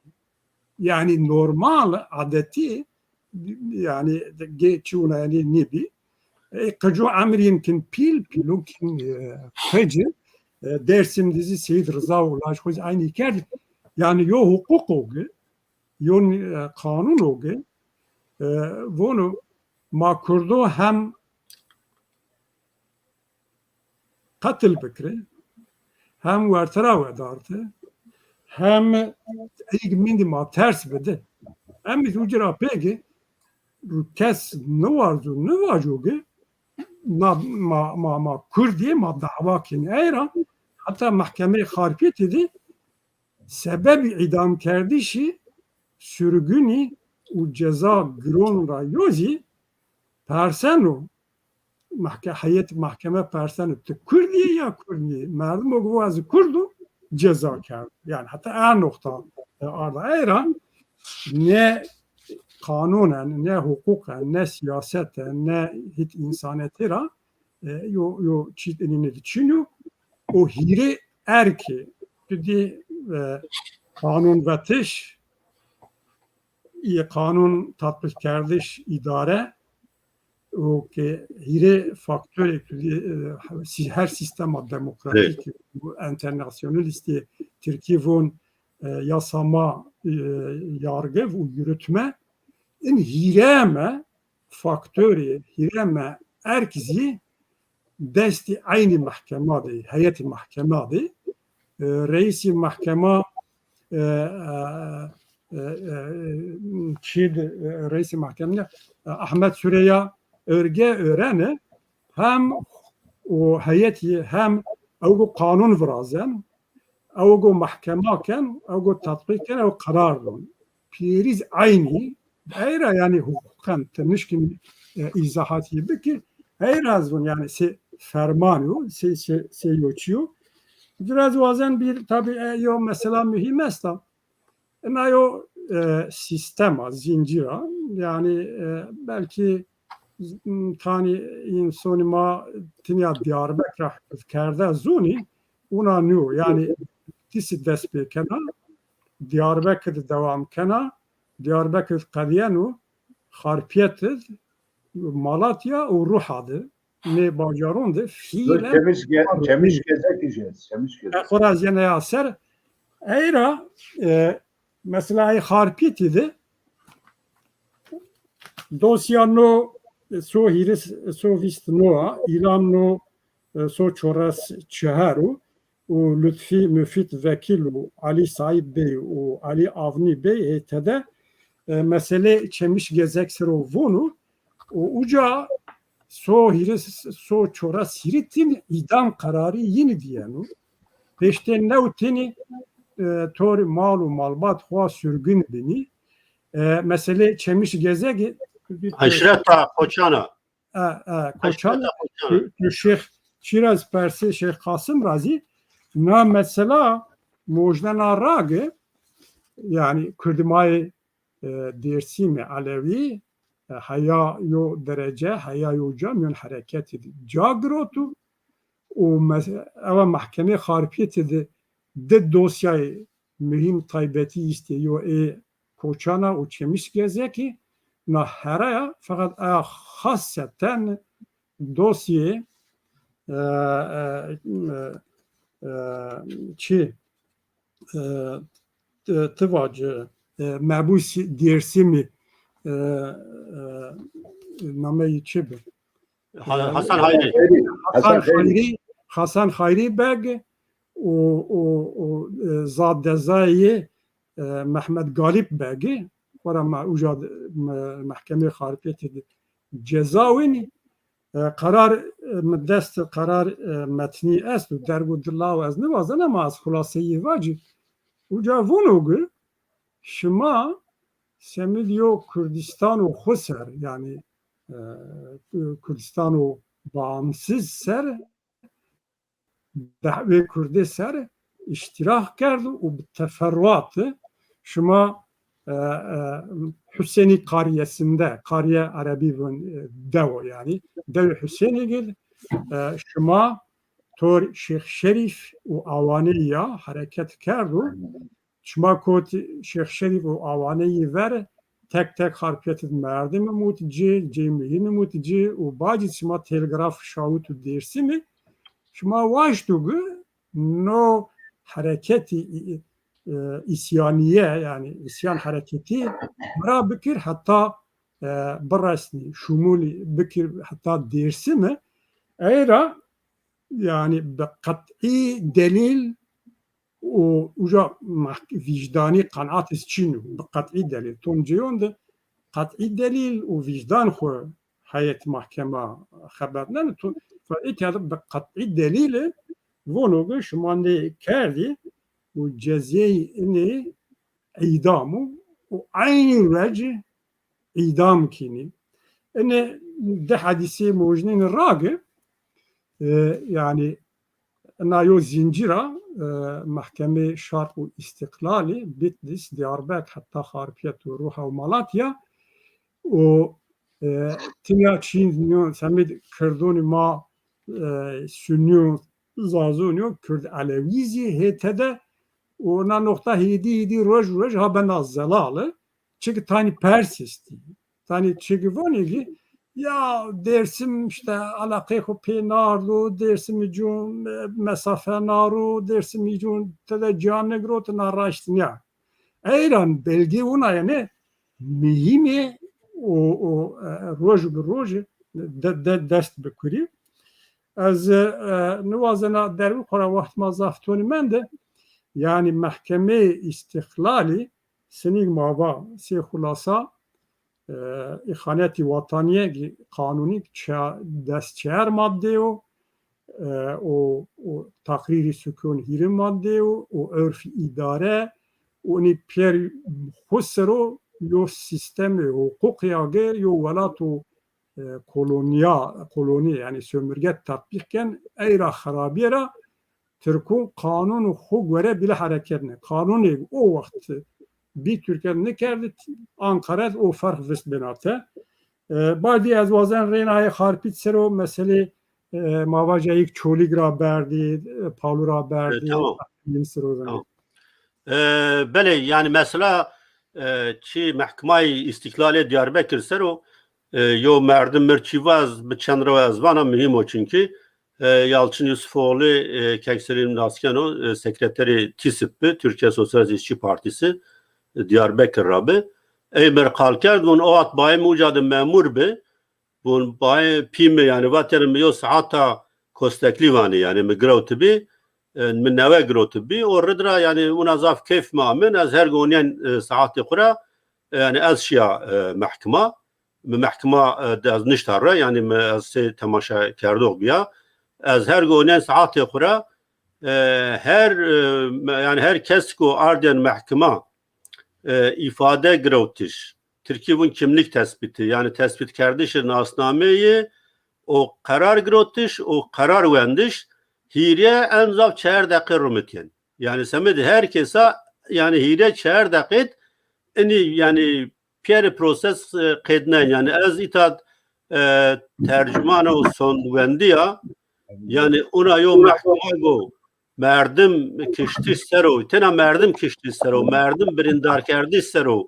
yani normal adeti yani geçiyor yani nibi kacu amir yemkin pilunkin fecr Dersim dizi Seyyid Rıza Ulaş aynı hikaye yani yo hukuk oge yo kanun oge bunu makurdu hem katil fikri hem vertera vedardı hem ilgimindi ma ters bedi hem bir ucra peki kes ne vardı ne vajoge ma Kürdiye ma dava kin eyra hatta mahkeme harpiyet idi sebebi idam kerdişi sürgünü u ceza gron rayozi persenu hayat mahkeme persenu te Kürdiye ya Kürdiye merdum o gvazı Kurdu ceza کرد. Yani hatta her nokta arda İran ne kanunen, ne hukuken, ne siyaseten, ne hiç insaniyeti ra yo çift elini düşünüyor. O hire erki dedi kanun ve tiş kanun tatbik kardeş idare o ki hire faktör her sistema demokratik bu internasyonalisti Türkiye'nin yasama yargı ve yürütme in hireme faktörü hireme erkizi desti aynı mahkemede heyeti mahkemede reisi mahkeme reisi mahkemede Ahmet Süreyya örge öğrene hem o heyeti hem o kanun vrazem o mahkemaken o tatbikken o kararın piriz aynı hayra yani hukuken tenişkin izahatı ki hayra azun yani se fermanı se yoçuyor biraz bazen bir tabi yo mesela mühim est ama yo sistema zincira yani belki tani insonima tinya Diyarbakır kerde zoni ona nu yani tisi despe kena Diyarbakır devam kena Diyarbakır kadiyanu harpiyetiz Malatya o ruhadı ne bacarundu fiilen Çemiş gezek diyeceğiz. Çemiş gezek. Khoraz yani yaser eyra mesela harpiyetidi dosyano so hiris so vistnoa İranno so çoras çeharu o Lütfi Müfit Vekilu Ali Said Bey o Ali Avni Bey etede mesele çemiş gezek sero vonu o uca so hiris so çoras hiritin idam kararı yeni diyenu peşten nevteni tori malu malbat hua sürgün beni mesele çemiş gezek Haşreta Koçana. Koçan Şeyh Şiraz Persi Şeyh Kasım Razi na mesela Mojdan Rage yani Kürdimay Dersimi Alevi haya yo derece haya yo camiyon hareketi cagrotu o mesela mahkeme harpiyeti de dosyayı mühim taybeti istiyor Koçana o çemiş gezeki na heraya fakat hasseten dosye çi tıvacı mebus dersimi nameyi çibi Hasan Hayri. Hasan Hayri Beg o Zadezai Mehmet Galip Begi ورا وجد محكمة خارجية جزاوين قرار دست قرار متنی است و درگو دلا و از نوازن اما از خلاصه واجی وجا ونوگل شما سمیدیو کردستان و خسر yani Kürdistan o bağımsız ser ve Kürdi ser iştirak kerdi o teferruatı şuma Hüseyni kariyesinde kariye Arabi devo yani dev Hüseyni gel şuma tor Şeyh Şerif o avaniya hareket kerdu şuma kot Şeyh Şerif o avaniyi ver tek tek hareket merdim mutici cemiyini mutici o bazı şuma telgraf şahut dersi mi şuma vaştugu no hareketi isyaniye yani isyan hareketi bera bikir hatta barasni şumuli bikir hatta dersi mi eyra yani kat'i delil o uca vicdani kanaat için kat'i delil toncuyon kat'i delil o vicdan xo hayat mahkeme haberden fa ikad kat'i delil vonogu şumande kerdi bu cezayini idamı o aynı vece idam kini ene de hadisi mojnin rage yani نایو زنجیرا محکمه شرق و استقلالی بیتلیس دیاربک حتی خارپیت و روح و مالاتیا و تیا چین نیو سمید کردون ما سنیو زازونیو کرد علویزی هیتده و نا نقطه هیدی روش ها بنا زلاله çünkü tani persisti tani çigivonigi ya dersim işte alakayı penarlu dersim icun mesafe naru dersim icun tada canne grotun araştın ya eyran belge ona yani mühimi o roj bir roj dest bekuri az nuvazana dervi kora vaxt mazaftoni mende yani mahkeme istiklali سنیگ ماوا سی خلاصا اخانتی وطنیه قانونی دست چهر ماده و تقریر سکون هیر ماده و عرف اداره و نی پیر خسرو یو سیستم حقوق یاگه یو ولات و koloni yani sömürge tatbikken eyra harabiyera Türk'ün kanun hukuk göre bile hareketine kanuni o vakti bir Türkiye ne kerdi Ankara o fark vest benate. Badi az vazen renay harpit sero mesele mavacayık çolig ra berdi, Paulu ra berdi. Tamam. Bele yani mesela çi mahkemayı istiklali Diyarbakır sero yo merdim mirçivaz bi çendravaz vana mühim o çünkü Yalçın Yusufoğlu Kekserin Naskeno sekreteri TİSİP Türkiye Sosyalist İşçi Partisi Diyarbakır rabı eymer kalker bun o at bayi mucadı memur be bun bayi pimi yani vatanım yo saata kostekli vani yani migrot bi min neve grot bi o redra yani unazaf keyf mamen az her gonyen saati kura yani az şia mahkema az niştara yani az se temaşa kerdok biya az her gonyen saati kura her kes ko arden mahkema ifade grottiş. Türkiye bunun kimlik tespiti yani tespit kardeşin asnameyi o karar grottiş o karar vendiş hiriye enzav çehr dakika rumetyen. Yani semedi herkese yani hiriye çehr dakika yani piyeri proses kednen yani az itaat tercüman o son vendiya yani ona yo mahkema go merdim kişti sero tena merdim kişti sero merdim birindar kerdi sero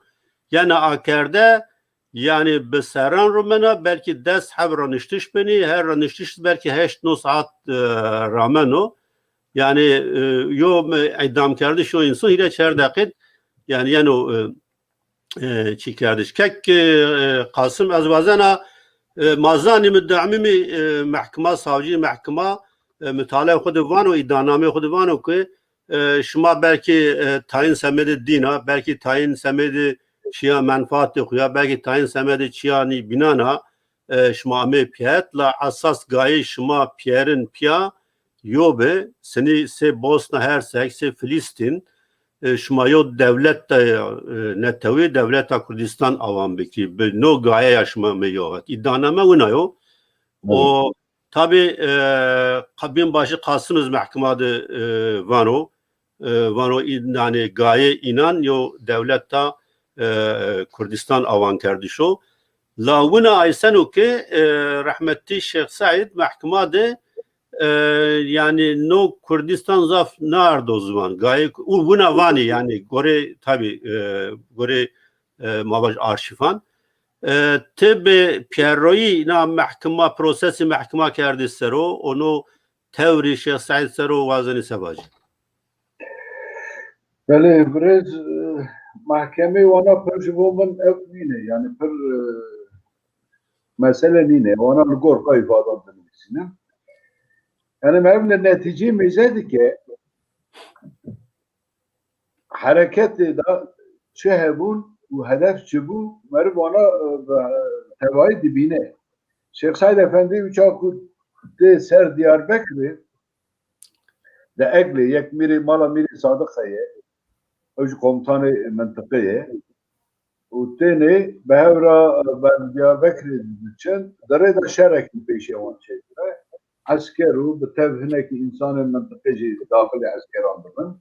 yani akerde yani beseran rumena belki des havranıştış beni her ranıştış belki 8 saat rameno yani yo idam kerdi şu insan ile çerdakit yani o çi kardeş kek Kasım azvazana mazani müddamimi mahkema savcı mahkema mütalaa خود وانو iddianame خود وانو که شما belki tayin semedi dina belki tayin semedi çiya menfaati kuya belki tayin semedi çiyani binana şuma ame piyat la asas gayi şuma piyerin piya yobe seni se Bosna Hersek se Filistin şuma yo devlet netevi devlet Kurdistan avam beki no gaye yaşma me yo iddianame una yo o tabi kabin başı Kasımız mahkemadı vano yani gaye inan yo devletta Kurdistan avan kerdişo la vuna aysenu ki rahmetli Şeyh Said mahkemadı yani no Kurdistan zaf nardo o zaman gaye vuna vani yani gore tabi gore mavaj arşifan Tabi Pierro'yu na mahkema prosesi mahkema kerdi sero onu tevri Şeyh Said sero vazeni sebacı. Bele biraz mahkeme ona perjivomın evnine yani per mesele nine ona gorka ifade edilmesine. Yani mevne netice mezedi ki hareketi da şehbun و هدف چه بود مرا بانا توای دبینه شیخ سعید افندی وچا ده سر دیاربکر ده اگلی یک میری مالا میری صادق خیه اوج komutan منطقه و تینی به هورا دیاربکر için dare da şerek پیش اون چیزه عسكرو بتفهنك إنسان المنطقة جي داخل عسكر عندهم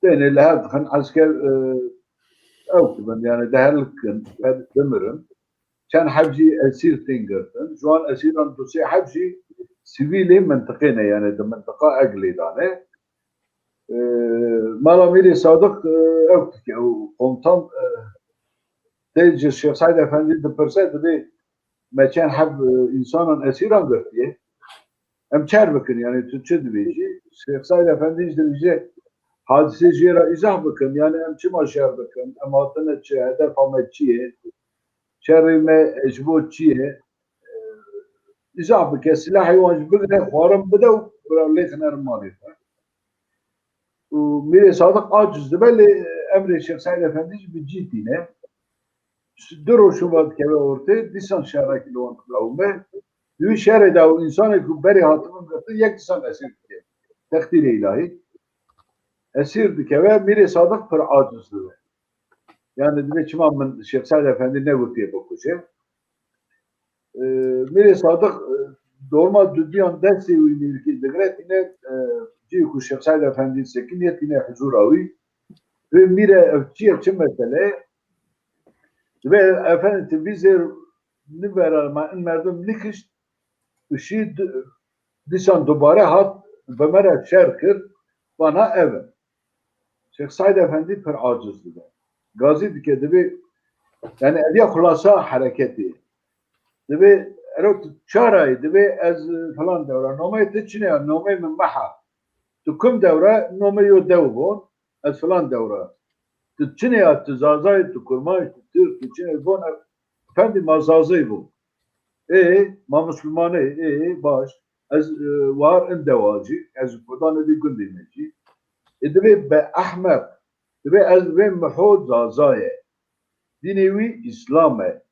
تاني لها دخل عسكر أو كمان يعني ده لك دمرن كان حبجي أسير تنقرتن جوان أسير أن تسي حبجي سيفيلي منطقينا يعني ده منطقة أقلي دانه مالا ميري صادق أوكتك أو قمطان تيجي الشيخ سعيد أفندي دبرسات دي ما كان حب إنسانا أسيرا قرتيه أم بكن يعني تشد بيجي الشيخ سعيد أفندي بيجي hadise jera izah bakın yani em çima şer bakın em hatına hedef amet çiye şerime ecbo çiye izah bakın silah hayvan bigre xwarim bide u lêxiner malê û mirê sadık aciz belê emrê Şeyh Said Efendi jî bi cîtîne du roşû ve dikeve ortê dîsan şerekî li wan qewme di wî şerê de û însanê ku berê hatibin girtin yek dîsan esir dike textîrê ilahî esir dikeve mirê sadık pir aciz dibe yani dibe çima min Şeyh Said Efendi ne gotiye bikuje mirê sadık dorma dudiyan destê wî mîrkî digre tîne cî ku Şeyh Said Efendi sekiniye tîne huzûra wî ve mirê ev çiye çi mesele ve efendim televizyon ne verir ma in merdum nikiş ışığı disan dubare hat ve mera şerkir bana evet Şeyh Said Efendi per acizdi gazi dike debi yani ediye kulasa hareketi debi erot çarayı debi az falan devra nomayı teçine nomayı min maha tukum devra nomayı yo devbon az falan devra تچنه ات زازای تو کرمای تر تچنه بون efendi mazazay bu ma Müslümane baş az var en devacı az buradan bir gün dinleci edebe be Ahmet ve az ve mahud zazaya dinevi İslam'e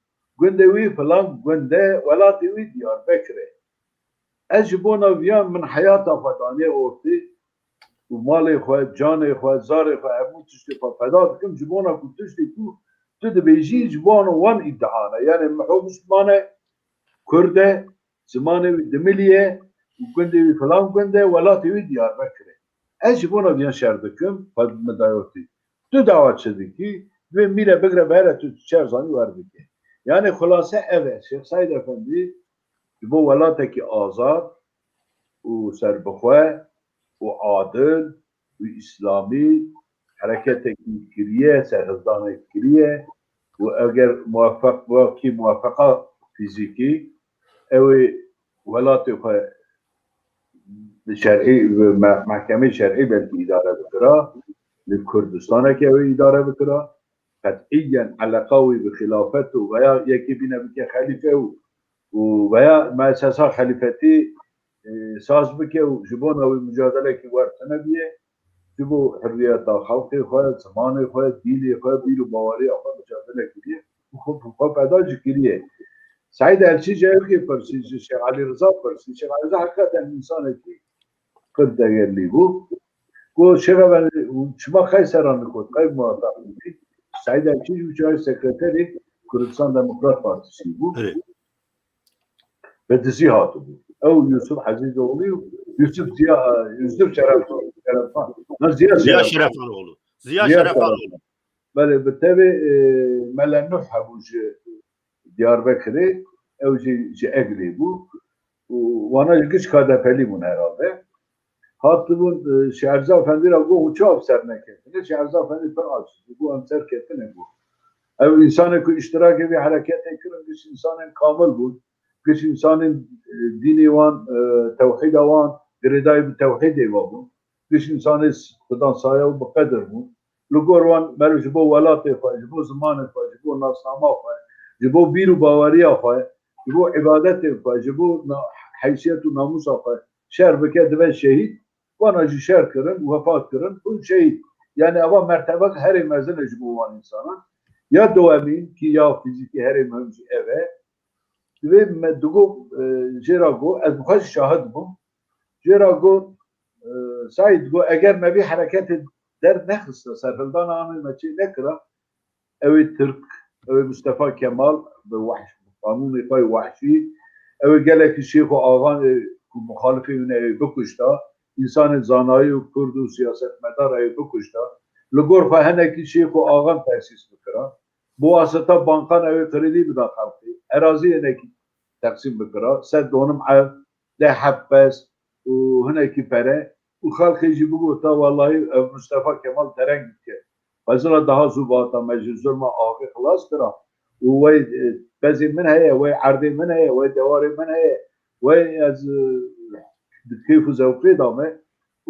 gündevi falan günde velativi Diyarbakır'e az bona viyan min hayata fadane orti ومالي خوات جاني خوات زاري خوات همو تشتي فداد كم جبونا كنت تشتي تد بيجي جبونا وان ادعانا يعني محو مسلمانة كردة زمانة دملية وكنده فلان كنده ولا تيوي ديار بكرة اي جبونا بيان شاردكم فد مدايوتي تو دعوات شدكي ve mire begre bere tu çerzani verdiki. Yani hulasa evet Şeyh Said Efendi bu velateki azad u serbixwe وعادل وإسلامي حركات كريه سرزدان كريه وأجر موافق وكي موافقة فيزيكي أو ولاته شرعي محكمة شرعي بلكي إدارة بكرة لكردستان كأو إدارة بكرة قطعيا على قوي بخلافته ويا يكي بنا بك خليفة ويا مؤسسة خليفتي ساز بکه و جبون او مجادله کی ورتنه بیه جبو حریت خلقی خود زمان خود دینی خود بیرو باوری خود مجادله کیه خوب پیدا کیه سعید الچی جایی که پرسید شیخ علی رضا پرسید شیخ علی رضا حقیقتا انسانی که قد دگرلی بود گو شیخ شما خیلی سران کد خیلی موافق بودی سعید الچی جایی سکرتری کردستان دموکرات پارتیسی بود ve dizi hatı bu. Ev Yusuf Azizoğlu, Yusuf Şerefan. Ziya Şerefanoğlu. Ziya Şerefanoğlu. Böyle bir tabi Melennuh Habucu Diyarbakır'ı evci egli bu. Vana ilgiç kadepeli bunu herhalde. Hattı bu Şehrzad Efendi'yle bu uçağı serine ketine. Şehrzad Efendi per açtı. Bu amser ketine bu. Ev insanı ku iştirak evi hareket ekirin. Kış insanın kamil bu. كش إنسان ديني وان توحيد وان قرداي بالتوحيد يوابون كش إنسان خدان صايا وبقدر مو لقور وان مالو جبو ولاتي فا جبو زمان فا جبو ناس ناما فا جبو بيرو باوريا فا جبو عبادتي فا جبو حيثيات وناموس فا شهر بكا دبا شهيد وانا جي شهر كرن وفات كرن كل شهيد يعني أبا مرتبك هري مزن جبو وان إنسانا يا دوامين كي يا فيزيكي هري مهمجي إيه ve meddugo jerago az buxaş şahid bu jerago Said go eğer me bir hareket der nexsa serfildan amel meçi nekra ev Türk ev Mustafa Kemal ve vahş kanuni fay vahşi ev gelek şeyh ağan ku muhalifê hûn ew bikuşta, insanê zanayî û Kurd û siyasetmedar ew bikuşta, li gor xwe hinekî şêx û agan tesîs bikira, bi wasita bankan ew ê kredî bida xelkê, erazî hinekî teqsîm bikira, sed donim ev, de hebbes û hinekî pere, û xelkê jî bigota wallahî ev Mustefa Kemal dereng dike. Xwezira daha zû bata me ji zulma avê xilas kira. û wê bezê min heye, wê erdê min heye, wê dewarê min heye, wê ez di keyf û zewqê da me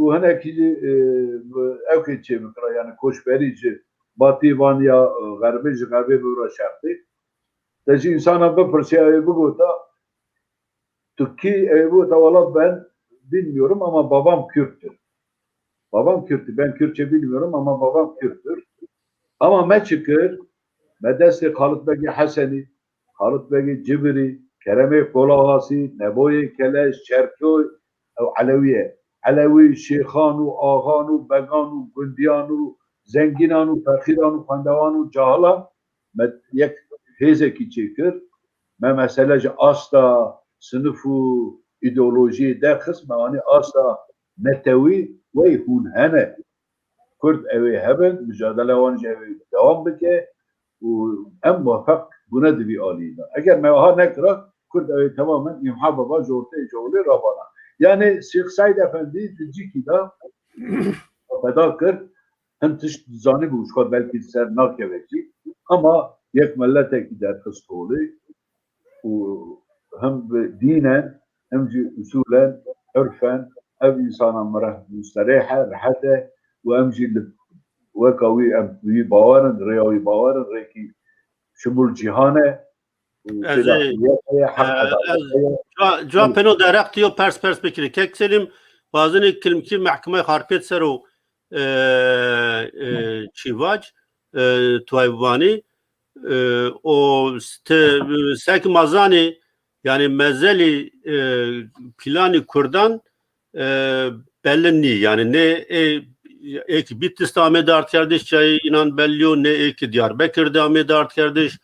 û hinekî jî evkê çê bikira, yani koçberî ji batî ya gerbê ji gerbê bibira şerqê. Te jî insana bipirsiya ew bigota tu kî ew bigota wala ben bilmiyorum ama babam Kürttür. Babam Kürttür. Ben Kürtçe bilmiyorum ama babam Kürttür. Ama me çıkır me destê Xalit Begî Hesenî, Xalit Begî Cibirî, Keremê Kolağasî, Neboyê Keleş, Çerkoy, ew Elewî ye. Elewî, şêxan û agan û began û gundiyan û zengînan û feqîran û xwendewan û cahilan me yek hêzekî çêkir. Me mesele ji asta sınıf û îdeolojiyê derxist, me anî asta netewî wey hûn hene. Kurd ew ê hebin, mücadele wan jî ew ê devam bike û em muvaffaq bûne divî alî da. Eger me wiha nekira, Kurd ew ê temamen imha baba ji ortayê cewlê rabana. Yani Şeyx Saîd Efendî di cîkî da peda kir, hin tişt zanîbû ji xwe belkî ser nakevekî, ama yek milletekî derxist holê û hem dînen hem jî usûlen, örfen ev insana müsterêhe, rehet e û em jî li weka wî em wî bawerin, rêya wî bawerin rêkî şimûl cîhan e û Ez ê cevap peno derek diyor pers bikiri. Kek selim bazı kilimki mahkeme harpiyet ser o çivac tuayvani o sek mazani yani mezeli plani Kurdan belli yani ne ek Bitlis devam eder kardeş çay inan belliyor ne ek Diyarbakır devam eder kardeş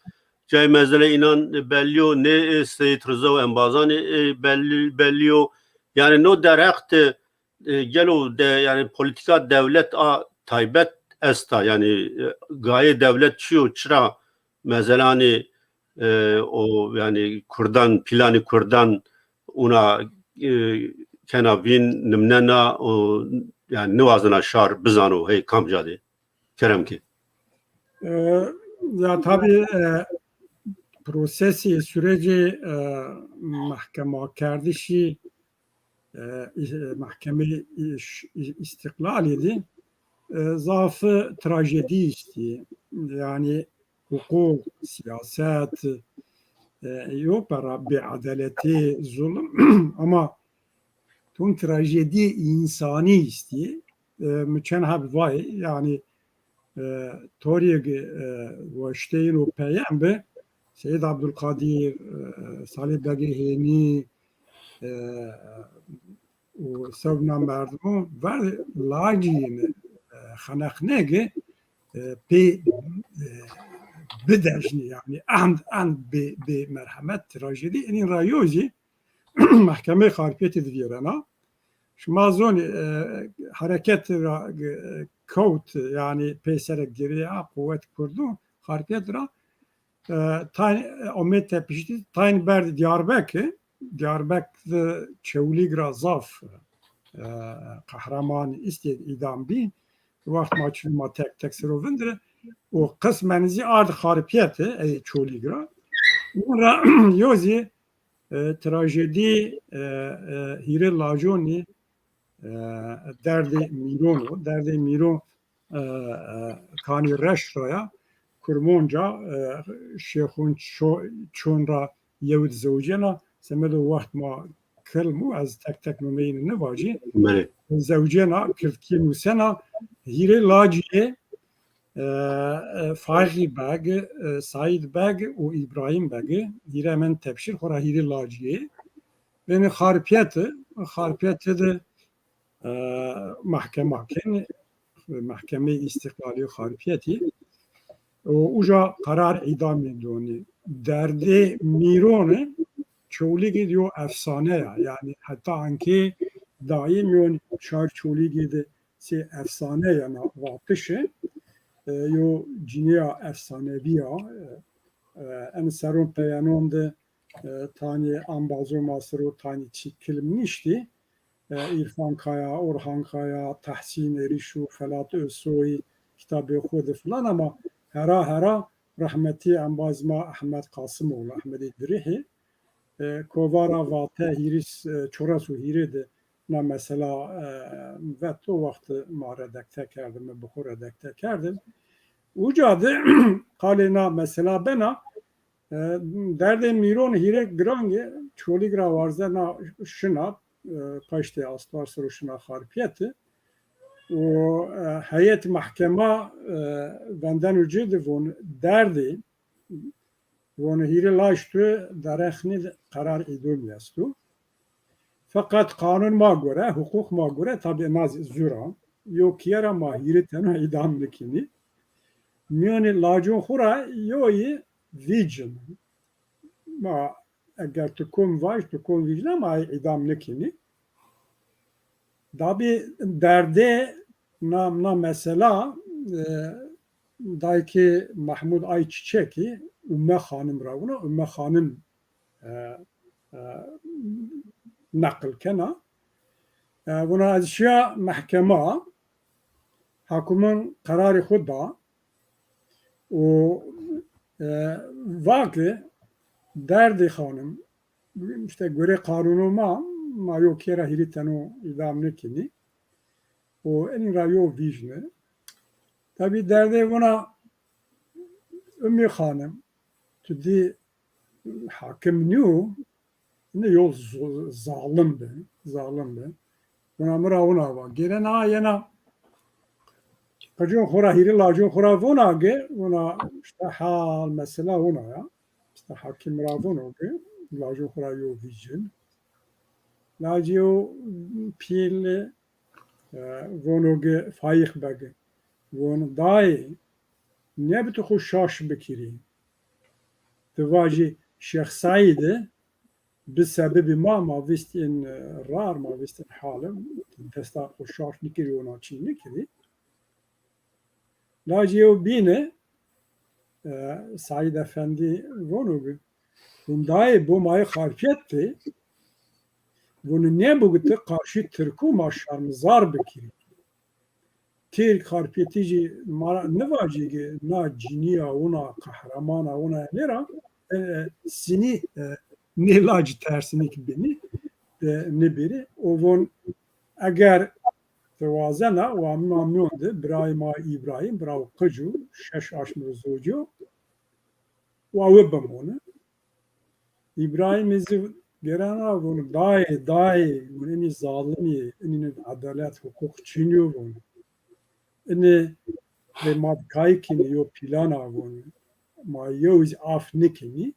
çay mezele inan belliyor ne Seyit Rıza ve Embazani belliyor yani no derekt gelo de yani politika devlet a taybet esta yani gaye devlet çiyo çıra mezelani o yani Kurdan plani Kurdan ona kenavin nimnena o yani nivazına şar bizano hey kamcadi kerem ki ya tabii prosesi süreci mahkeme kardişi mahkeme istiklal idi zaafı trajedi isti yani hukuk siyaset yok para bir adaleti zulüm ama tüm trajedi insani isti müçenhab vay yani Toriyeg Veşteyn û Peyembe Seyyid Abdülkadir Salih Begiheni û sevna merdimu ver laciyên xenexnege pê bidejni yani end bê merhemet trajedi enî rayozî mahkeme harpiyetê divirena şima zonê hareket Kowt yani peyserek geriye kuvvet kurdu hareket ra tayn omet tepişti tayn ber Diyarbakır çevligra zaf kahraman istedi idam bi vakt maçılma tek serovindire o kısmenzi ard harpiyeti çevligra sonra yozi trajedi hire lajoni derdi Miron kani reşraya kurmonca şeyhun çonra yevd zevcena semedo vaxt ma kelmu az tek numeyin nevaci zevcena kirtki nusena hire laciye Fahri Beg, Said Beg u İbrahim Beg hire men tepşir xora hire laciye beni harpiyeti de محکمه استقلالی خارپیتی اوجا قرار اعدام دونی درد میرونه çoligi diyor efsane ya. Yani hatta anki daim yon şar çoligi de se efsane ya na vatışe yo ciniya efsaneviya en serun peyanon de tani ambazo masro tani çikilmişti. İrfan Kaya, Orhan Kaya, Tahsin Erişu, Felat Özsoy kitabı okudu falan ama hera rahmeti ambazma Ahmet Kasımoğlu, Ahmet İdrihi kovara vate hiris çorasu hiridi na mesela ve o vakti ma redakte kerdim, bu redakte kerdim. Ucadı kalena mesela bana derde miron hirek grangi çoligra varza na şına paşte aslar soruşuna harpiyeti o heyet mahkema benden önce de bunu derdi bunu hire laştı darahni karar idum yastu fakat kanun ma göre hukuk ma göre tabi naz zura yok yara ma hire tenu idam nikini miyoni lacun hura yoyi vicin ma eğer tukum var tukum vicin ama idam nikini Dabi derde namna mesela dayki Mahmud Ayçiçek'i Ümmü Hanım ravuna Ümmü Hanım nakıl kena buna azşya mahkeme hakumun kararı huda o vakı derdi hanım işte göre kanunuma ma yok yere hiritenu idam nekini o en rayo vijne tabi derdi buna Ümmü Hanım tudi hakim niu ne yol zalimdi buna mıravuna var gelen ha yana kacun khura hiri lacun khura vona ge buna işte hal mesela ona ya işte hakim ravuna ge lacun khura yo vijin Lagio pil vonoge faik bage von dai ne bitu خوشاش بکیری دواجی شیخ سعید بسبب ما ویست این رار ما ویست این حالم دستا خوشاش نکری و ناچی نکری لاجیو بینه سعید افندی vonogü bundayı bu mayı harfiyetti bunu ne bugütte karşı Türk'ü maşarmızar bekiri. Türk harfiyetici ne vacigi na ciniya ona kahramana ona nera sini ne lacı tersini ki beni ne biri o von eğer tevazena ve mamnundu İbrahim bravo kıcı şeş aşmır zocu ve avubam İbrahim izi Gerana bunu dahi bunu en zalimi en adalet hukuk çiniyor bunu en ve madkay kini yo plana bunu ma yoz af nikini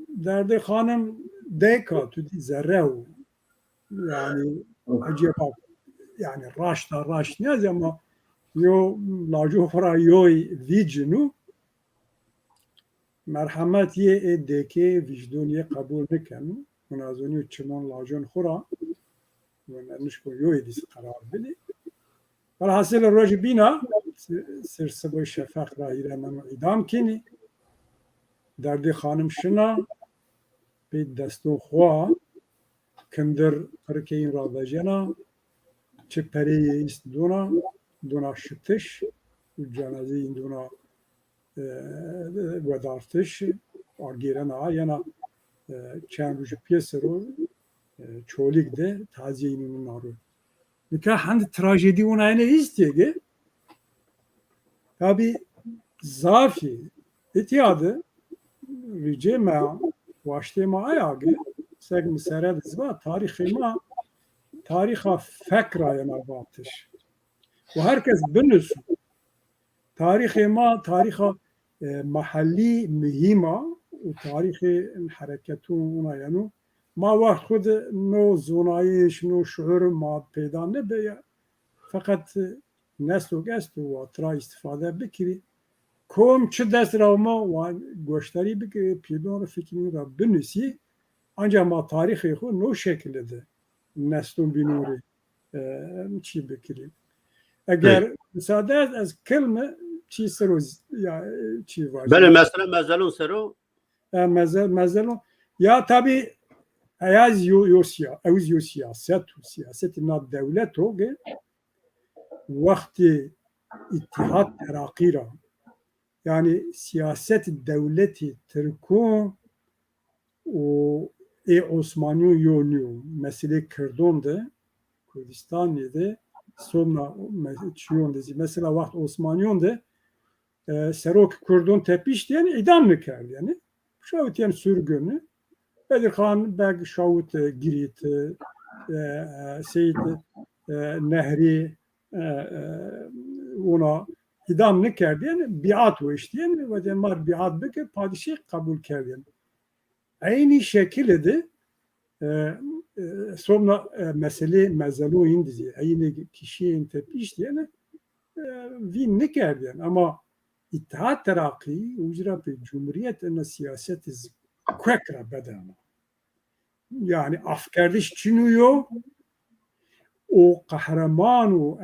derdi hanım deka tudi zerrev yani acaba yani raş ne ama yo lajo fara yo vicinu مرحمت یه دکه وجدونی قبول نکن منازونی چمان لاجون خورا و نشکو یوی دیس قرار بلی ولی حاصل روش بینا سرسبوی شفاق را ایران ادام کنی دردی خانم شنا به دستون خواه کندر قرکه این را بجنا چه پری ایست دونا شتش و جنازه این دونا vedartış argiren ayana çemruj piyesero çolik de taziyinin naru nikah hand trajedi ona ne istedi tabi zafi itiyadı ricema vaştema ayagı segm serad zva tariha fekra yana batış ve herkes bilirsin tariha محلی مهمه و تاریخ حرکتون یعنی ما وقت خود نو زونایش نو شعور ما پیدا نبیه فقط نسل و گست و اترا استفاده بکری kom çi dest ravma wan goştarî bike pîdon fikirî ra binûsî ancak ma tarixê xwe no şekilde de neston binûrê çi bikirî. Eğer müsaade ez kelime çi seroz ya çi var. Bele mesela mezelun sero Mezelon ya tabi ayaz yo siyaset na devlet o ge vakti İttihat Terakî ra yani siyaset devleti Türkûn û Osmanî yoniyo mesele Kurdon de Kurdistanê de sonra çiyon dizî mesela vaxt Osmanîyon de serok Kurdon tepiş diyen idam nikerd yani şawit yani sürgünü Bedir Khan beg şawit girît Seyid Nehri ona idam nikerd yani biat ve işleyen ve demar biat bike padişah kabul kerdin. Aynı şekilde sonra mesele mezelu indizi. Aynı kişinin tepiş diyene vin nikerdin ama İttihat Terakî ucra pe Cumhuriyet en siyaset kwekra bedana. Yani afkardiş çinuyor o kahraman o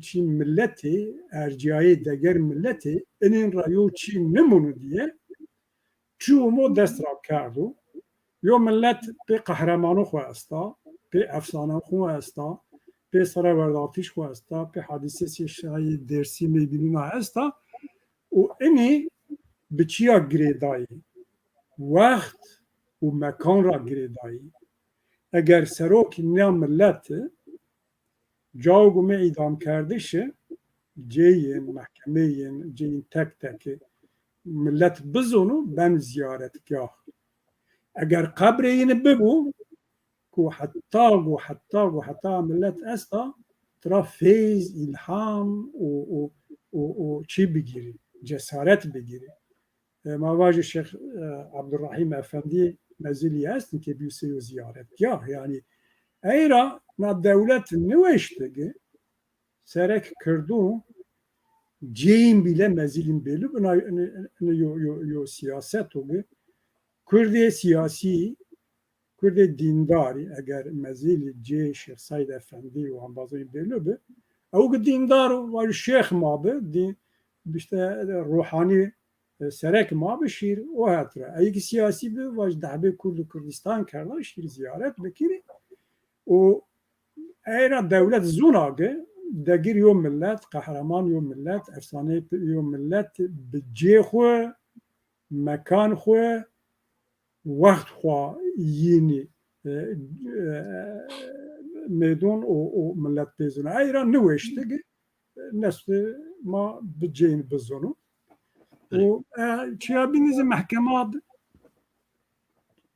Çin milleti erciyayı deger milleti enin rayo Çin nemunu diye çoğumu destrab kardu. Yo millet pe kahramanı xwesta, pe efsane xwesta, pe saraverdatî xwesta, pe hadisesi şayî dersî mebînîna hesta û enî bi çiya girêdayî wext û mekan ra girêdayî. Eger serokî nea millet cawgû me îdam kerdişi ceyên mehkemeyên ceyên tek tekê millet bizonu ben ziyaretgah. Eger qabreyîne bibû ku heta millet esta tra fêz, ilham û çi bigîrî, cesaret bigîrî. Mavajê Şeyh Abdurrahîm Efendî mezilî estin ki bîsêyo ziyaretgah yani eyra na devlet nîweştige serek Kurdûn ceyên bîle mezilîn bêlû yo siyaset û Kurdê siyasî Kurdê dîndarî eger mezîlî cê Şeyh Saîd Efendî û ambazayên bêlû be ew dîndar û şeyx mabe işte ruhanî serek mabe şîr o hatre eğer siyasî be vaj dehbê Kurd û Kurdistan kerda şîr ziyaret bikirî û eyra devlet zûnage degir yo millet kahraman yo millet efsane yo millet bi cê xwe mekan xwe wext xwe yînî mêdûn û millet pêzûne eyra nîweştige nestê ma bi ceyên bizûnû û çiya bînîzî mehkemat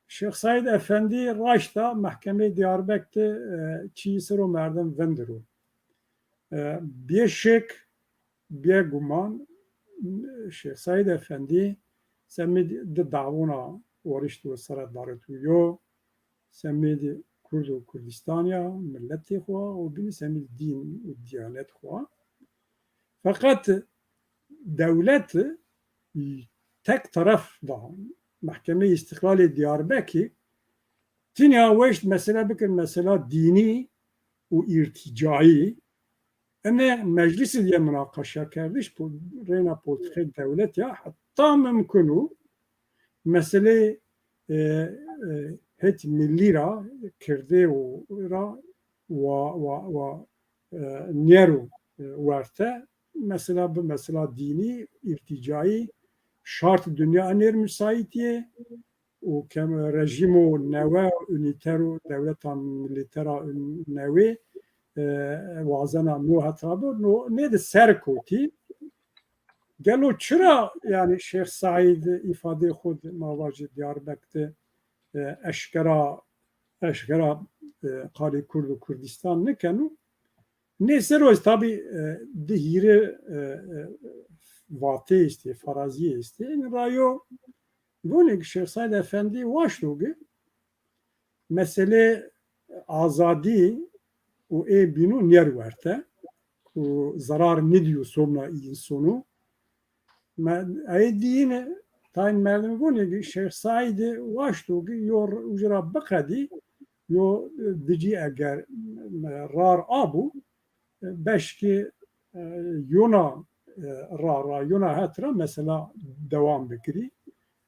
Şeyh Saîd Efendî raşta mehkemê Diyarbekir'de çî sero merdin vindirû. Bêşik bêguman Şeyh Saîd Efendî semî di davûna warîşt û seretdarî semî di Kurd û Kurdistaniya milletê xwe û bînî semî dîn û diyanet xwe. Fakat devlet tek taraf da Mahkeme-i İstiklal-i Diyarbakır Tinya weşt mesela bikir mesela dini û irticai ene meclisi diye münakaşa kerdiş bu reyna politikê devlet ya hatta mümkünû mesele het millî ra Kirdê û ra wa nêro werte mesela dini irticai şart dünya ner müsaitiye û kem rejim û neve üniter û devleta milîtera newê wazena nû hetabe ne de serkotî gelo çira yani Şeyh Saîd ifade xwe mavajê Diyarbekir'de eşkera qalê Kurd û Kurdistan nikin ne seroz tabi dihîre vatê istê faraziyê istê rayo gonek Şeyh Saîd Efendî waştoge mesele azadî û ê bînû nêr werte û zarar nediyo somna insonû Aydin tayin merdem goni Şeyh Said vaştu yor ujra bakadi yo dici eğer rar abu beşki yona ra yona hatra mesela devam bekri.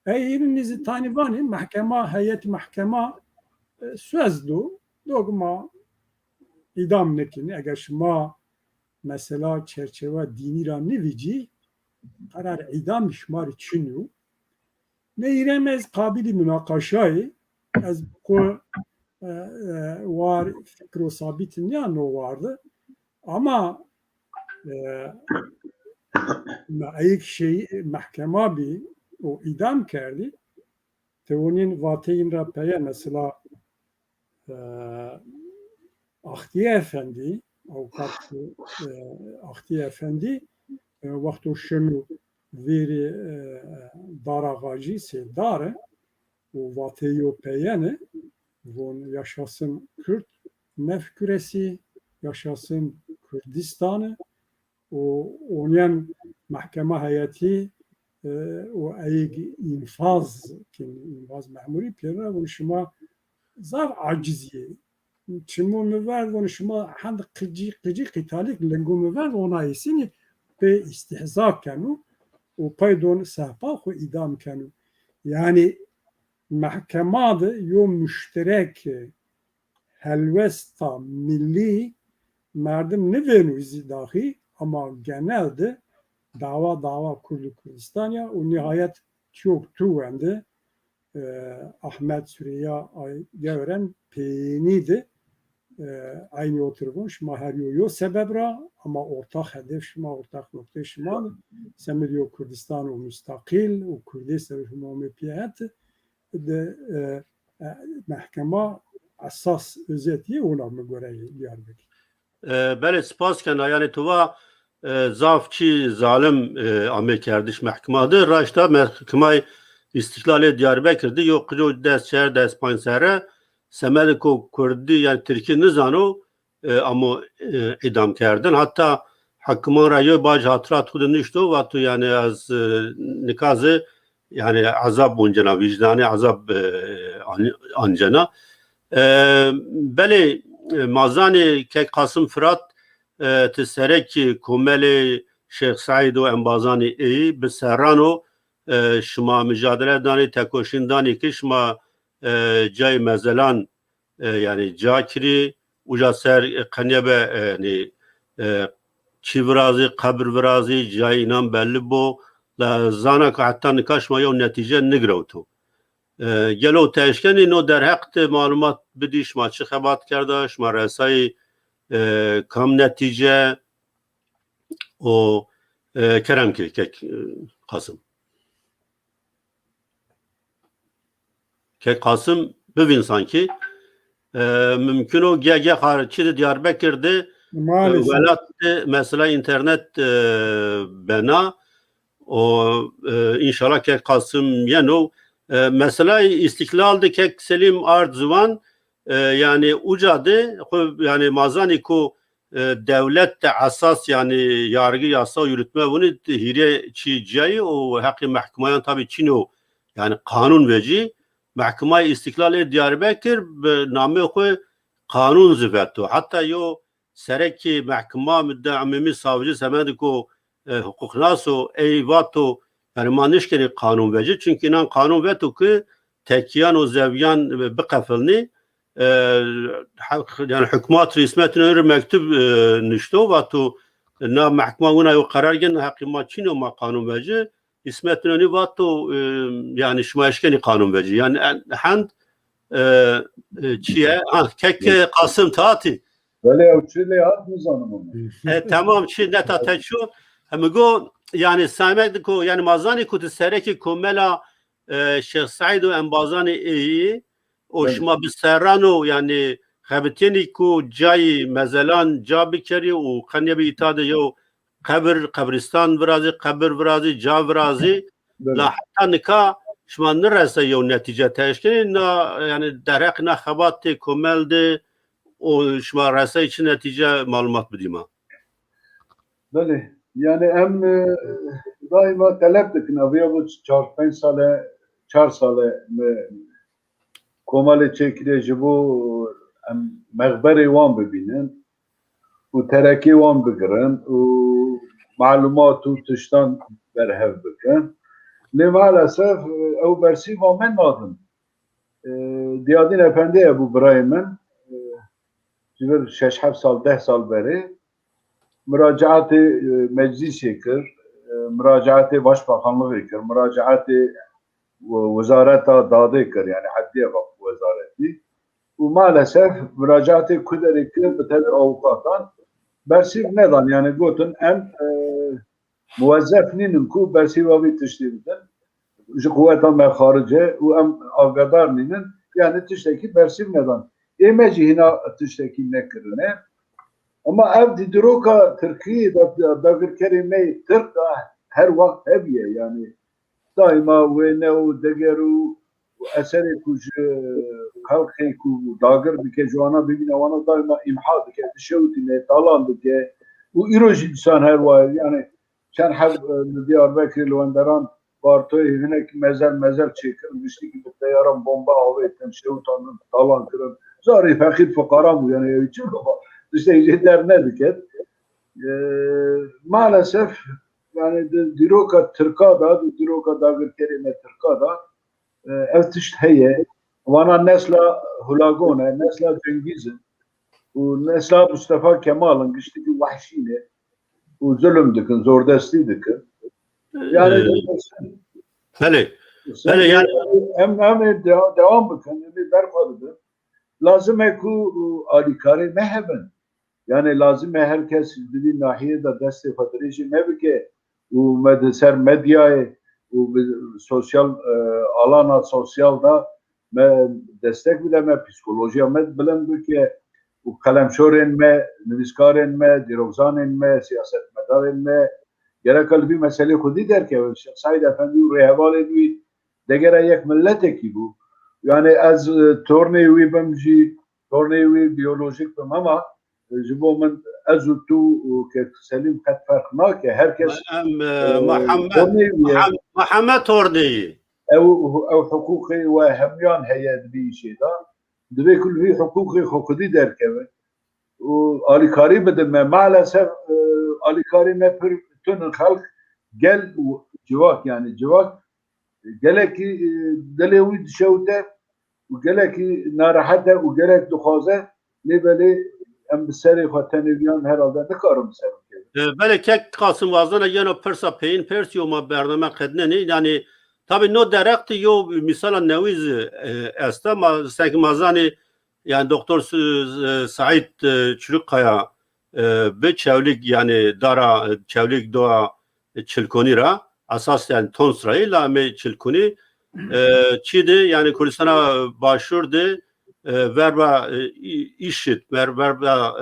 Eğerin nizi tanivani mahkema heyet mahkema sözdu dogma idam nekini eğer şuma mesela çerçeve dini ra nevici karar idam şmar çinu ne iremez kabili münakaşayı az ko var fikro sabitin ya no vardı ama ilk şey mahkeme bir o idam kerdi teonin vateyin rapeye mesela Ahdiye Efendi avukat Ahdiye Efendi vakti şunu veri daragacı sedare o vateyo peyene von yaşasın Kürt mefküresi yaşasın Kürdistan'ı o onun mahkeme heyeti o ayık infaz memuri piyana bu şuma zar aciziye çimo müver bunu şuma hand kıcı kıtalik lengu müver ona isini ve istihza kanu o paydon sahpa ko idam kanu yani mahkemada yo müşterek helvesta milli merdim ne venuzi dahi ama genelde dava kurdu Kürdistan'a o nihayet çok tuvende Ahmet Süreyya Gevren peyniydi aynı oturmuş mahariyo sebebra ama ortak hedef şuma ortak nokta şuma semediyo Kürdistan o müstakil o Kürdistan hükümeti de mahkeme asas özeti ona mı göre Diyarbakır. Bele spas kena yani tuva zafçı zalim amel kerdiş mahkemadır. Raşta mahkemay İstiklal Diyarbakır'da yok dest şehir dest pansere semeliko Kürdi yani Türkiye nizano ama idam kerdin. Hatta hakkıman rayo baj hatırat kudu niştu ve tu yani az nikazı yani azab buncana vicdani azab ancana beli mazani ke Kasım Fırat teserek kumeli Şeyh Said o Embazani iyi bi serrano şuma mücadele dani tekoşin dani ki şuma cay mezelan yani cakiri uca ser kanyebe yani çivrazi kabir virazi cay inan belli bu la zana ka hatta nikaşma yo netice nigravtu gelo teşkeni no der hakt malumat bidiş ma çı xebat kardaş ma resay kam netice o kerem ki kek Kasım Kasım bugün sanki mümkün o GG harici Diyarbakır'da velatte mesela internet bena o inşallah ki Kasım yani mesela İstiklal'da kek Selim Arzuvan yani ucadı yani mazani ku devlet de asas yani yargı yasa yürütme bunu hire çiğceyi o hakkı mahkemayan tabi Çin'o yani kanun veci Mahkeme İstiklal Diyarbakır namı koy kanun zıvettu. Hatta yo sereki mahkeme müddeamimi savcı semedi ko hukuk naso eyvatu yani manişkeni kanun veci. Çünkü inan kanun vetu ki tekiyan o zevyan bikafilni yani hükümet resmetine öyle mektup nişto vatu na mahkeme ona yo karar gen hakima Çin'o ma kanun veci. İsmet İnönü vatto yani şumayşkeni kanun verici. Yani hand çiye kek Kasım taati. Böyle uçuyla at mı zanım Tamam çi neta teçu. Hem go yani samet ko yani mazani kutu sereki kumela Şeyh Said o Embazani iyi o şuma bir serrano yani xabiteni ku cay mezelan cabikeri o kanyebi itade yo kabristan virazi kabir virazi ca virazi la hatta nika şuma nirese yo netice teşkini na yani derek na xabati komelde o şuma rese için netice malumat bidima. Böyle yani hem daima talep dikin. Aviya bu 4 sale komalı çekileci bu mağberi wan bibinin u tereki wan bigirin u malumat u tiştan berhev bikin. Ne maalesef ev bersi wan men nadin. Diyadin Efendi'ye bu biraymen civer 6-7 sal 10 sal beri müracaat-ı meclisi kir, müracaat-ı başbakanlığı kir, müracaat-ı vezareta dadı kir, yani haddiye bak vezareti. Bu maalesef müracaat-ı kuderi kir bitevi avukatan bersiv nedan, yani gotun en muvazzefninin ku bersivavi tiştiriden ji kuvvetan me harice u em avgadarninin yani tişteki bersiv nedan. Emeci hina tişteki nekirine. Ama ev didiroka Türkiye'de dagir kerime Türk her vakit hebiye yani daima ve ne o degeru eseri kuj kalkı ku dagir bike joana bibine wana daima imha bike dişevtine talan bike bu iroji insan her vakit yani sen hep Diyarbakır Lwenderan Bartoy hinek mezel çekirin güçlü gibi yaran bomba avetten şevtanın talan kırın zari fakir fukara bu yani için işte cidden ne diket maalesef yani diroka Türkada diroka dagir kerime Türkada evtişt heye vana nesla hulagone nesla Cengiz'in u nesla Mustafa Kemal'ın güçteki vahşine u zulüm dikin zordesti dikin yani Hele yani hem devam bakın bir berkalıdır lazım ku alikari meheben yani lazım herkes bir nahiyede desteği fatırıcı mebke u medser medyayı u sosyal alana sosyalda destek bileme psikolojiye med bilen ki u kalemşoren me nivîskarên me dîrokzanên me siyasetmedarên me gerek bir mesele kudi der ki Said Efendi rehvalê wî degere yek milleteki bu yani az tornê wî bim jî tornê wî biyolojik bim ama ji bo min ez û tu ke Selim qet ferq nake herkes Muhammed Torneyi ew hukukê we hemyan heye di vî işê da divê ku vî hukukê xwe kudî derkeve û alîkarî bidin me maalesef alîkarî me pir tunên xelk gel civak yani civak gelekî dilê wî dişewite û gelekî narahet e û gelek dixwaze lêbelê em bi serê xwe tenêviyan herhalde nikarin bi ser Belki kek Kasım Vazdan yine persa peyin persiyoma bername kedneni yani tabi no direkt yo misala neviz esta ma sanki mazani yani Doktor Said Çürükkaya ve çevlik yani dara çevlik doğa çilkonira asas yani tonsrayla me çilkoni çidi yani Kürdistan'a başvurdu verba işit verba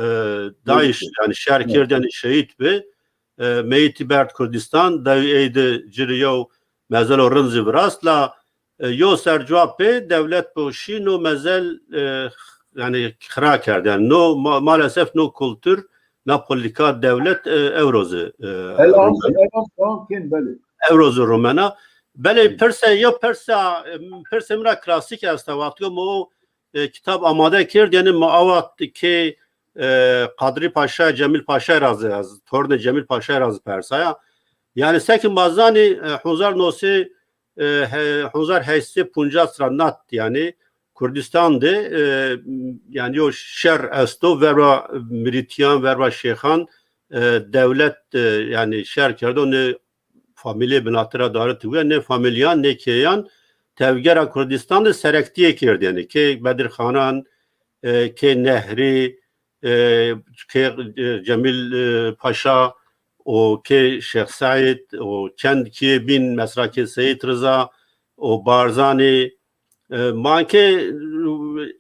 Daesh yani şerkerden şehit ve meyti Bert Kürdistan da eydi ciriyo mezel o rınzı vrasla yo sercevap devlet bu şi no mezel yani kıra kerdi yani no maalesef no kültür na politika devlet evrozu evrozu Romana beli perse mra klasik astavatyo mo kitap amade kird yani muavat ki Kadri Paşa Cemil Paşa razı yaz torne Cemil Paşa razı persaya yani sekin bazani Hunzar nosi Hunzar heysi Punjab Sranat yani Kürdistan'dı yani o şer esto verba Miritiyan verba Şeyhan devlet yani şer kerdi onu familya binatıra davet ediyor ne familyan ne keyan tevgera Kürdistan'da serektiye kirdi yani ki Bedir Khanan ki Nehri ki Cemil Paşa o ki Şeyh Said o kend ki bin Mesraki Seyit Rıza o Barzani manke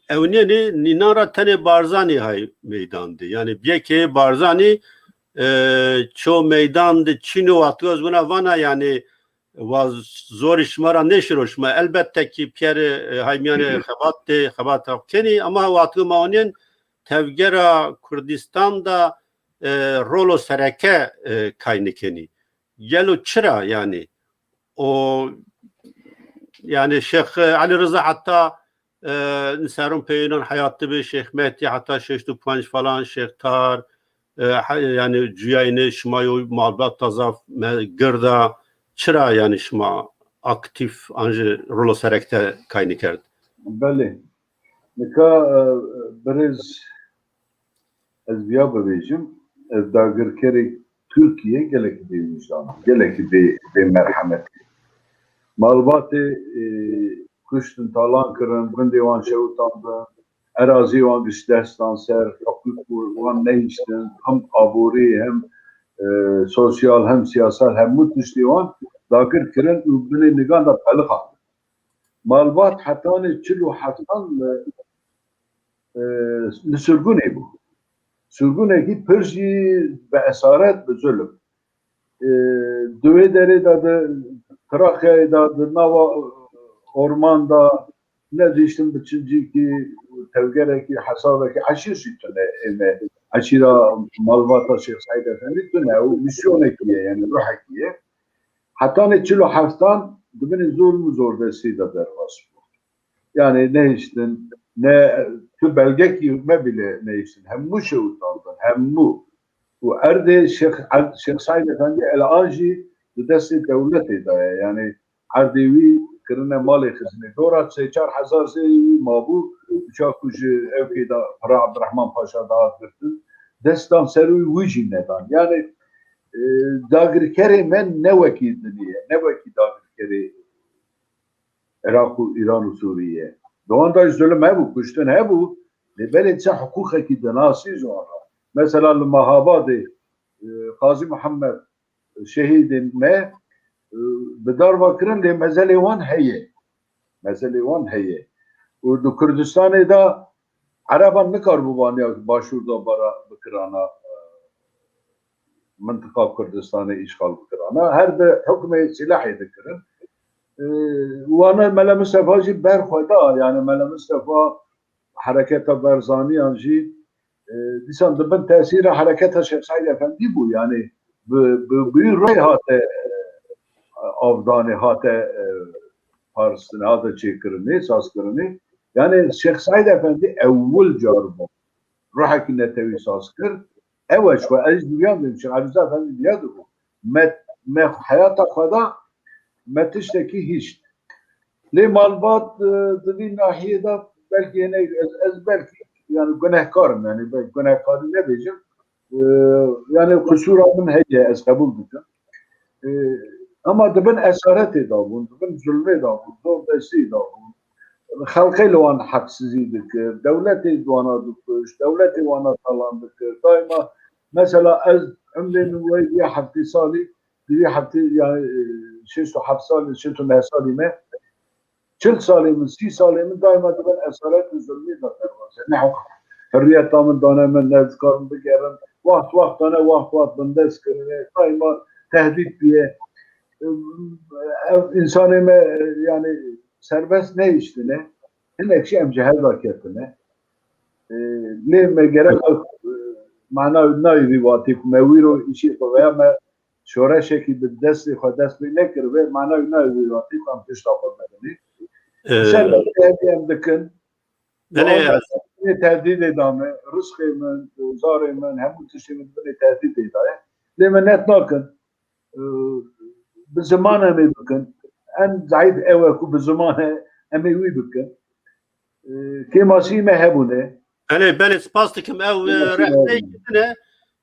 evniyeni ninara tane Barzani hay meydandı yani bir ki Barzani ço meydandı Çin'o atıyoruz buna vana yani vaz zor işmara neşroşma elbette ki piyeri haymiyane xabat keni ama vatı maonin tevgera Kürdistan'da rolo sereke kaynikeni gelo çıra yani o yani Şeyh Ali Rıza hatta Serun Peyni'nin hayatı bir Şeyh Mehdi hatta Şeyh Tupanç falan Şeyh Tar yani cüyayını şmayu malbat tazaf gırda çıra yani şma aktif anjı rolo serekte kayni kerdi. Belli. Nika biriz ez biya bebêjim ez dagirkerê Türkiye gelekî bê vicdan, gelekî bê merhemet. Malbatê kuştin talan kirin, bindê wan şewitandin, erazî wan giş destan ser, hukuk wan nehîştin, hem aborî hem sosyal hem siyasal hemû tiştê wan dagir kirin û binê nigan da pelix hatin. Malbat hetanê çil û heftan li sürgûnê bû. Sürgûnekî pir jî bi esaret bi zulm. Di wê derê de di Trakyayê da di nava orman da ne dîştin bi çincîkî tevgerekî hesabekî eşîr jî tune ême eşîra malbata Şeyh Saîd Efendî tune û misyonekî ye yani ruhekî ye. Hetanê çil û heftan di binê zulm û zordestî de derbas bû. Yani ne iştin ne tu belgekî me bile ne iştin hemû şewitandin hemû û erdê Şeyh Saîd Efendî el-an jî di destê dewletê de ye yani erdê wî kirine malê xizmê dora 3-4 hezar wî mabû uçak ku ji evkê da Pira Abdurrahman Paşa da hat girtin destan ser wî jî nedan yani dagirkerê me ne wekî dinîye ne wekî dagirkerê Iraq û İran û Sûriye. Dowan da zulm hebû, kuştin hebû, lê belê çi hukûkekî di nasî ji wan re. Mesela li Mehabadê Qazî Muhammed şehîdên me bi darba kirin lê mezelê wan heye. Mezelê wan heye. û di Kurdistanê da Ereban nikarbû vaniya başûrda bara bikirana mintika Kurdistanê îşgal bikirana. Her bi hukmê silahê dikirin. Wana Mele Mustafa jî berxweda yani Mele Mustafa hareketa Berzaniyan jî dîsan dibin tesîra hareketa Şeyh Saîd Efendî bû yani bi rê hate avdanê hate parstinê hate çêkirinê sazkirinê yani Şeyh Saîd Efendî ewwel car bû ruhekî netewî saz kir ew ez duyan dedim Şeyh Ali Rıza Efendî diya dibû me hayata xweda me tiştekî hîşt. Lê malbat di vî nahiyê da belkî hene ez belkî yani gunehkarim yani gunehkarî nebêjim yani kusûra min heye ez qebûl dikim. Ama dibin esaretê da bûn, dibin zulmê da bûn, zordestî da bûn. Xelkê li wan heqsizî dikir, dewletê wana dikuş, dewletê wana talan dikir. Daima mesela ez emrên wê vî heftê salî vî heftê yani 6 salî 6 salî me 40 salê min 30 salê min daima dibin esaret û zulmê da derbas ne hukuk hürriyeta min dane min ne dikarin bigerin waxt dane waxt bin dest kirine daima tehdit diye insanê me yani serbest ne iştine hinek jî em ji hevda ketine lê me gerek mana nayê vî watê ku me wîro îşî xwe veya me şoreşekî bi destê xwe dest pê nekir ve mana nayê vî watê ku em tişta xwe medinî em dikin tehdîdê da me rizqê min zarê min hemû tiştê min binê tehdîdê da ye lê me net nakin bi ziman em ê bikin en zayıf ew e ku bi ziman em ê wî bikin kêmasî me hebûne Belê spas dikim ew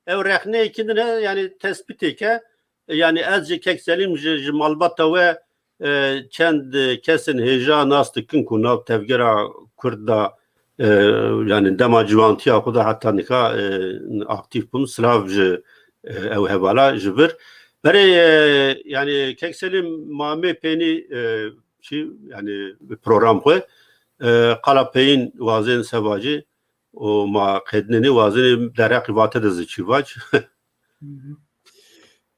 rexneyê kindine yani tespitêke yani ez ji kekselîm ji malbata we çend kesin hêja nas dikin ku nav tevgera Kurd da yani dema ciwantiya xwe da heta nika aktif bûn silav ji ew hevala ji vir berê yani kekselîm mamê pênî çi yani program xwe qala peyîn wazên sevacî û ma qednenê wazên dereqî vate de zîçîvac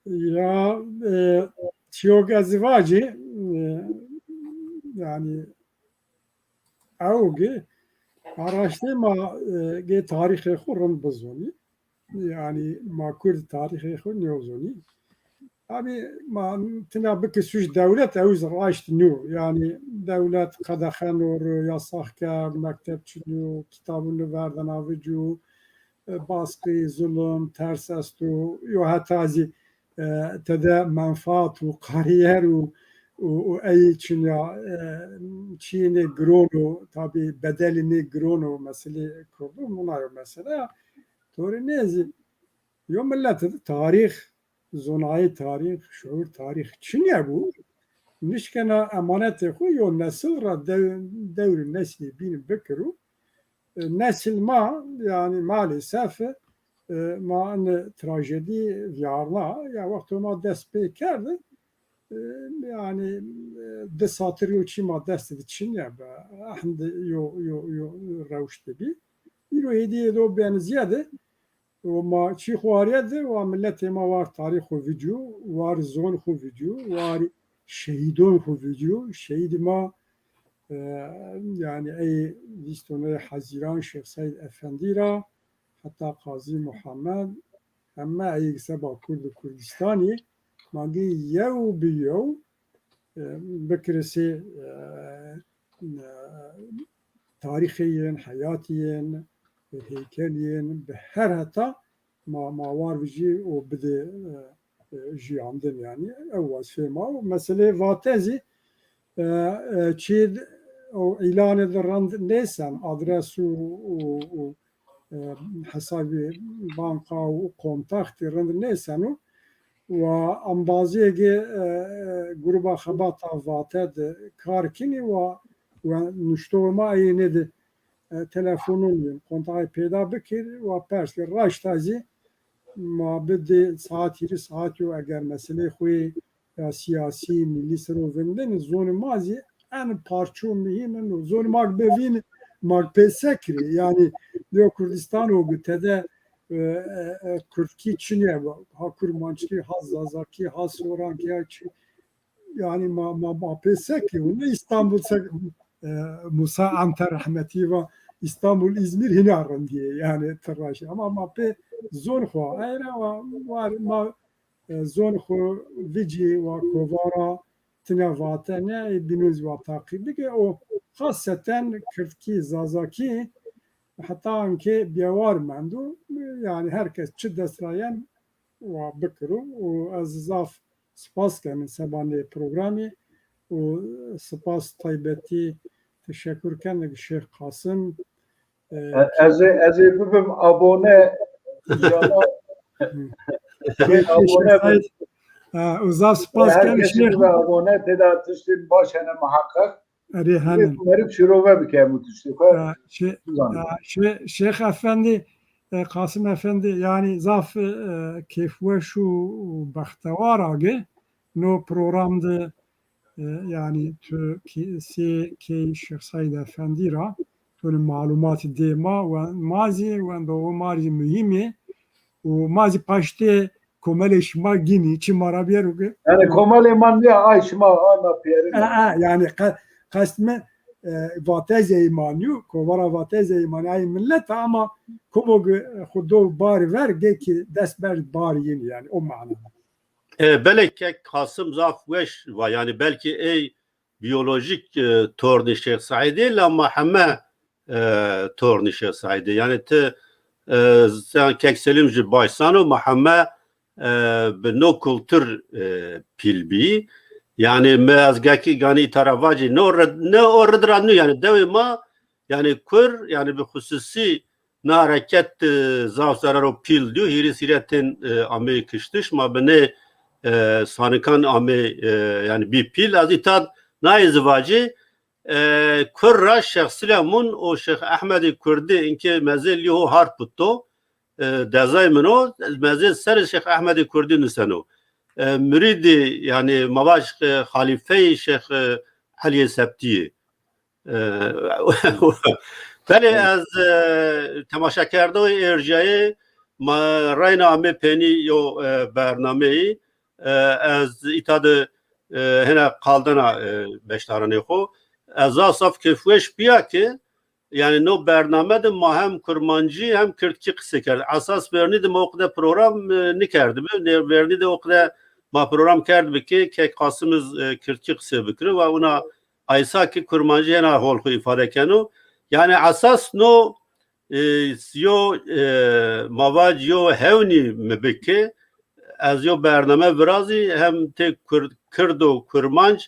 Ya çok ezivacı yani evgi araştırma ge tarihi kurun bozuni yani makul tarihi kurun yozuni Abi ma tına biki suç devlet eviz raştınıyor. Yani devlet kadakhanur, yasakka, mektepçiniyor, kitabını verden avicu, baskı, zulüm, ters estu, yo hatazi tede menfaat u kariyer u ey için ya Çin'i grono tabi bedelini grono mesele kurdu. Bunlar mesela doğru nezi. Yo millet tarih zonayı tarih, şuur tarih. Çin ya bu. Nişkena emaneti xu yo nesil ra devr nesli bin bekiru. Nesil ma yani maalesef ma an trajedi yarla ya vakti ma dest pey kerdi. Yani de satır çi ma dest di Çin ya ahnd yo rewşte bi. İro hediye do ben ziyade وما شي خواريات وملت ما وار تاريخ فيديو وار زون خو فيديو وار شهيدون خو فيديو شهيد ما يعني اي ديستونه حزيران شيخ سيد افندي را حتى قاضي محمد اما اي سبا كرد كردستاني ماجي يو بيو بكرسي تاريخيا حياتيا heykeliyen به her hata ma var viji o bide jiyandın yani evvel şema mesele vatezi çid o ilan ederand neysen adresu o hesabı banka o kontakt rand neysen o ve ambaziyege gruba xabata vated karkini ve nuştorma ayinedi telefonun kontağı peyda bikir ve persli raştazi ma bide saat 20 saat yo eğer mesele xuy ya siyasi milli serovinden zonu mazi en parçu mühim zonu mag bevin mag pesekri yani diyor Kürdistan o gütede Kürtki Çin'e ha Kurmançki ha Zazaki ha Soranki yani ma pesekri onu İstanbul Musa Antar rahmeti ve İstanbul İzmir hinaran diye yani tıraşı ama mape zor xo ayra var ma zor xo vici ve kovara tına vatane binuz ve takibi ki o hasseten Kürtki Zazaki hatta anke biyavar mendu yani herkes çi desrayen ve bikru o azizaf spas kemin sebane programi o spas taybeti teşekkür kendim Şeyh Kasım. Ez bibim abone abone Uzaf spas kendim herkesin ve abone tedatıştın başına muhakkak Merip şirove bike Şeyh Efendi Kasım Efendi yani zaf keyfwe şu bahtewar age no programda yani ki Şeyh Said Efendi ra tonu malumat dema ve mazi ve do mazi mühimi o mazi paşte komele şma gini çi marabiyer yani komele man ya ay şma ana piyeri yani kasme vateze imanyu kovara vateze imanay millet ama komo xudo bar verge ki desber bar yin yani o manada. Belki Kasım Zafveş var yani belki ey biyolojik torni Şeyh Said'i ama heme torni Şeyh Said'i yani te sen kekselimci başsanu mahame no kultur pilbi yani mezgaki gani taravacı ne ordranı yani devima yani kur yani bir hususi na hareket zavzararo pil diyor hiri siretin Amerikıştış ma beni sanıkan ame yani bir pil az itat na izvacı kurra Şeyh Süleyman o Şeyh Ahmedi Kurdi inke mezil yuhu harputto dezaymen mezil ser Şeyh Ahmedi Kurdi nusano müridi yani mavaş halife Şeyh Haliye Septiye beli az temaşa kerdo erjayı ma rayna ame peni yo bernameyi az itadı hena kaldana beştarane xo az asaf kefweş biya ki yani no bernamede ma hem kurmancı hem Kürtçi kısa kerdi. Asas verni de o kadar program ne kerdi mi? Verni de o kadar ما program کرد بکی که قاسمز کرچی قصه بکره و اونا ایسا که کرمانجی هنا هول خو ifade کنو yani asas no yo mavad yo hevni mebeke az yo bername virazi hem te kurdo kurmanj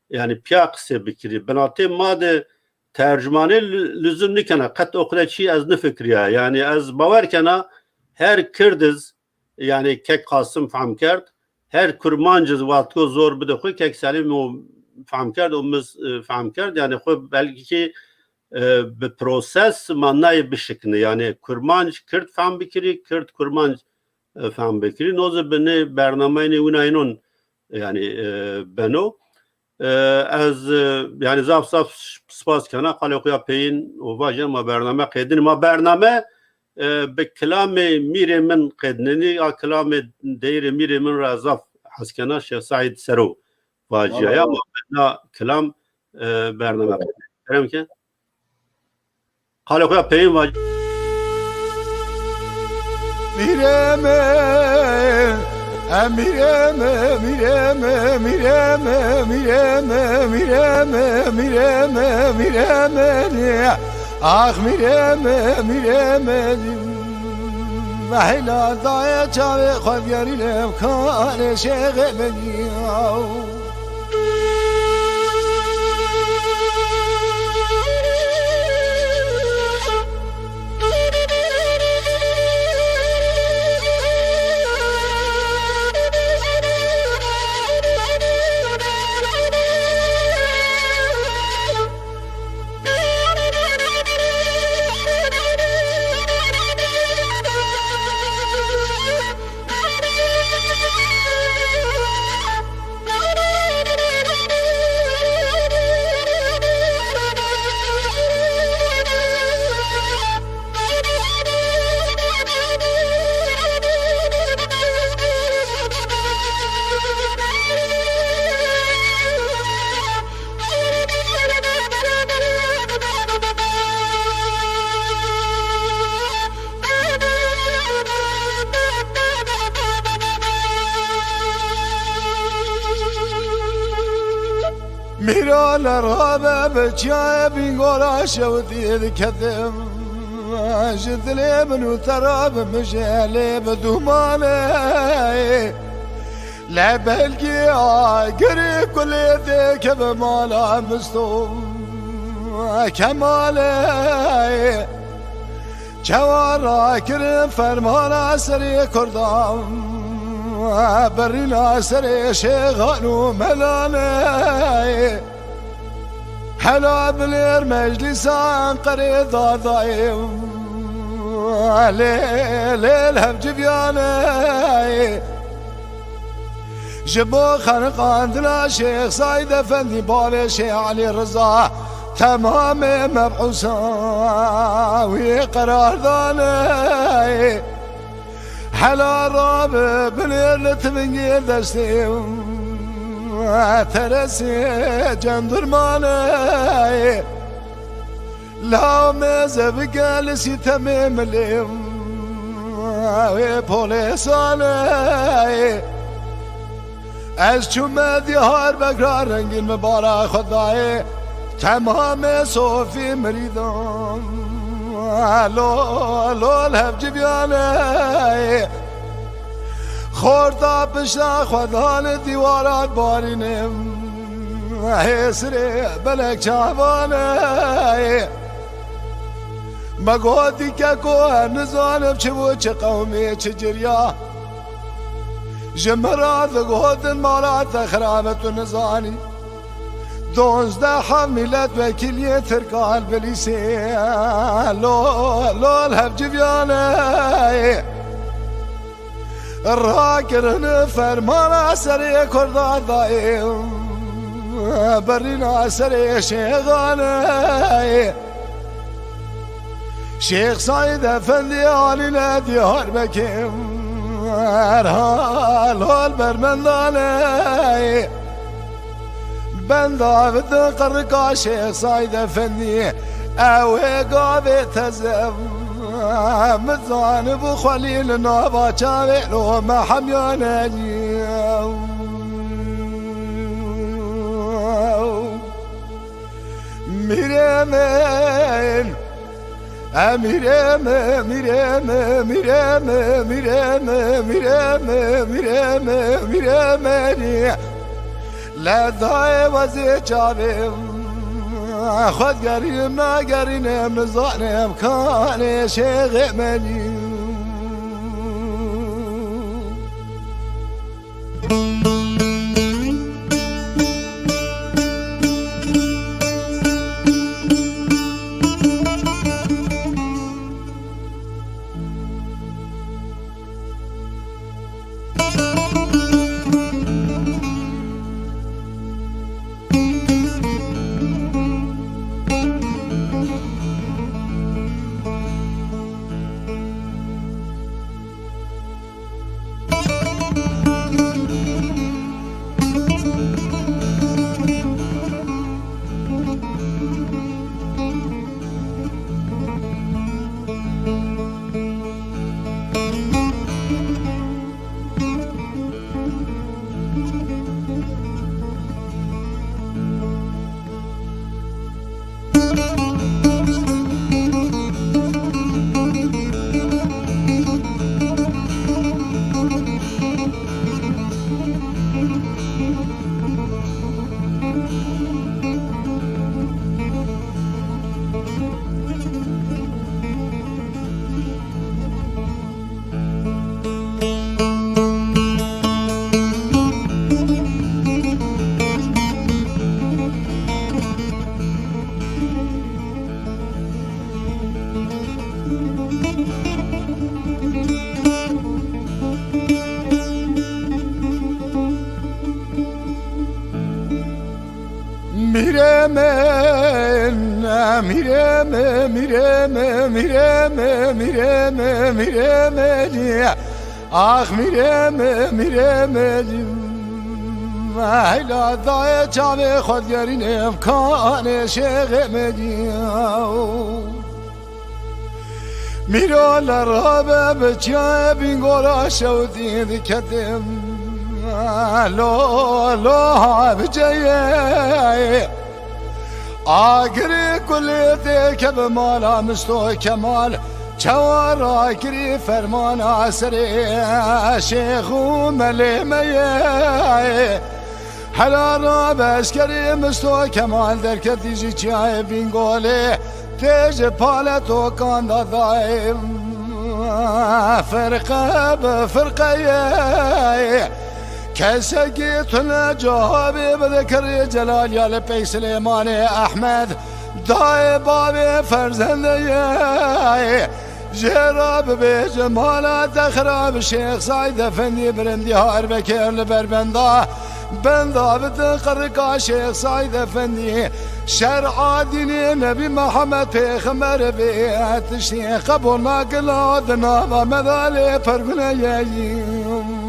yani piya qise bikiri benate made tercümane lüzum nikana kat okula çi az ne fikriya yani az bavar kana her kirdiz yani kek Kasım fahm kerd her kurmancız vatko zor bide xo kek salim o fahm kerd o mis fahm kerd yani xo belki ki bir proses manayı bir şekilde yani kurmanc Kürt fahm bikiri Kürt kurmanc fahm bikiri noze beni bernameyni unaynon yani beno از yani zaf spas kana qalaqya peyin o vajen ma bername qedin ma bername be kelame mire min qedneni a kelame deyre mire min razaf haskana Şeyh Said Sero vajiya ma kelam bername kerem ki qalaqya peyin vaj mireme Mireme, mireme, mireme, mireme, mireme, mireme, mireme, ah mireme, mireme, vahila daya çave xavyarilem kane şeğemeni. میران رابه بچای بینگورا شودید کدم جدلی منو تراب مجالی بدومانه لبلگی آگری کلی دیگه بمالا مستوم کماله چوارا کرم فرمانا سری کردم برنا سری شیخانو ملانه حلا بلیر مجلسان قرید دادایم لیل هم جبیانه جبو خانقاندنا شیخ ساید افندی بال شیخ علی رضا تمام مبعوثا وی قرار دانه حلا راب بلیر نتمنگی دستیم ترسی جندرمانه لا مزه بقالسي تمام اليوم بوليسانه از چوم دیار بگرار رنگین مبارک خدای تمام صوفی مریدان لول هم جبیانه خوردا پشتا خدان دیوارات بارینم حسره بلک چاوانه مگودی که کوهن نزانم چه و چه قومی چه جریا جمرات گودن مالات خرامت و نزانی 12 حملت وکیلی ترکان بلیسی لول هم جویانه راکرن فرمان سری کردان دایم برین سری شیخانه شیخ ساید افندی آلیل دیار بکم حال برمندانه ben davet qarqa Şeyh Said Efendi اوه قابه تزم مزان بو خليل نوبا چاوي لو ما حميانه میرمن میرمه میرمه میرمه میرمه میرمه میرمه میرمه لذای وزی چارم خود گریم نگرینم نزانم کان شیخ منی میرمه میرمه میرمه میرمه میرمه آخ میرمه میرمه هیلا دای چاوه خودگرین امکان شیخ مدیم میرو لرابه بچه بینگورا شودی دکتم لو بجیه آگری کلیتی که به مالا مستو کمال چوار آگری فرمان آسری شیخو ملیمه حلا را بشکری مستو کمال در کتیجی چای بینگوله تیج پالتو کاندا دایم فرقه بفرقه کسکی تن جوابی بذکر جلال یال پی سلیمان احمد دای باب فرزنده جراب به جمالات خراب شیخ سعید افندی برندی هار بکر لبر بندا بتقرقا شیخ سعید افندی شرع دین نبی محمد پیغمبر بیت شیخ قبول ناقلاد نابا مدال پرگنه ییم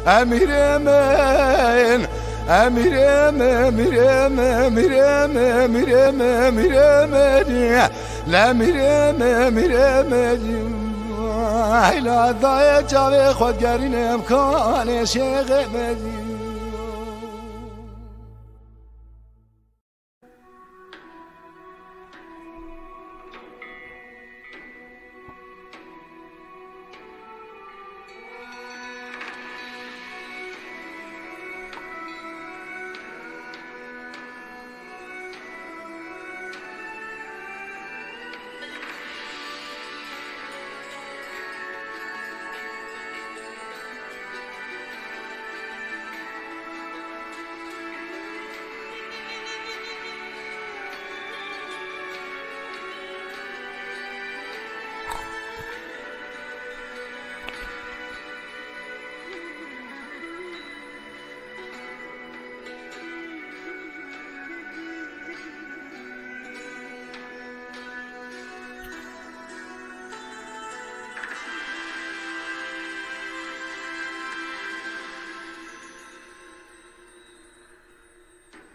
امیر من امیر من امیر من امیر من امیر من امیر من لامیر من امیر من هیلا دای جاوی خودگرین امکان شیخ مدین